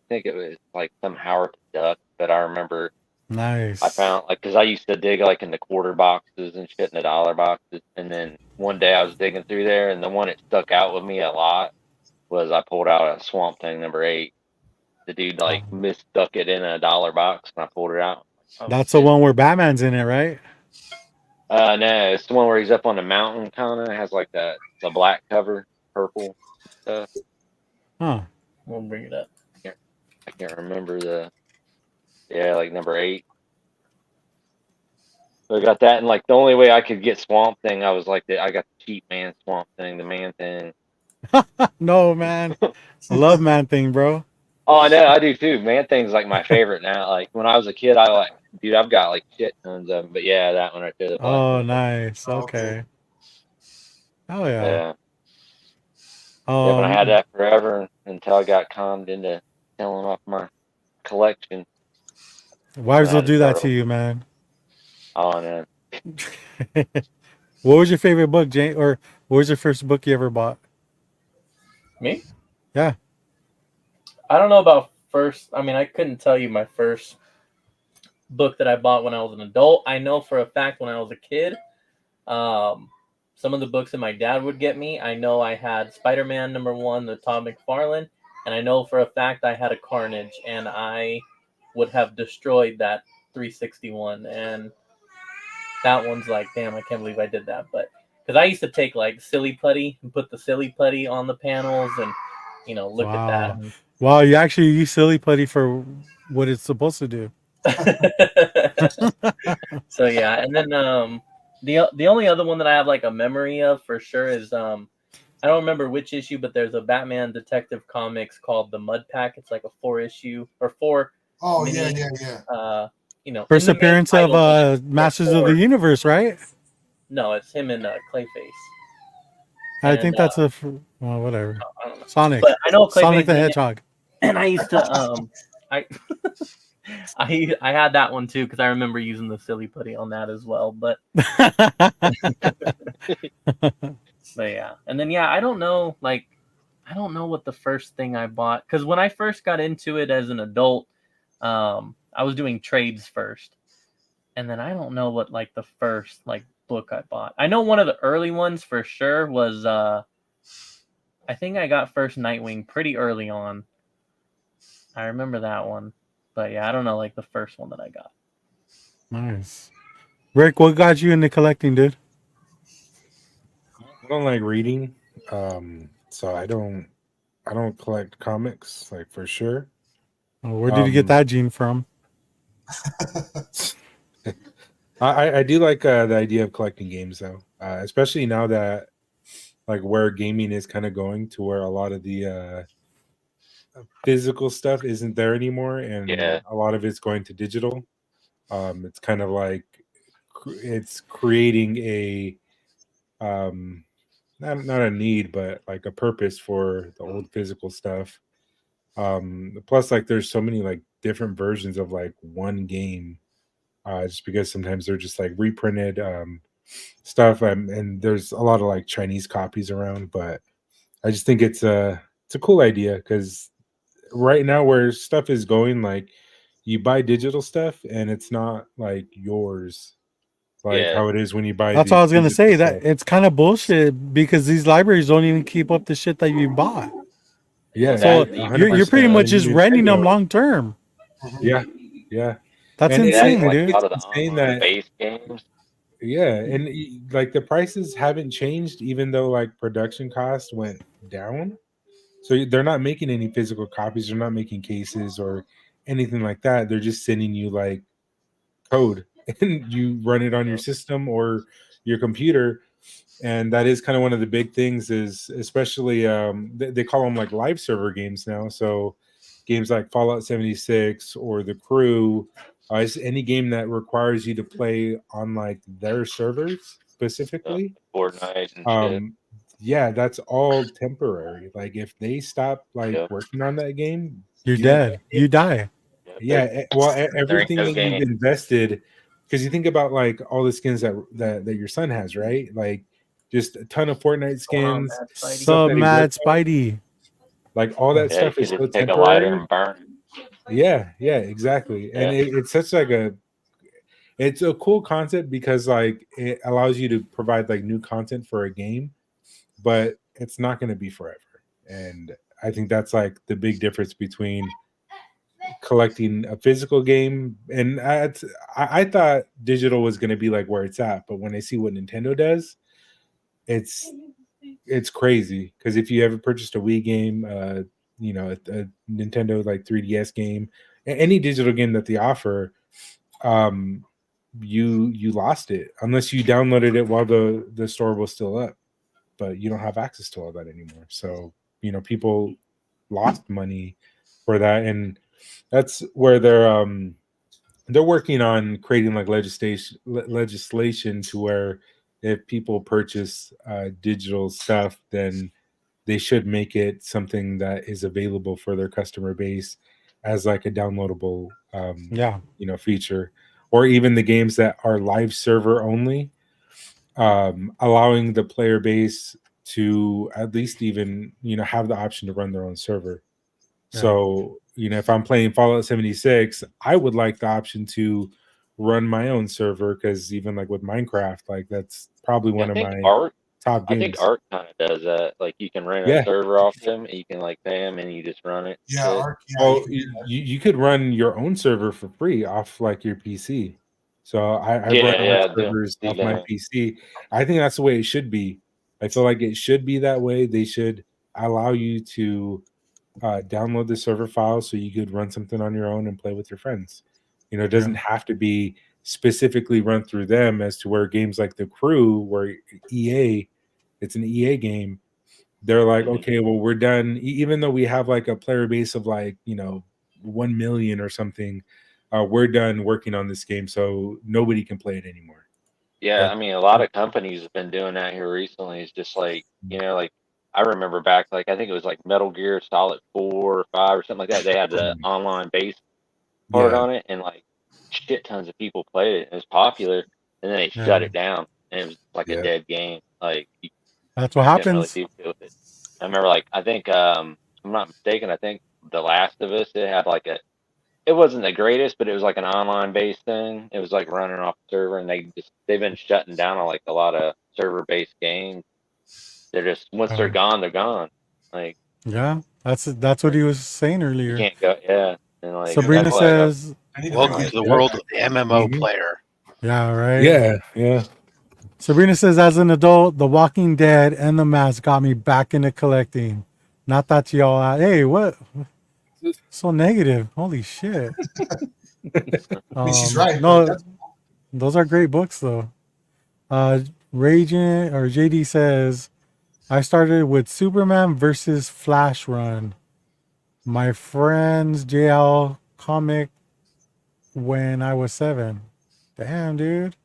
think it was like some Howard the Duck, but I remember Nice. I found like because I used to dig like in the quarter boxes and shit in the dollar boxes, and then one day I was digging through there, and the one that stuck out with me a lot was I pulled out a Swamp Thing #8. The dude like mistuck it in a dollar box, and I pulled it out. Oh, That's the shit. one where Batman's in it, right? No, it's the one where he's up on the mountain, kind of has like the black cover, purple stuff. Huh. We'll bring it up. I can't remember like #8. So I got that, and like the only way I could get Swamp Thing, I was like, I got the cheap man Swamp Thing, the Man Thing. No, man. I love Man Thing, bro. Oh, I know, I do too. Man Thing's like my favorite now. Like when I was a kid, dude, I've got like shit tons of them. But yeah, that one right there. The black Oh, one. nice. Oh, Okay. Oh yeah. Yeah. Yeah, but I had that forever until I got conned into selling off my collection. Wives will do that to you, man. Oh, no. What was your favorite book, Jane? Or what was your first book you ever bought? Me? Yeah. I don't know about first. I mean, I couldn't tell you my first book that I bought when I was an adult. I know for a fact when I was a kid, some of the books that my dad would get me, I know I had Spider-Man #1, the Todd McFarlane, and I know for a fact I had a Carnage, and I would have destroyed that 361. And that one's like, damn, I can't believe I did that. But because I used to take like silly putty and put the silly putty on the panels and, look at that. Wow, you actually use silly putty for what it's supposed to do. So yeah, and then the only other one that I have like a memory of for sure is I don't remember which issue, but there's a Batman Detective Comics called The Mud Pack. It's like a 4-issue or 4. Oh mini, yeah. First appearance of Masters of the Universe, right? No, it's him and Clayface. I think that's well, whatever. I don't know. Sonic. But I know Clayface Sonic the Hedgehog. And I used to I had that one too because I remember using the silly putty on that as well. But but yeah, and then I don't know what the first thing I bought, because when I first got into it as an adult, I was doing trades first, and then I don't know what like the first like book I bought. I know one of the early ones for sure was I think I got first Nightwing pretty early on. I remember that one. But yeah, I don't know like the first one that I got. Nice. Rick, what got you into collecting, dude? I don't like reading. So I don't collect comics, like, for sure. Oh, where did you get that gene from? I do like the idea of collecting games, though, especially now that like where gaming is kind of going to, where a lot of the physical stuff isn't there anymore, and a lot of it's going to digital. It's kind of like it's creating a not a need, but like a purpose for the old physical stuff. Plus, like, there's so many like different versions of like one game, just because sometimes they're just like reprinted stuff, and there's a lot of like Chinese copies around. But I just think it's a cool idea, because right now where stuff is going, like, you buy digital stuff and it's not like yours, like how it is when you buy. That's what I was gonna say. That it's kind of bullshit, because these libraries don't even keep up the shit that you bought. Yeah. So So yeah, you're pretty 100%. much And just renting them Nintendo, long term. Mhm. yeah, yeah, yeah. That's And Yeah, insane, like a dude. lot of the it's insane online that based games. yeah, and like the prices haven't changed, even though like production costs went down. So they're not making any physical copies. They're not making cases or anything like that. They're just sending you like code, and you run it on your system or your computer. And that is kind of one of the big things. Is especially they call them like live server games now. So games like Fallout 76 or The Crew. It's any game that requires you to play on like their servers specifically. Fortnite and shit. um yeah, that's all temporary. Like if they stop like Yep. working on that game, You're you dead. You die. Yep. yeah, well, There ain't everything no that you've game. invested, because you think about like all the skins that your son has, right? Like just a ton of Fortnite skins, stuff Sub that he Mad worked on. Spidey. Like all that Yeah, you stuff is could so just take a lighter temporary. and burn it. Yeah, exactly. And Yeah. it's such like it's a cool concept because like it allows you to provide like new content for a game, but it's not going to be forever. And I think that's like the big difference between collecting a physical game. And I thought digital was going to be like where it's at, but when I see what Nintendo does, it's crazy. Because if you ever purchased a Wii game, a Nintendo like 3DS game, any digital game that they offer, um, you lost it unless you downloaded it while the store was still up, but you don't have access to all that anymore. So people lost money for that, and that's where they're working on creating like legislation to where if people purchase digital stuff, then they should make it something that is available for their customer base as like a downloadable Yeah. feature, or even the games that are live server only, allowing the player base to at least even have the option to run their own server. So, if I'm playing Fallout 76, I would like the option to run my own server, because even like with Minecraft, like that's probably one of my top I think games. Ark kind of does that. Like you can rent a Yeah. server off them, and you can like pay them, and you just run it. Yeah, Shit. Arc, yeah. Well, you could run your own server for free off like your PC. So I run Arc servers off my PC. I think that's the way it should be. I feel like it should be that way. They should allow you to download the server file so you could run something on your own and play with your friends. It doesn't have to be specifically run through them, as to where games like The Crew, where it's an EA game, they're like, okay, well, we're done. Even though we have like a player base of like 1 million or something, we're done working on this game, so nobody can play it anymore. Yeah, I mean, a lot of companies have been doing that here recently. It's just like, like I remember back, like I think it was like Metal Gear Solid 4 or 5 or something like that. They had the online base part on it, and like shit tons of people played it. It was popular, and then they shut it down, and it was like a dead game. Like that's what couldn't really happens. do with it. I remember, like I think, if I'm not mistaken, I think The Last of Us, it had like it wasn't the greatest, but it was like an online based thing. It was like running off the server, and they've been shutting down on like a lot of server based games. They're just once they're gone, they're gone. Like that's what he was saying you earlier. can't go. Yeah, and like Sabrina that's says, welcome to the world of the MMO player. Yeah, right. Yeah. Sabrina says, as an adult, The Walking Dead and The Mask got me back into collecting. Not that y'all, hey, what? So negative. Holy shit. I mean, she's right. No, those are great books, though. Raging or JD says, I started with Superman versus Flash Run. My friend's JL comic when I was 7. Damn, dude.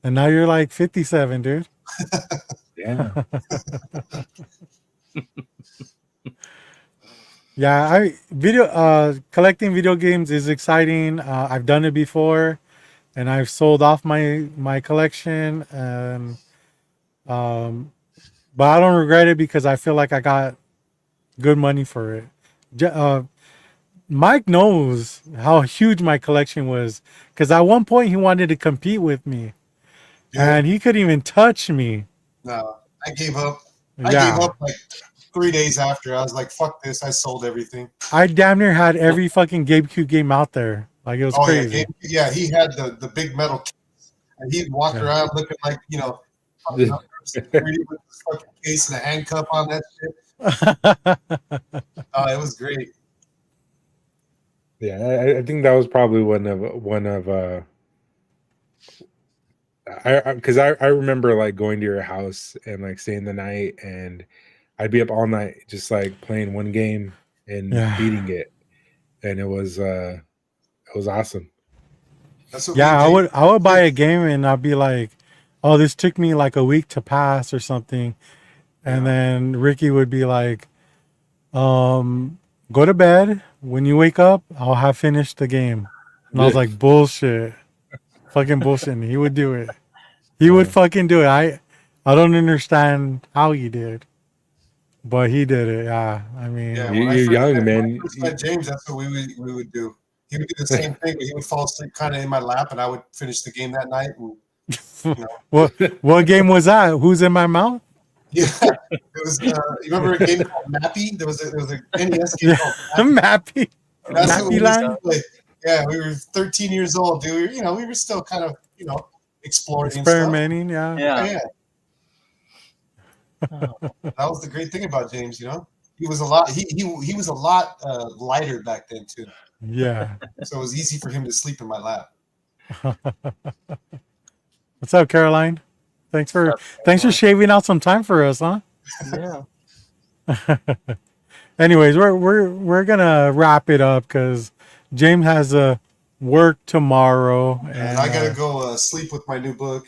And now you're like 57, dude. Yeah. Yeah, collecting video games is exciting. I've done it before, and I've sold off my collection, and but I don't regret it because I feel like I got good money for it. Mike knows how huge my collection was, because at one point he wanted to compete with me, and he couldn't even touch me. No, I gave up. Yeah. I gave up like 3 days after. I was like, "Fuck this!" I sold everything. I damn near had every fucking GameCube game out there. Like it was Oh crazy. yeah, he had the big metal, and he'd walk Yeah. around looking like fucking up for security with his fucking case and a handcuff on that shit. Oh, it was great. Yeah, I think that was probably one of because I remember like going to your house and like staying the night, and I'd be up all night just like playing one game and Yeah. beating it, and it was awesome. That's what Yeah, me and I would buy a game and I'd be like, "Oh, this took me like a week to pass or something," and then Ricky would be like, "Go to bed. When you wake up, I'll have finished the game." And I was like, "Bullshit, fucking bullshit." And he would do it. He would fucking do it. I don't understand how he did, but he did it. Yeah, I mean, Yeah, You're when I first young, met- man. When I first met James, that's what we would do. He would do the same thing, but he would fall asleep kind of in my lap, and I would finish the game that night. And, what game was that? Who's in my mouth? yeah, it was. You remember a game called Mappy? There was a NES game called Mappy. That's what we Mappy used Land? to play. Yeah, we were 13 years old, dude. We were still kind of exploring and Experimenting. Yeah. stuff. Yeah. That was the great thing about James. He was a lot. He was a lot lighter back then too. Yeah. So it was easy for him to sleep in my lap. What's up, Caroline? Thanks for shaving out some time for us, huh? Yeah. Anyways, we're gonna wrap it up because James has a work tomorrow, And I gotta go sleep with my new book.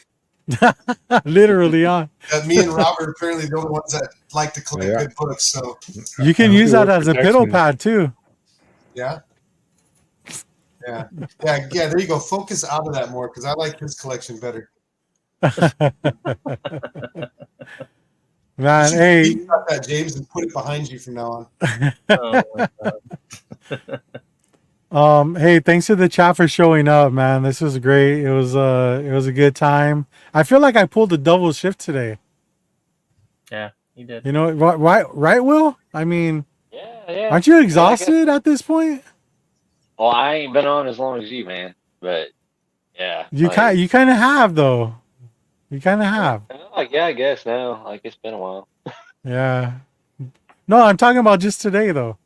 literally on. Me and Robert are apparently the only ones that like to collect good books. So You can use that as a pillow pad too. yeah. There you go. Focus out of that more because I like his collection better. Man, hey, got that, James, and put it behind you from now Oh, hey, thanks to the chat for showing up, man. This was great. It was a good time. I feel like I pulled a double shift today. yeah, you did. Right, Will? I mean, Yeah. aren't you exhausted at this point? Well, I ain't been on as long as you, man. But yeah, You kind of have though. You kind of have. Yeah, I guess now. Like it's been a while. Yeah. No, I'm talking about just today though.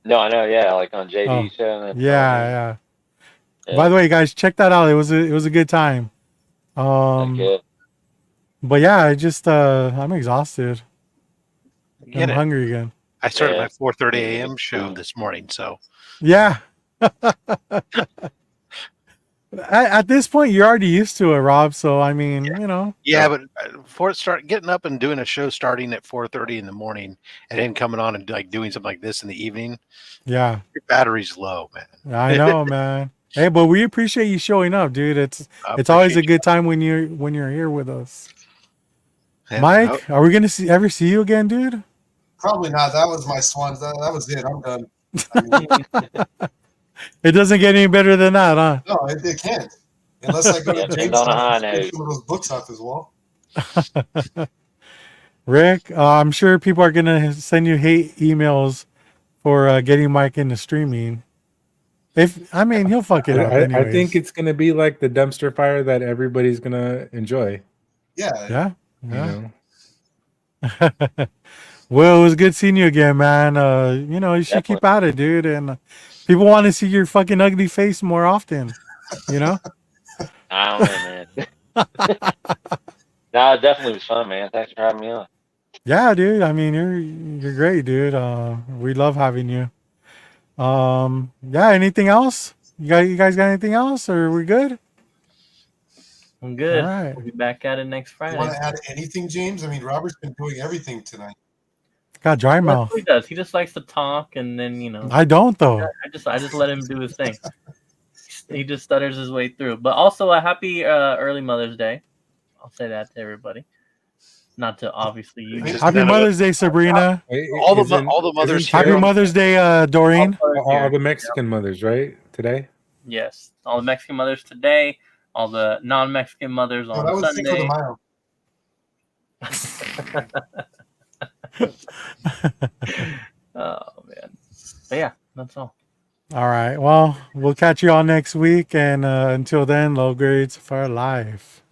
No, I know. Yeah, like on JD's show. And Yeah. By the way, guys, check that out. It was a good time. Okay. But yeah, I'm exhausted. I'm hungry again. I started my 4:30 a.m. show this morning, so Yeah. At this point, you're already used to it, Rob. So I mean, yeah. But for getting up and doing a show starting at 4:30 in the morning, and then coming on and like doing something like this in the evening, yeah, your battery's low, man. I know, man. Hey, but we appreciate you showing up, dude. It's always a good time when you're here with us. Yeah, Mike, are we gonna ever see you again, dude? Probably not. That was my swans. That was it. I'm done. I mean, it doesn't get any better than that, huh? No, it can't. Unless I go to James and take some of those books off his wall. Rick, I'm sure people are gonna send you hate emails for getting Mike into streaming. He'll fuck it up anyways. I think it's gonna be like the dumpster fire that everybody's gonna enjoy. Yeah. Well, it was good seeing you again, man. You should keep at it, dude. And people want to see your fucking ugly face more often. I don't know, man. No, it definitely was fun, man. Thanks for having me on. Yeah, dude. I mean, you're great, dude. We love having you. Yeah. Anything else? You guys got anything else, or are we good? I'm good. All right. We'll be back at it next Friday. You want to add anything, James? I mean, Robert's been doing everything tonight. Got dry mouth. He does. He just likes to talk, and then I don't though. I just let him do his thing. He just stutters his way through. But also a happy early Mother's Day. I'll say that to everybody. Not to obviously you. Happy Mother's Day, Sabrina. All the mothers. Happy Mother's Day, Doreen. All the Mexican mothers, right? Today. Yes, all the Mexican mothers today. All the non-Mexican mothers on that was Sunday. Cinco de Mayo. Oh man. But yeah, that's all. All right. Well, we'll catch you all next week. And until then, low grades for life.